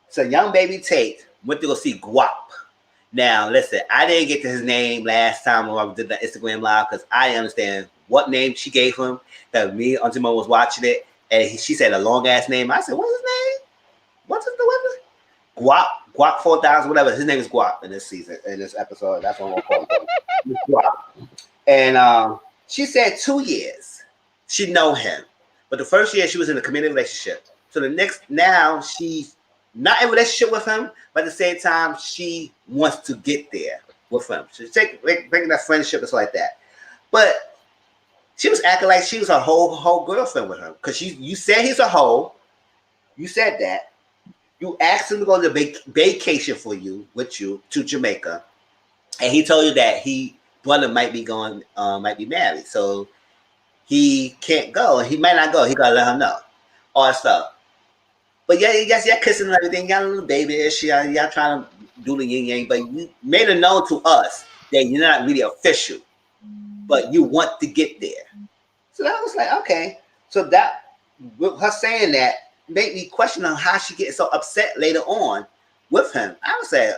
S1: so young baby Tate went to go see Guap. Now, listen, I didn't get to his name last time when I did the Instagram live because I didn't understand what name she gave him. That me and Auntie Mo was watching it, and she said a long ass name. I said, "What's his name? What's his the Guap 4000, whatever." His name is Guap in this season, in this episode. That's what I'm gonna call him. Guap. And she said 2 years she know him, but the first year she was in a committed relationship. So the next now she's not in a relationship with him, but at the same time she wants to get there with him. She's bringing that friendship and stuff like that. But she was acting like she was a whole girlfriend with him because you said he's a hoe. You said that. You asked him to go to vacation with you to Jamaica, and he told you that he brother might be going, might be married, so he can't go. He might not go. He gotta let him know all that stuff. But yeah, yes, y'all kissing and everything. Y'all a little babyish. Y'all trying to do the yin yang, but you made it known to us that you're not really official, but you want to get there. So that was like, okay. So that, with her saying that, made me question on how she gets so upset later on with him. I would say,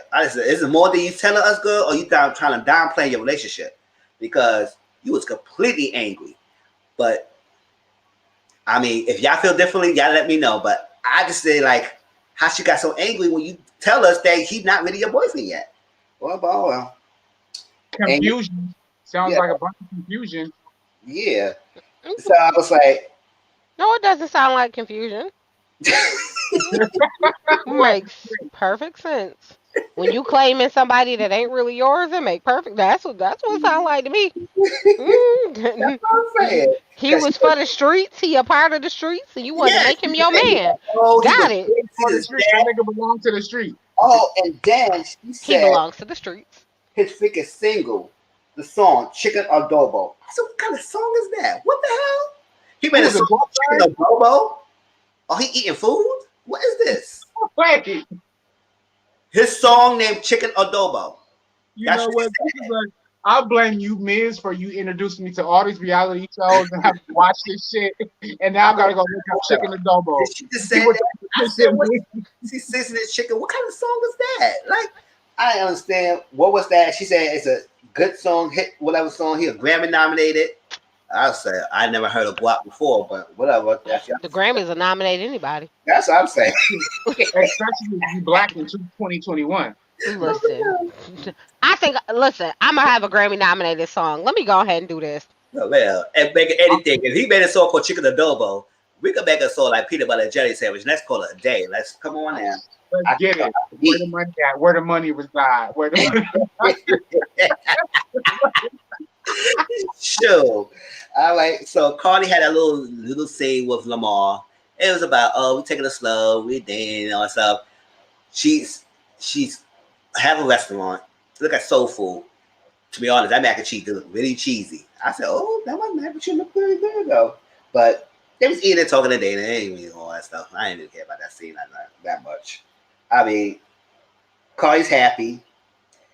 S1: is it more than you telling us, girl, or you trying to downplay your relationship? Because you was completely angry. But I mean, if y'all feel differently, y'all let me know. But I just say, like, how she got so angry when you tell us that he's not really your boyfriend yet. Well.
S3: Confusion. Sounds like a bunch of confusion.
S1: Yeah. So I was like,
S2: No, it doesn't sound like confusion. Makes perfect sense. When you claiming somebody that ain't really yours, it make perfect. That's what it sounds like to me.
S1: that's what I'm saying.
S2: He was for the streets. He a part of the streets, and you want to make him your man. Got it.
S3: That nigga belong to the street.
S1: Oh, and then she said
S2: He belongs to the streets.
S1: his freaking single, the song Chicken Adobo. I said, what kind of song is that? What the hell? He made a song Chicken Adobo? Oh, he eating food? What is this?
S3: Wait.
S1: His song named Chicken Adobo.
S3: You know what? I'll blame you, Miz, for you introducing me to all these reality shows and have to watch this shit. And now I gotta go look up Chicken Adobo.
S1: She just said she's sissing this chicken. What kind of song is that? Like, I didn't understand. What was that? She said it's a good song, hit whatever song. He was Grammy nominated. I said I never heard of Guap before, but whatever.
S2: The Grammys will nominate anybody.
S1: That's what I'm saying.
S3: Especially if you black in 2021.
S2: Listen, I'm gonna have a Grammy nominated song. Let me go ahead and do this.
S1: Well, and make anything. If he made a song called Chicken Adobo, we could make a song like peanut butter and jelly sandwich. Let's call it a day. Let's come on now.
S3: Let's get it. Where the money at? Where the money reside? Where the money?
S1: Sure. All right. So Cardi had a little scene with Lamar. It was about, we taking it slow, we dating, all that stuff. She's have a restaurant. Look at soul food. To be honest, that mac and cheese look really cheesy. I said, oh, that one mac and cheese look pretty good though. But they was eating, talking, and dating. They ain't really all that stuff. I didn't even care about that scene that much. I mean, Cardi's happy,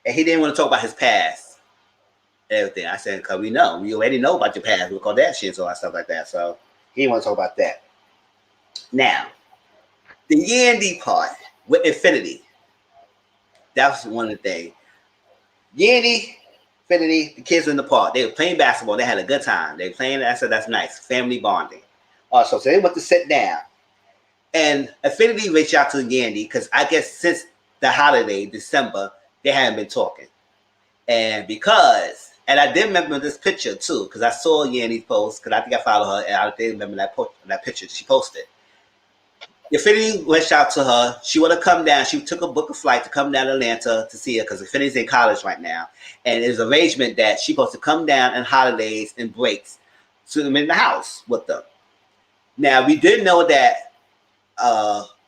S1: and he didn't want to talk about his past. Everything. I said, because we already know about your past with Kardashians, all that stuff like that. So he didn't want to talk about that. Now, the Yandy part with Infinity. That was one of the things. Yandy, Infinity, the kids were in the park. They were playing basketball. They had a good time. They were playing. I said, that's nice. Family bonding. So they went to sit down. And Infinity reached out to Yandy because I guess since the holiday, December, they hadn't been talking. And I did remember this picture too, because I saw Yandy's post, because I think I followed her, and I did remember that picture she posted. Infinity reached out to her. She wanted to come down. She took a book of flight to come down to Atlanta to see her, because Infinity's in college right now. And there's an arrangement that she's supposed to come down on holidays and breaks to them in the house with them. Now, we did know that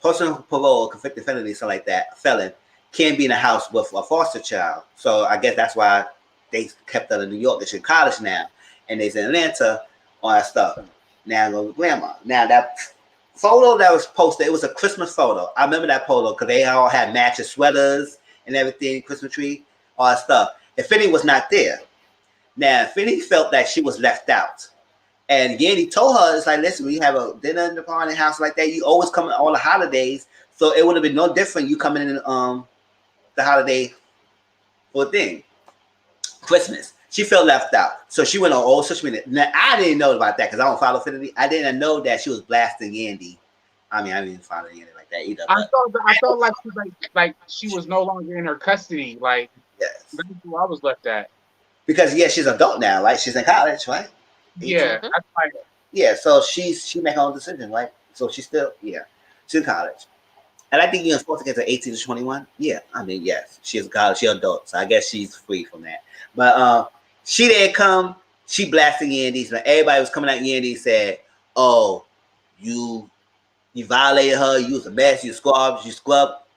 S1: person who parole, convicted felony, something like that, felon, can't be in the house with a foster child. So I guess that's why they kept her in New York. They're in college now, and they're in Atlanta, all that stuff. Now go with grandma. Now that photo that was posted, it was a Christmas photo. I remember that photo because they all had matching sweaters and everything, Christmas tree, all that stuff. Infinity was not there. Now Infinity felt that she was left out, And Yandy told her, it's like, listen, when you have a dinner in the party house like that, you always come on the holidays. So it would have been no different you coming in the holiday for a thing. Christmas. She felt left out. So she went on all social media. Now, I didn't know about that because I don't follow Finity. I didn't know that she was blasting Yandy. I mean, I didn't follow Yandy like that either. But
S3: I felt like she was no longer in her custody. Like
S1: yes.
S3: that's where I was left at.
S1: Because, yeah, she's an adult now, right? She's in college, right? 18.
S3: Yeah,
S2: Mhm.
S3: that's like
S1: Yeah, so she make her own decision, right? So she's still, yeah, she's in college. And I think you're supposed to get to 18 to 21. Yeah, I mean, yes, she's a college, she's an adult, so I guess she's free from that. But she didn't come. She blasting Yandy's. But everybody was coming at Yandy and said, "Oh, you you violated her. You was a mess. You scrubbed,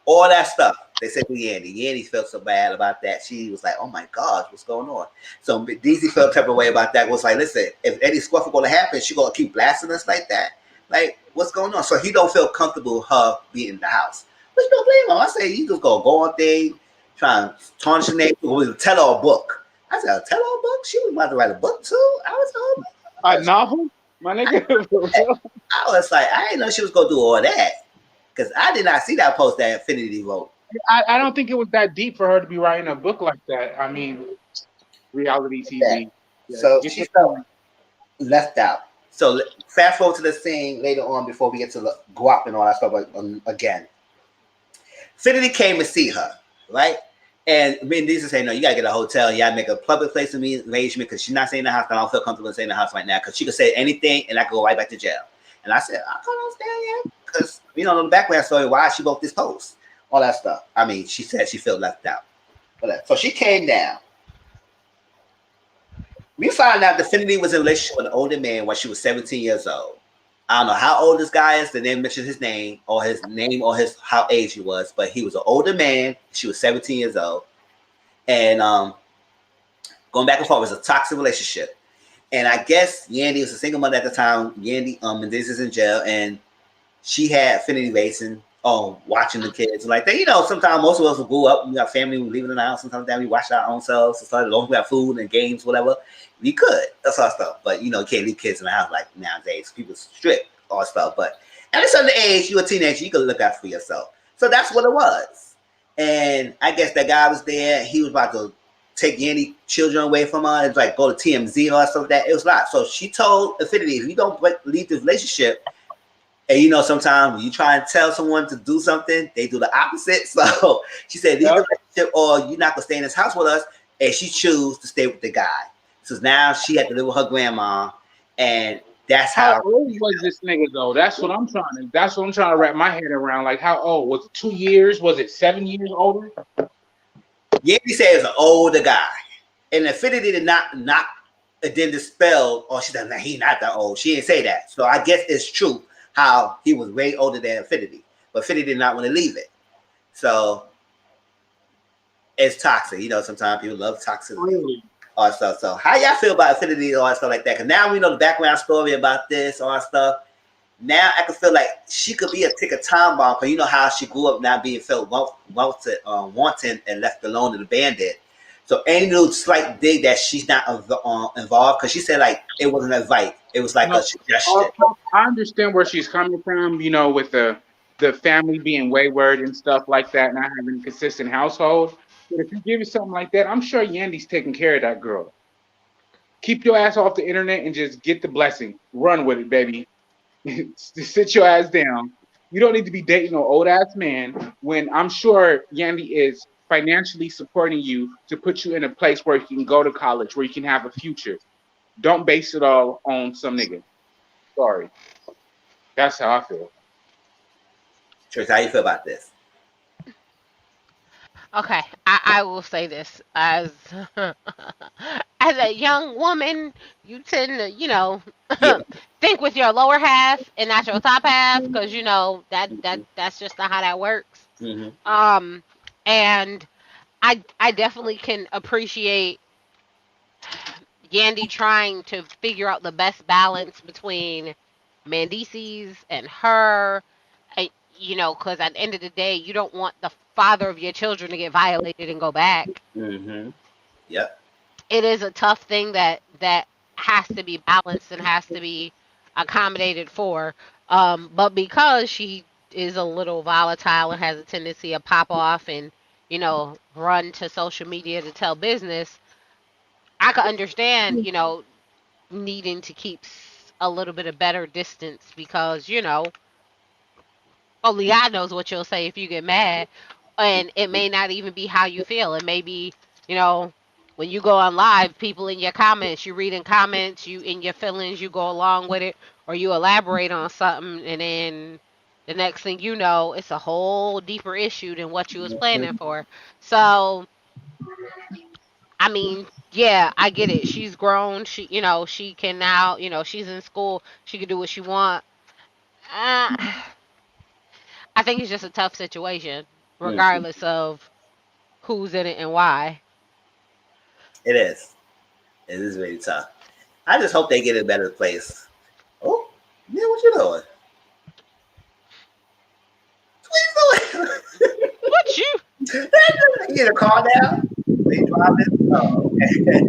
S1: all that stuff." They said to Yandy. Yandy felt so bad about that. She was like, "Oh my gosh, what's going on?" So DZ felt type of way about that. Was like, "Listen, if any scuffle gonna happen, she gonna keep blasting us like that. Like, what's going on?" So he don't feel comfortable with her being in the house. But you don't blame him. I say you just gonna go on thing, try and tarnish the name, or tell her a book. I said, tell her a book? She was about to write a book too?
S3: a novel, my nigga.
S1: I was like, I didn't know she was gonna do all that. Because I did not see that post that Infinity wrote.
S3: I don't think it was that deep for her to be writing a book like that. I mean, reality
S1: That.
S3: TV. Yeah,
S1: So
S3: get
S1: she
S3: your
S1: felt
S3: point.
S1: left out. So fast forward to the scene later on before we get to the guap and all that stuff again. Infinity came to see her, right? And me and Lisa say, no, you gotta get a hotel. You gotta make a public place of me arrangement because she's not staying in the house. I don't feel comfortable staying in the house right now because she could say anything and I could go right back to jail. And I said, I can't understand yet because you know, in the background story, why she wrote this post, all that stuff. I mean, she said she felt left out. So she came down. We found out Definity was in a relationship with an older man when she was 17 years old. I don't know how old this guy is. They didn't mention his name or his how age he was, but he was an older man. She was 17 years old, and going back and forth was a toxic relationship. And I guess Yandy was a single mother at the time. Yandy, and this is in jail, and she had affinity racing, watching the kids like that. You know, sometimes most of us will grow up, we got family, we leave it in the house. Sometimes we watch our own selves. So as long as we have food and games, whatever, we could. That's all stuff. But you know, you can't leave kids in the house like nowadays. People strict, all stuff. But at a certain age, you're a teenager, you can look out for yourself. So that's what it was. And I guess that guy was there. He was about to take any children away from her. It's like go to TMZ and all that stuff like that. It was a lot. So she told Affinity, if you don't leave this relationship, and you know, sometimes when you try and tell someone to do something, they do the opposite. So she said, leave the
S3: Yep.
S1: relationship or you're not gonna stay in this house with us. And she chose to stay with the guy. So now she had to live with her grandma. And that's
S3: How
S1: how
S3: old was this nigga though? That's what I'm trying to wrap my head around. Like how old? Was it 2 years? Was it 7 years older?
S1: Yandy said it was an older guy. And Affinity did not it didn't dispel, or she said, nah, he not that old. She didn't say that. So I guess it's true how he was way older than Affinity. But Affinity did not want to leave it. So it's toxic. You know, sometimes people love toxicity.
S3: Really?
S1: All that stuff. So how y'all feel about Affinity and all that stuff like that? Because now we know the background story about this, all that stuff. Now I can feel like she could be a tick of time bomb because you know how she grew up not being felt wanted and left alone and abandoned. So any little slight dig that she's not involved because she said like it wasn't a invite, it was like a
S3: No,
S1: suggestion.
S3: I understand where she's coming from, you know, with the family being wayward and stuff like that, not having a consistent household. But if you give her something like that, I'm sure Yandy's taking care of that girl. Keep your ass off the internet and just get the blessing. Run with it, baby. Sit your ass down. You don't need to be dating an old ass man when I'm sure Yandy is financially supporting you to put you in a place where you can go to college, where you can have a future. Don't base it all on some nigga. Sorry. That's how I feel.
S1: Trish, how you feel about this?
S2: Okay, I will say this as as a young woman, you tend to,
S1: Yeah.
S2: think with your lower half and not your top half, because you know that's just not how that works.
S1: Mm-hmm.
S2: Um, and I definitely can appreciate Yandy trying to figure out the best balance between Mandices and her. Because at the end of the day, you don't want the father of your children to get violated and go back.
S1: Mm-hmm. Yep.
S2: It is a tough thing that has to be balanced and has to be accommodated for. But because she is a little volatile and has a tendency to pop off and, run to social media to tell business, I could understand, needing to keep a little bit of better distance because, only God knows what you'll say if you get mad. And it may not even be how you feel. It may be, you know, when you go on live, people in your comments, you read in comments, you in your feelings, you go along with it, or you elaborate on something, and then the next thing you know, it's a whole deeper issue than what you was planning for. So, I mean, yeah, I get it. She's grown. She can now, she's in school. She can do what she want. Uh, I think it's just a tough situation,
S1: Mhm.
S2: regardless of who's in it and why.
S1: It is. It is really tough. I just hope they get a better place. Oh, yeah, what you doing? What you doing?
S2: What you?
S1: You get a call now? They driving? Oh, okay.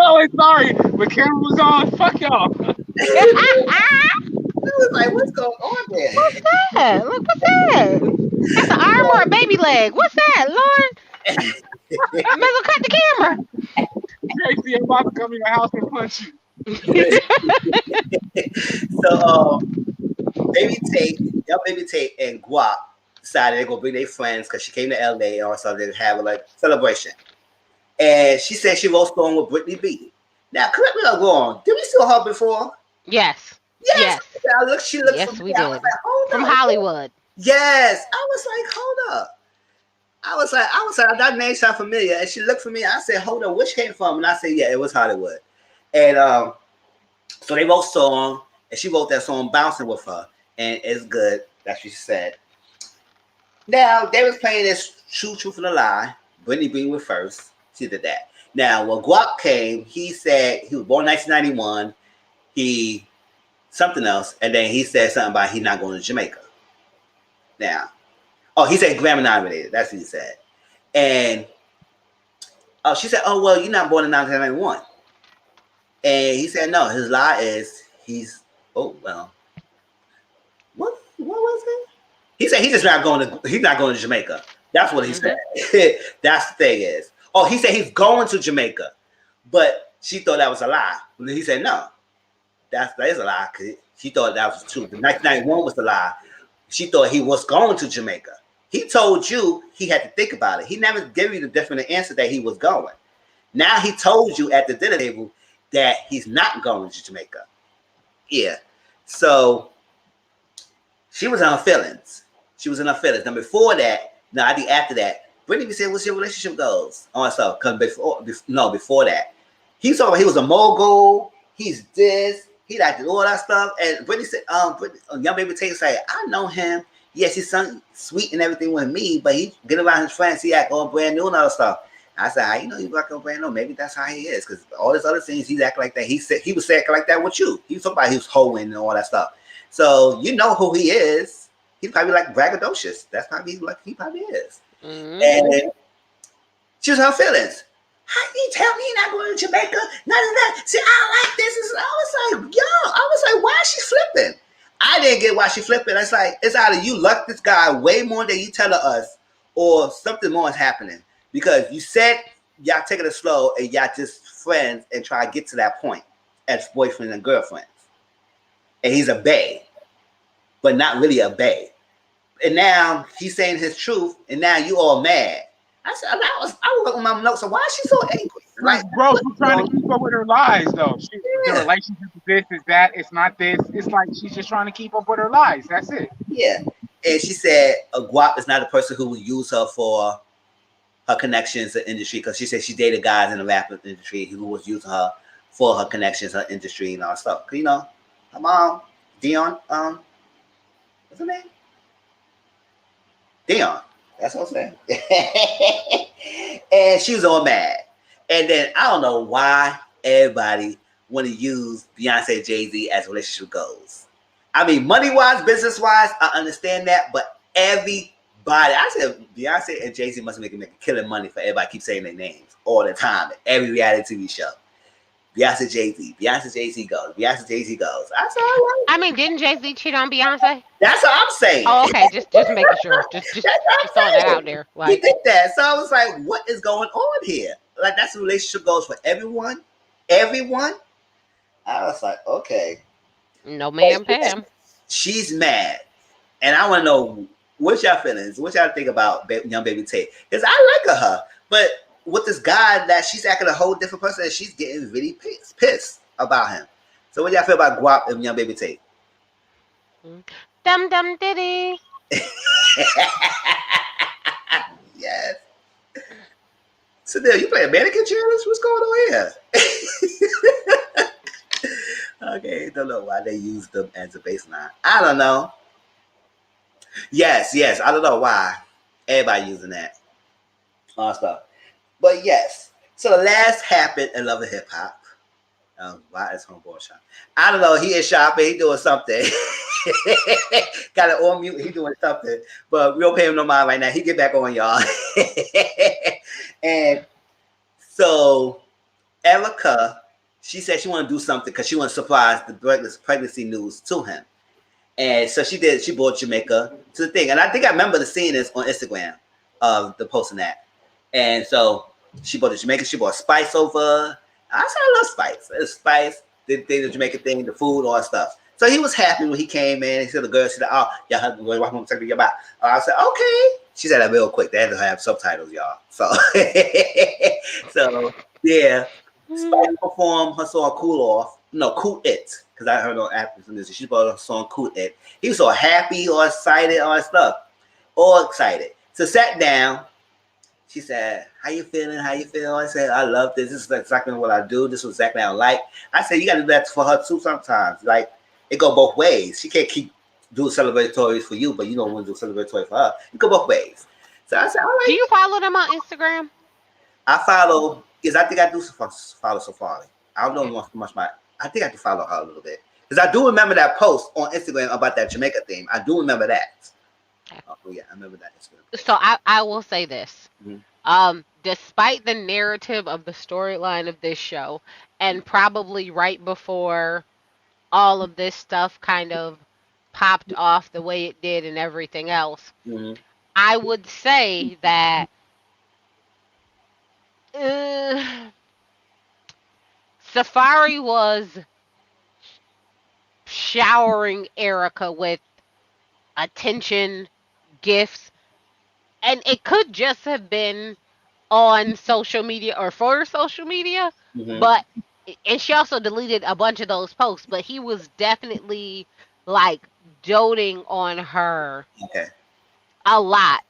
S3: Oh, sorry, the camera was on. Fuck y'all.
S1: I was like, what's going on
S2: What's
S1: there?
S2: that? Look, what's that? That's an arm or a baby leg? What's that, Lord? Mizzle, cut the camera.
S3: Tracy, I'm about to come in your house and punch you.
S1: So, baby Tate and Guap decided they're gonna bring their friends because she came to LA or something to have a like celebration. And she said she wrote song with Brittany B. Now, correct me if I'm wrong. Did we see her before?
S2: Yes,
S1: Yes.
S2: yes,
S1: She looked
S2: yes, we
S1: familiar. I was
S2: did.
S1: like, hold
S2: From
S1: up.
S2: Hollywood.
S1: Yes. I was like, hold up. I was like, that name sound familiar. And she looked for me. I said, hold on, which came from? And I said, yeah, it was Hollywood. And so they wrote song, and she wrote that song Bouncing with her. And it's good. That's what she said. Now, they was playing this True Truth and a Lie. Brittany B was first. She did that. Now, when Guap came, he said he was born 1991. He something else, and then he said something about he not going to Jamaica. Now, oh, he said Grammy nominated. That's what he said. And she said, "Oh well, you're not born in 1991." And he said, "No, his lie is he's oh well, what was it?" He said he's not going to Jamaica. That's what he said.
S2: Mhm.
S1: That's the thing is. Oh, he said he's going to Jamaica, but she thought that was a lie. He said no, that is a lie because she thought that was true. The 1991 was a lie. She thought he was going to Jamaica. He told you he had to think about it. He never gave you the definite answer that he was going. Now he told you at the dinner table that he's not going to Jamaica. Yeah. So she was in her feelings. She was in her feelings. Now before that, no, I think after that, Brittany said, "What's your relationship goals?" On stuff. Because before that, he saw he was a mogul. He's this. He liked to do all that stuff. And Brittany said, young baby Tate said, "I know him. Yes, he's son sweet and everything with me, but he get around his friends. He act all brand new and all that stuff." I said, "How you know you act all brand new? Maybe that's how he is. Because all these other things, he's acting like that. He said he was acting like that with you. He was talking about he was hoeing and all that stuff. So you know who he is. He's probably like braggadocious. That's probably like he probably is."
S2: Mhm.
S1: And she was her feelings. How you tell me you're not going to Jamaica? None of that. See, I like this. I was like, yo, I was like, why is she flipping? I didn't get why she flipping. It's like, it's either you luck this guy way more than you telling us, or something more is happening. Because you said y'all taking it slow and y'all just friends and try to get to that point as boyfriend and girlfriends. And he's a bae, but not really a bae. And now he's saying his truth, and now you all mad. I was looking at my notes. So why is she so angry? Like,
S3: Bro,
S1: what's
S3: she's trying to
S1: going
S3: keep up with her lies, though. The
S1: on?
S3: relationship is this, is that, it's not this. It's like she's just trying to keep up with her lies. That's it.
S1: Yeah. And she said a Guap is not a person who will use her for her connections in the industry because she said she dated guys in the rap industry who was using her for her connections, her industry, and all that stuff. You know, her mom, Dion, what's her name? Dion. That's what I'm saying. And she was all mad. And then I don't know why everybody want to use Beyonce Jay Z as relationship goals. I mean, money wise, business wise, I understand that, but everybody, I said Beyonce and Jay Z must make killing money for everybody keep saying their names all the time, every reality TV show. Beyonce, Jay-Z. Beyonce, Jay-Z goes. Beyonce, Jay-Z goes. I said, all right.
S2: I mean, didn't Jay-Z cheat on Beyonce?
S1: That's what I'm saying.
S2: Oh, okay. Just making sure.
S1: That's what
S2: Just throwing that
S1: I'm
S2: out
S1: saying.
S2: there.
S1: He
S2: Like,
S1: did that. So I was like, what is going on here? Like, that's the relationship goes for everyone. Everyone. I was like, okay.
S2: no,
S1: But
S2: ma'am,
S1: yes,
S2: Pam.
S1: she's mad. And I want to know what's y'all feelings? What y'all think about young baby Tate? Because I like her. But with this guy that she's acting a whole different person and she's getting really pissed about him. So what y'all feel about Guap and young baby Tate?
S2: Dum dum diddy.
S1: Yes. So there, you playing mannequin challenge? What's going on here? Okay, don't know why they used them as a baseline. I don't know. Yes, I don't know why. Everybody using that. All stuff. But yes. So the last happened in Love and Hip Hop. Why is homeboy shop? I don't know. He is shopping. He doing something. Got it on mute. He doing something. But we don't pay him no mind right now. He get back on, y'all. And so Erica, she said she want to do something because she want to surprise the pregnancy news to him. And so she did. She brought Jamaica to the thing. And I think I remember the seeing this on Instagram of the posting that. And so she brought the Jamaica. She brought Spice over. I said I love Spice. It's Spice. Did the Jamaican thing, the food, all that stuff. So he was happy when he came in. He said the girl said, "Oh, yeah, husband, wife, home, take your back." I said, "Okay." She said that real quick. They had to have subtitles, y'all. So, so yeah. Spice performed her song "Cool Off." No, "Cool It," because I heard on African music. She brought her song "Cool It." He was so happy, all excited, all that stuff, all excited. So sat down. She said, "How you feeling? How you feel?" I said, "I love this. This is exactly what I do. This is exactly what I like." I said, "You got to do that for her too sometimes. Like, it go both ways. She can't keep doing celebratories for you, but you don't want to do celebratory for her. It go both ways." So I said, "All
S2: Do
S1: right."
S2: you follow them on Instagram?
S1: I follow, because I think I do follow Safari. I don't know much about, I think I do follow her a little bit. Because I do remember that post on Instagram about that Jamaica theme. I do remember that. Oh, yeah, I remember that Instagram post.
S2: So I will say this.
S1: Mm-hmm.
S2: Despite the narrative of the storyline of this show, and probably right before all of this stuff kind of popped off the way it did and everything else,
S1: Mm-hmm.
S2: I would say that uh, Safari was showering Erica with attention, gifts, and it could just have been on social media or for social media,
S1: Mm-hmm.
S2: but and she also deleted a bunch of those posts, but he was definitely like doting on her
S1: Okay.
S2: a lot.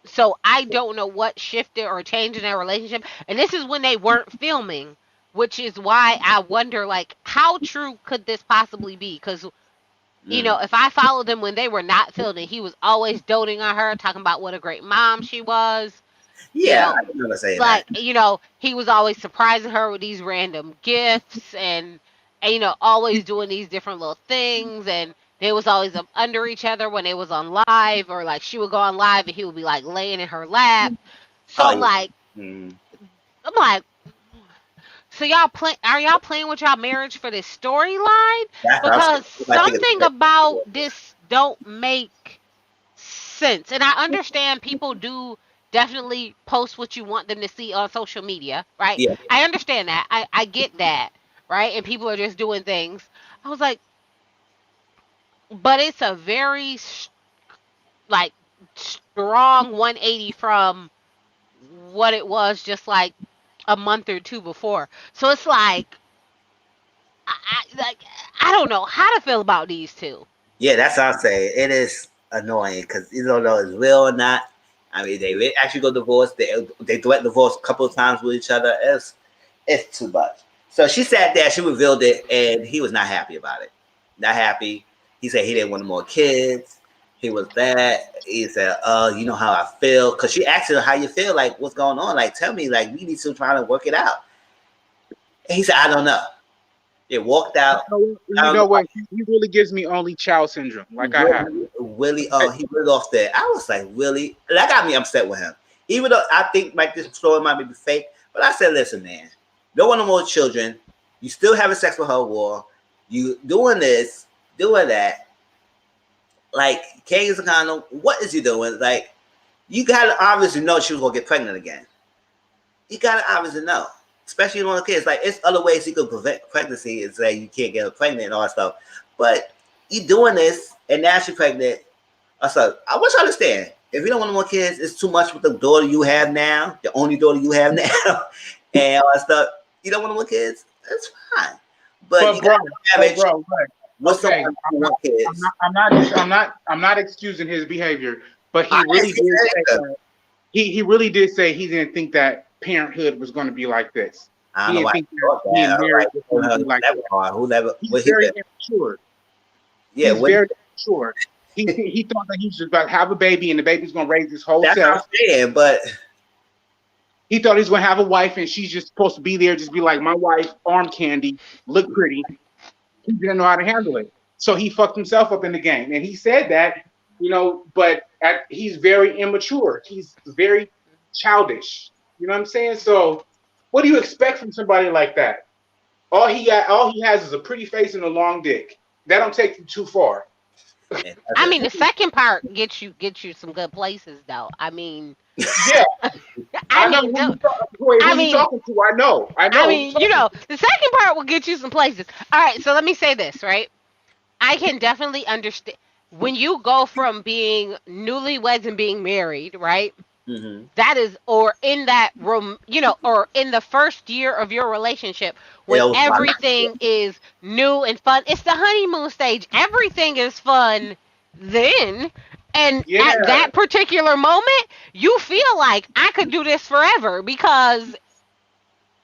S2: So I don't know what shifted or changed in their relationship. And this is when they weren't filming, which is why I wonder like how true could this possibly be? Because
S1: Mm.
S2: if I followed them when they were not filming, he was always doting on her, talking about what a great mom she was. You
S1: Yeah,
S2: know,
S1: I remember saying that.
S2: like he was always surprising her with these random gifts and always doing these different little things, and they was always up under each other when they was on live, or like she would go on live and he would be like laying in her lap. So
S1: Oh,
S2: I'm
S1: yeah.
S2: like,
S1: Mm.
S2: I'm like, so are y'all playing with y'all marriage for this storyline?
S1: That's what I'm saying.
S2: Because
S1: I think
S2: something about this don't make sense. And I understand people do definitely post what you want them to see on social media, right?
S1: yeah.
S2: I understand that. I get that, right? And people are just doing things. I was like, but it's a very like strong 180 from what it was just like a month or two before. So it's like like I don't know how to feel about these two.
S1: Yeah, that's what I'm saying. It is annoying because you don't know if it's real or not. I mean, they actually go divorce. They threatened divorce a couple of times with each other. It's too much. So she sat there. She revealed it, and he was not happy about it. Not happy. He said he didn't want more kids. He was that. He said, you know how I feel." Because she asked him, "How you feel? Like, what's going on? Like, tell me. Like, we need to try to work it out." And he said, "I don't know." They walked out. I
S3: You
S1: don't
S3: know
S1: know.
S3: what? He really gives me only child syndrome, like I have.
S1: Willie, he went off there. I was like, Willie, that got me upset with him. Even though I think like this story might be fake, but I said, listen, man, don't want no more children. You still having sex with her war. You doing this, doing that. Like, Kay's kind of, what is you doing? Like, you gotta obviously know she was gonna get pregnant again. You gotta obviously know, especially on the kids. Like, it's other ways you could prevent pregnancy and say you can't get her pregnant and all that stuff. But you doing this, and now she's pregnant. So I want you to understand, if you don't want no more kids, it's too much with the daughter you have now, the only daughter you have now, and all that stuff. You don't want no more kids, that's fine. But you
S3: bro,
S1: gotta
S3: bro,
S1: what's
S3: okay,
S1: someone who want kids?
S3: I'm not excusing his behavior, but he really did say that. He really did say he didn't think that parenthood was going to be like this.
S1: I
S3: He
S1: don't know
S3: didn't
S1: why
S3: think that being married was going to be like that.
S1: who never
S3: He's very immature.
S1: Yeah,
S3: He's very immature. He thought that he was about to have a baby and the baby's going to raise his whole
S1: that's
S3: self.
S1: what I'm saying, but
S3: he thought he was going to have a wife and she's just supposed to be there, just be like my wife, arm candy, look pretty. He didn't know how to handle it. So he fucked himself up in the game. And he said that, but he's very immature. He's very childish. You know what I'm saying? So what do you expect from somebody like that? All he has is a pretty face and a long dick. That don't take you too far.
S2: I mean, the second part gets you some good places, though. I mean,
S3: yeah, I know. Who you talking to? I know.
S2: I mean, the second part will get you some places. All right, so let me say this, right? I can definitely understand when you go from being newlyweds and being married, right?
S1: Mm-hmm.
S2: That is, or in that room, or in the first year of your relationship when everything is new and fun. It's the honeymoon stage. Everything is fun then. And at that particular moment, you feel like I could do this forever because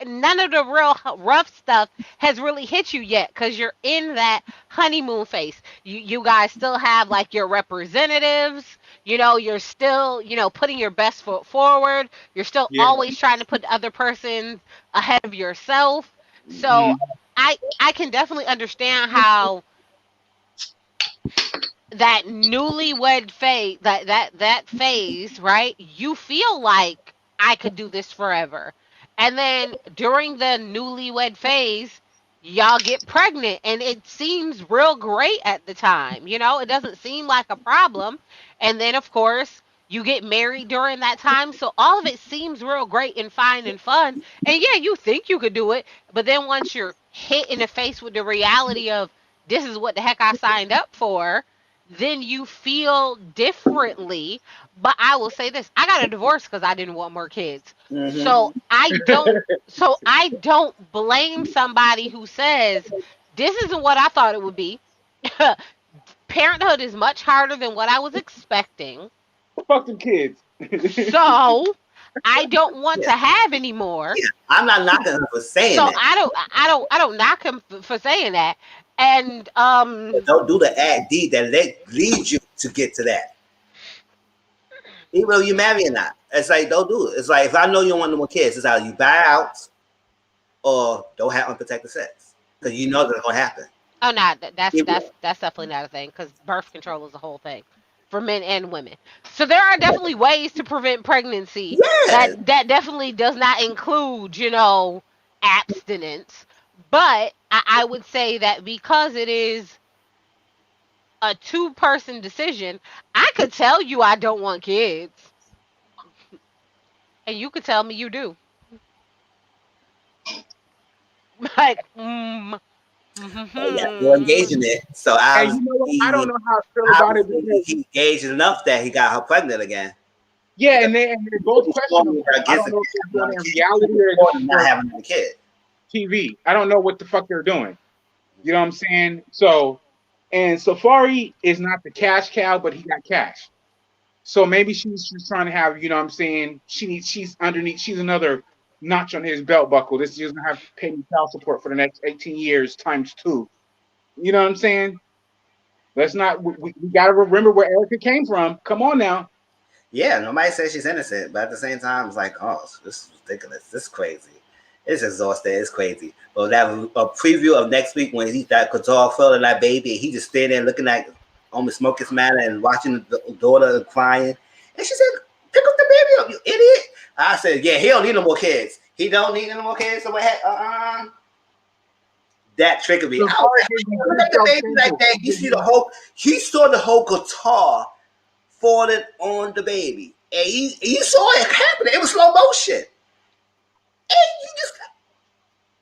S2: none of the real rough stuff has really hit you yet because you're in that honeymoon phase. You guys still have like your representatives. You're still, putting your best foot forward. You're still always trying to put the other person ahead of yourself. So I can definitely understand how that newlywed phase, that phase, right? You feel like I could do this forever. And then during the newlywed phase, y'all get pregnant and it seems real great at the time. It doesn't seem like a problem. And then of course, you get married during that time, so all of it seems real great and fine and fun. And yeah, you think you could do it, but then once you're hit in the face with the reality of this is what the heck I signed up for, then you feel differently. But I will say this: I got a divorce because I didn't want more kids.
S1: Mm-hmm.
S2: So I don't blame somebody who says this isn't what I thought it would be. Parenthood is much harder than what I was expecting.
S3: Fuck the kids.
S2: So I don't want to have any more.
S1: Yeah, I'm not knocking him for saying
S2: so
S1: that.
S2: I don't knock him for saying that. And
S1: But don't do the ad deed that leads you to get to that. Even though you marry or not. It's like, don't do it. It's like, if I know you don't want no more kids, it's either you buy out or don't have unprotected sex. Because you know that's going to happen.
S2: Oh, no, that's definitely not a thing because birth control is a whole thing for men and women. So there are definitely ways to prevent pregnancy that definitely does not include, abstinence. But I would say that because it is a two-person decision, I could tell you I don't want kids. And you could tell me you do. Like,
S1: Yeah, you're engaging it. So
S3: I don't know how I feel about it because
S1: he engaged enough that he got her pregnant again.
S3: Yeah, and they're both questionable. I don't know if they're doing it in reality or
S1: not having a kid.
S3: TV. I don't know what the fuck they're doing. You know what I'm saying? So, and Safari is not the cash cow, but he got cash. So maybe she's just trying to have, what I'm saying? She's another notch on his belt buckle. This is gonna have to pay me child support for the next 18 years times 2. You know what I'm saying? Let's not. We gotta remember where Erica came from. Come on now.
S1: Yeah, nobody says she's innocent, but at the same time, it's like, oh, this is ridiculous. This is crazy. It's exhausting. It's crazy. But that a preview of next week when he's that Qatar feeling that baby, and he just standing there looking at almost smoking manner and watching the daughter crying. And she said, "Pick up the baby up, you idiot." I said, "Yeah, he don't need no more kids. He don't need any more kids. So what? That triggered me. I was
S3: Safari
S1: like,
S3: gives me
S1: how you
S3: two
S1: let the
S3: self
S1: baby like that? You see the whole. He saw the whole guitar falling on the baby, and he saw it happening. It was slow motion, and you just.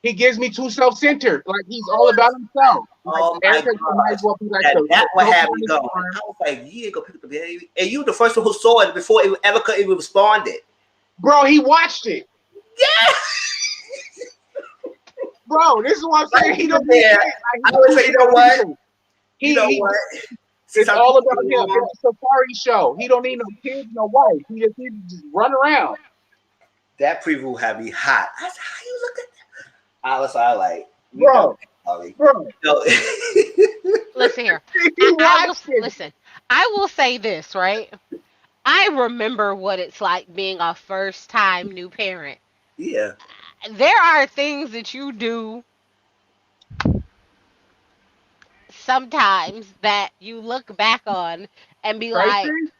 S3: He gives me too self-centered. Like he's all about himself. Like
S1: Oh my
S3: Erica might as
S1: gosh.
S3: well be like
S1: That
S3: the
S1: what
S3: trophy
S1: had
S3: on
S1: me
S3: his
S1: going.
S3: arm.
S1: I was like, you ain't gonna pick up the baby. And you the first one who saw it before it ever could even responded.
S3: Bro, he watched it.
S1: Yeah.
S3: Bro, this is what I'm saying. He don't need
S1: Yeah.
S3: it. Like,
S1: I
S3: he's
S1: would
S3: too
S1: say, you know what?
S3: self-centered.
S1: You know
S3: He
S1: what? See,
S3: it's
S1: some
S3: all
S1: people
S3: about him. It's a safari show. He don't need no kids, no wife. He just needs to just run around.
S1: that preview had me hot. I said, how you look at that? I was like, we done,
S3: Bro,
S1: Ollie.
S3: bro.
S1: No.
S2: Listen here.
S3: He
S2: I will
S3: watched it.
S2: listen. I will say this, right? I remember what it's like being a first time new parent.
S1: Yeah.
S2: There are things that you do sometimes that you look back on and be like,
S3: Tracy?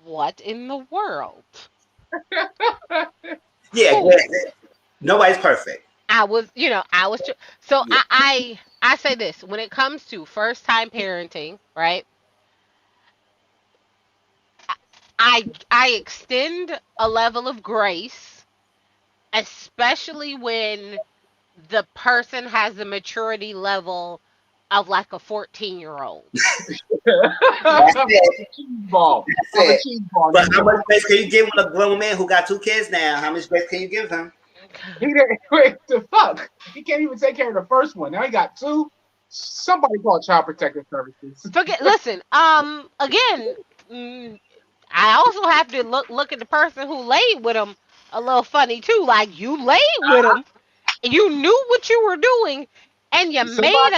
S2: what in the world?
S1: Yeah,
S2: Who?
S1: nobody's perfect.
S2: So
S1: Yeah.
S2: I say this when it comes to first time parenting, right? I extend a level of grace, especially when the person has the maturity level of like a 14-year-old.
S1: That's
S3: A
S1: it.
S3: cheese ball.
S1: That's
S3: I'm a
S1: it.
S3: cheese ball.
S1: But how
S3: Nigga.
S1: much grace can you give a grown man who got 2 kids now? How much grace can you give him?
S3: He didn't wait the fuck. He can't even take care of the first one. Now he got two. Somebody call Child Protective Services.
S2: Listen, again, mm, I also have to look at the person who laid with him a little funny too. Like you laid with him, you knew what you were doing, and you made
S3: Somebody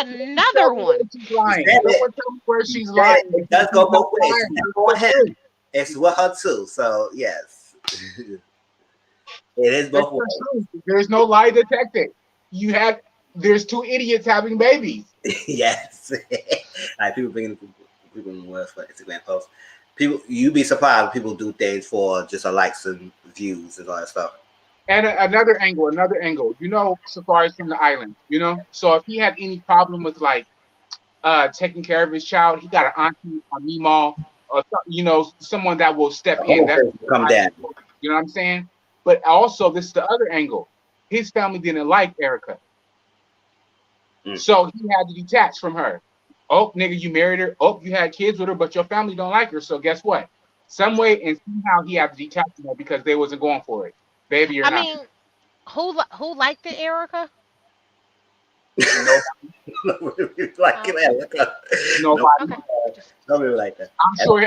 S3: tell
S2: another
S3: me where
S2: one.
S3: she's
S1: You
S3: lying.
S1: said it.
S3: Someone tell me where
S1: You
S3: she's
S1: said it.
S3: lying
S1: It
S3: because
S1: does
S3: she's
S1: go
S3: not
S1: both ways.
S3: lying.
S1: It's not
S3: It's
S1: on
S3: the
S1: him.
S3: truth.
S1: It's with her too. So yes. It is
S3: It's
S1: both
S3: the
S1: ways.
S3: truth. There's no lie detected. You have there's two idiots having babies.
S1: Yes. Like people bringing people in the world for Instagram posts. People, you'd be surprised when people do things for just a likes and views and all that stuff.
S3: And another angle. You know, Safari's from the island. You know, so if he had any problem with like taking care of his child, he got an auntie, a mima, or you know, someone that will step in. That's
S1: Come down.
S3: you know what I'm saying. But also, this is the other angle. His family didn't like Erica,
S1: Mm.
S3: so he had to detach from her. Oh, nigga, you married her. Oh, you had kids with her, but your family don't like her. So guess what? Some way and somehow he had to detach from her because they wasn't going for it, baby or
S2: I
S3: not.
S2: mean, who liked it, Erica?
S3: No,
S1: Like
S2: Oh,
S1: that. Look up. No,
S3: nobody.
S2: okay. Just
S1: nobody like that.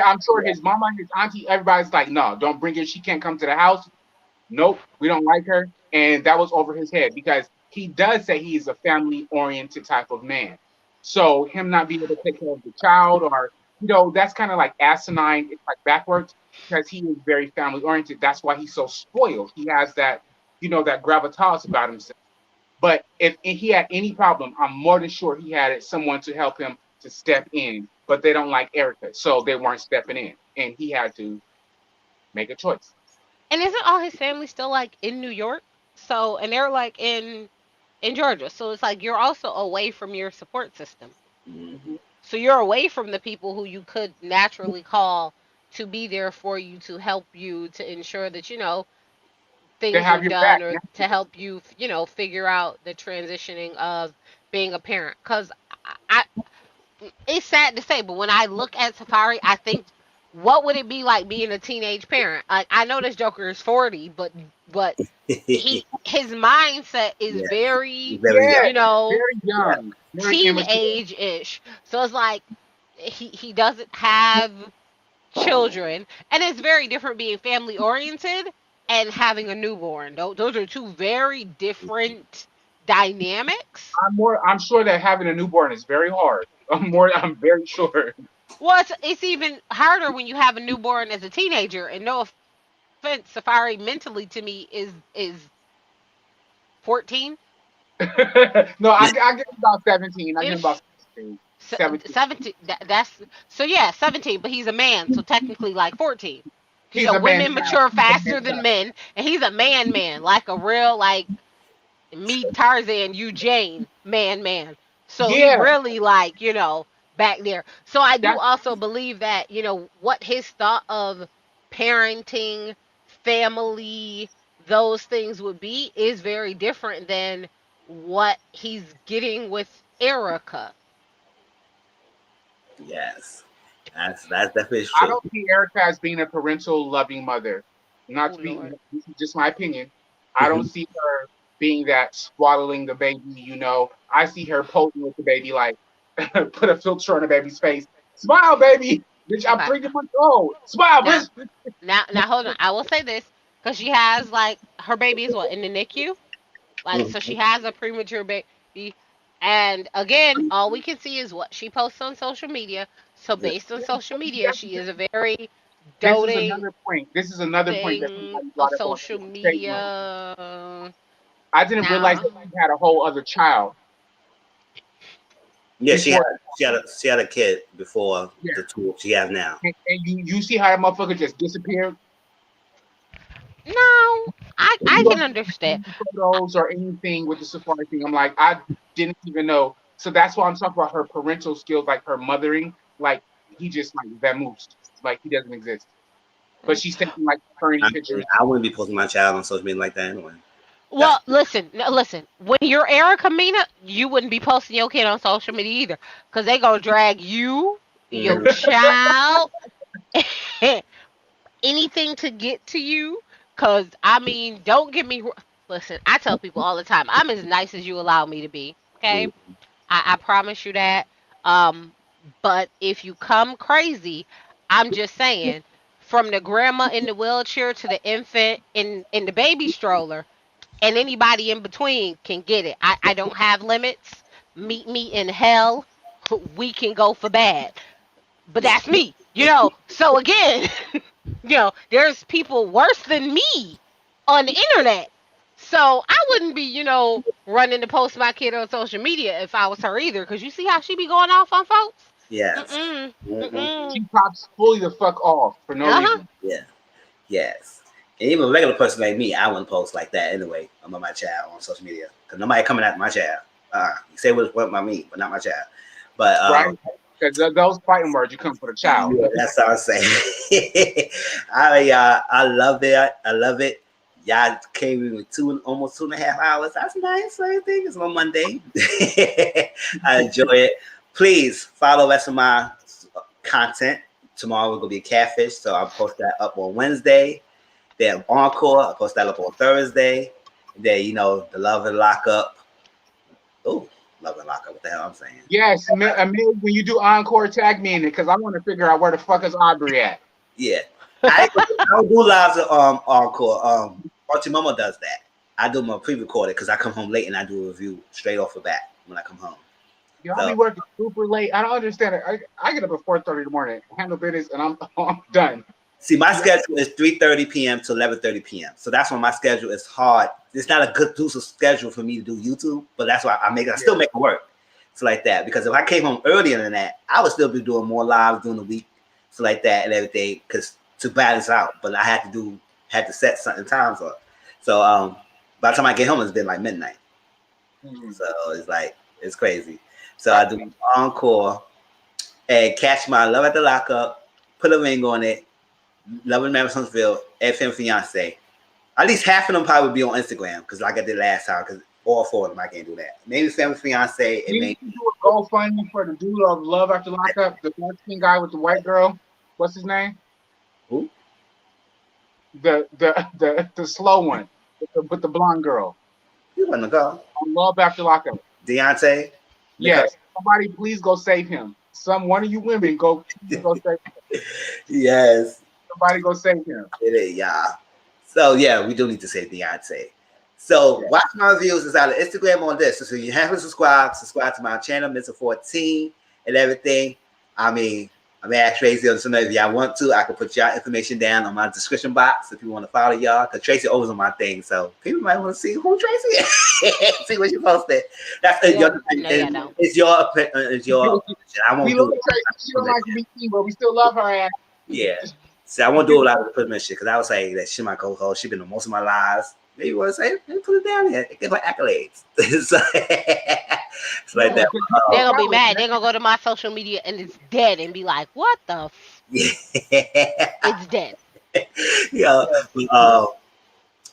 S3: I'm sure his mama, his auntie, everybody's like, no, don't bring her. She can't come to the house. Nope, we don't like her. And that was over his head because he does say he's a family oriented type of man. So him not being able to take care of the child or, you know, that's kind of like asinine. It's like backwards because he is very family oriented. That's why he's so spoiled. He has that, you know, that gravitas about himself. But if he had any problem, I'm more than sure he had someone to help him to step in. But they don't like Erica, so they weren't stepping in, and he had to make a choice.
S2: and isn't all his family still like in New York? So and they're like in Georgia. So it's like you're also away from your support system.
S1: Mm-hmm.
S3: Mhm.
S2: So you're away from the people who you could naturally call to be there for you, to help you, to ensure that
S3: They
S2: things are
S3: have your
S2: done,
S3: back.
S2: or to help you figure out the transitioning of being a parent. Because I it's sad to say, but when I look at Safari, I think, what would it be like being a teenage parent? Like I know this Joker is 40, but his mindset is
S1: Yeah,
S2: very,
S1: very
S3: Yeah,
S1: young.
S2: you know,
S3: very
S1: Yeah,
S3: young, very immature.
S2: teenage-ish. So it's like he doesn't have children, and it's very different being family oriented and having a newborn. Those are two very different dynamics.
S3: I'm sure that having a newborn is very hard. I'm very sure.
S2: Well, it's even harder when you have a newborn as a teenager. And no offense, Safari mentally to me is 14,
S3: No, I give him about 17. I give him about
S2: ish.
S3: 16, 17.
S2: 17. That's so yeah, 17. But he's a man, so technically like 14.
S3: He's a man
S2: Women
S3: child.
S2: mature
S3: He's a man
S2: faster than
S3: child.
S2: men, and he's a man, like a real like me Tarzan, you Jane, man. So he
S3: Yeah,
S2: really like, back there. So I do
S3: that's
S2: also believe that, what his thought of parenting, family, those things would be is very different than what he's getting with Erica.
S1: Yes, that's definitely
S3: I
S1: true.
S3: don't see Erica as being a parental loving mother. Not
S2: Oh
S3: to be,
S2: Lord.
S3: this is just my opinion. I don't see her being that swaddling the baby. I see her posing with the baby like, put a filter on the baby's face. Smile, baby. Bitch, I'm
S2: Okay.
S3: 3 months old. Smile,
S2: Now
S3: bitch.
S2: now hold on. I will say this because she has like her baby is what in the NICU. Like, so she has a premature baby. And again, all we can see is what she posts on social media. So, based on social media, she is a very
S3: This is
S2: doting
S3: another point. This is another point that
S2: thing
S3: somebody
S2: of
S3: brought up on
S2: social
S3: Facebook.
S2: media.
S3: I didn't realize
S2: Now,
S3: that she had a whole other child
S1: Yeah,
S3: before.
S1: she had a kid before
S3: Yeah.
S1: the two she has now.
S3: And you see how that motherfucker just disappeared?
S2: no,
S3: If
S2: I
S3: you go
S2: can
S3: to
S2: understand.
S3: photos or anything with the Safari thing, I'm like, I didn't even know. So that's why I'm talking about her parental skills, like her mothering. Like he just like vamoosed, like he doesn't exist. But she's taking like
S1: I
S3: pretty
S1: mean,
S3: pictures.
S1: I wouldn't be posting my child on social media like that anyway. That's
S2: Well, listen, no, listen. When you're Erica Mena, you wouldn't be posting your kid on social media either, because they gonna drag you, your
S1: mhm.
S2: child, anything to get to you. Cause I mean, don't get me. Listen, I tell people all the time, I'm as nice as you allow me to be. Okay,
S1: Mhm.
S2: I promise you that. Um, but if you come crazy, I'm just saying, from the grandma in the wheelchair to the infant in the baby stroller, and anybody in between can get it. I don't have limits. Meet me in hell. We can go for bad. But that's me. So again, there's people worse than me on the internet. So I wouldn't be, running to post my kid on social media if I was her either. Cause you see how she be going off on folks?
S1: Yes.
S2: Mm-mm.
S1: Hmm.
S2: Mm-mm.
S3: She pops fully the fuck off for no
S2: Uh-huh.
S3: reason.
S1: Yeah. Yes. And even a regular person like me, I wouldn't post like that anyway about my child on social media because nobody coming at my child. You say what about me, but not my child. But
S3: Right? Because those fighting words, you come for the child.
S1: yeah, that's what I'm saying. I love it. I love it. Y'all came in with almost 2.5 hours. That's nice. I think it's on Monday. I enjoy it. Please follow us on my content. Tomorrow we're gonna be a catfish, so I'll post that up on Wednesday. Then encore, I'll post that up on Thursday. And then the love and lockup. Oh, love and lockup. What the hell I'm saying?
S3: Yes, Amir, when you do encore, tag me in it because I want to figure out where the fuck is Aubrey at.
S1: Yeah. I don't do lives encore. Momo does that. I do my pre-recorded because I come home late and I do a review straight off the bat when I come home.
S3: Yo, I'll be
S1: So
S3: working super late. I don't understand it. I get up at 4:30 in the morning, handle business, and I'm done.
S1: see, my
S3: Yeah,
S1: schedule is 3:30 p.m. to 11:30 p.m. So that's when my schedule is hard. It's not a good schedule for me to do YouTube, but that's why I
S3: yeah,
S1: still make it work. So like that. Because if I came home earlier than that, I would still be doing more lives during the week. So like that and everything. Because to balance out. But I had to set certain times up. So by the time I get home, it's been like midnight.
S3: mm,
S1: So it's like it's crazy. So I
S3: I
S1: do
S3: see.
S1: encore and catch my love at the lockup, put a ring on it, love in Madisonville, FM fiance. At least half of them probably would be on Instagram because like I did last time. Because all four of them I can't do that. Maybe family fiance and
S3: Didn't
S1: maybe
S3: you do a GoFundMe for the dude of Love After Lockup, the dark skin guy with the white girl? What's his name?
S1: who?
S3: The slow one with the blonde girl
S1: You want to go?
S3: on Love After Lockup.
S1: Deontay, Nicole.
S3: Yes, somebody please go save him. One of you women go save him.
S1: Yes,
S3: Somebody go save him.
S1: it is, yeah. So yeah, we do need to say Beyonce. So
S3: Yeah.
S1: watch my reviews inside of Instagram on this. So you haven't subscribe to my channel, Mr. 14 and everything. I mean, ask Tracy on some if y'all want to. I can put y'all information down on my description box if you want to follow y'all. Cause Tracy always on my thing, so people might want to see who Tracy is. See what you posted. That's
S2: Yeah,
S1: your
S2: no, y'all don't.
S1: it's your. I
S3: We
S1: won't
S3: love
S1: do it.
S3: Tracy. She don't like to be seen, but we still love her ass.
S1: Yeah. See, I won't do a lot of the Putman shit because I would say that she my co-host. She been on most of my lives. Maybe you want to say, maybe put it down here. Give her accolades. So, it's like that.
S2: They're gonna be mad. They're gonna go to my social media and it's dead and be like, "What the? It's dead."
S1: Yeah.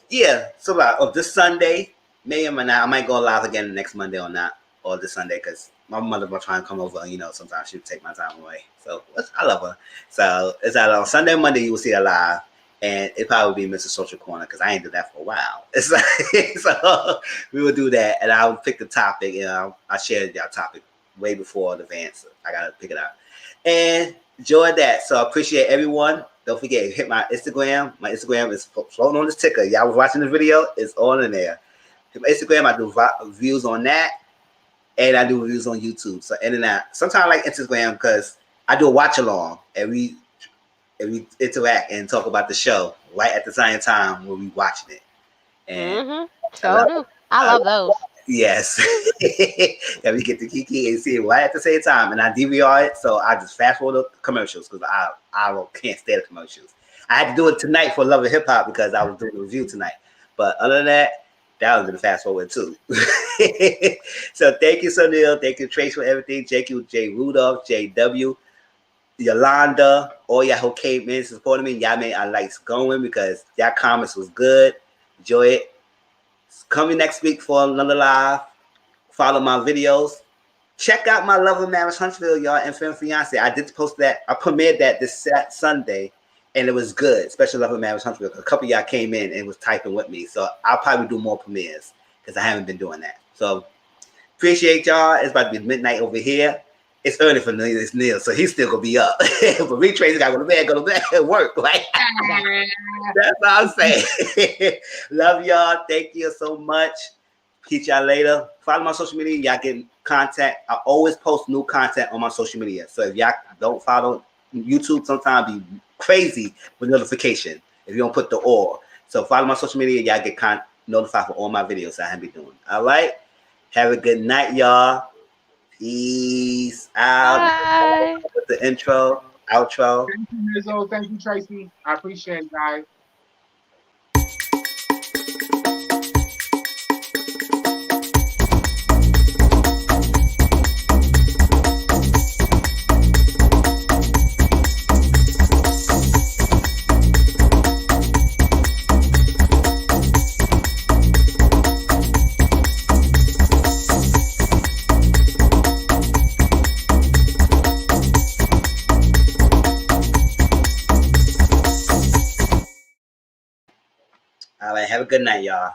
S1: Yeah. So this Sunday, maybe I might go live again next Monday or not, or this Sunday because my mother will try and come over. Sometimes she'll take my time away. So I love her. So it's out on Sunday, Monday. You will see her live. And it probably be Mr. Social Corner because I ain't do that for a while. It's like, so we will do that, and I'll pick the topic, and I shared your topic way before the advance. I gotta pick it up and enjoy that. So I appreciate everyone. Don't forget, hit my Instagram. My Instagram is floating on this ticker. Y'all was watching the video. It's on in there. Hit my Instagram. I do reviews on that, and I do reviews on YouTube. So in and out. Sometimes I like Instagram because I do a watch along and we interact and talk about the show right at the same time when we watching it. And
S2: I love those.
S1: Yes. And we get to kiki and see it right at the same time. And I DVR it, so I just fast forward the commercials because I can't stand the commercials. I had to do it tonight for Love and Hip Hop because I was doing the review tonight. But other than that was gonna fast forward too. So thank you, Sunil. Thank you, Trace, for everything. Thank you, J. Rudolph, JW. Yolanda, all y'all who came in supporting me, y'all made our lights going because y'all comments was good. Enjoy it. Coming next week for another live. Follow my videos. Check out my Love and Marriage Huntsville, y'all, and Film Fiance. I did post that. I premiered that this Sunday, and it was good. Special Love and Marriage Huntsville. A couple of y'all came in and was typing with me, so I'll probably do more premieres because I haven't been doing that. So appreciate y'all. It's about to be midnight over here. It's early for Neil, so he's still gonna be up. But me, Tracy, gotta go to bed, and work. Like that's what I'm saying. Love y'all. Thank you so much. Catch y'all later. Follow my social media. Y'all get contact. I always post new content on my social media. So if y'all don't follow YouTube, sometimes be crazy with notification if you don't put the or. So follow my social media. Y'all get notified for all my videos I have been doing. All right. Have a good night, y'all. Peace out.
S2: Bye.
S1: With the intro, outro.
S3: Thank you, Mizzle. Thank you, Tracy. I appreciate it, guys.
S1: All right, have a good night, y'all.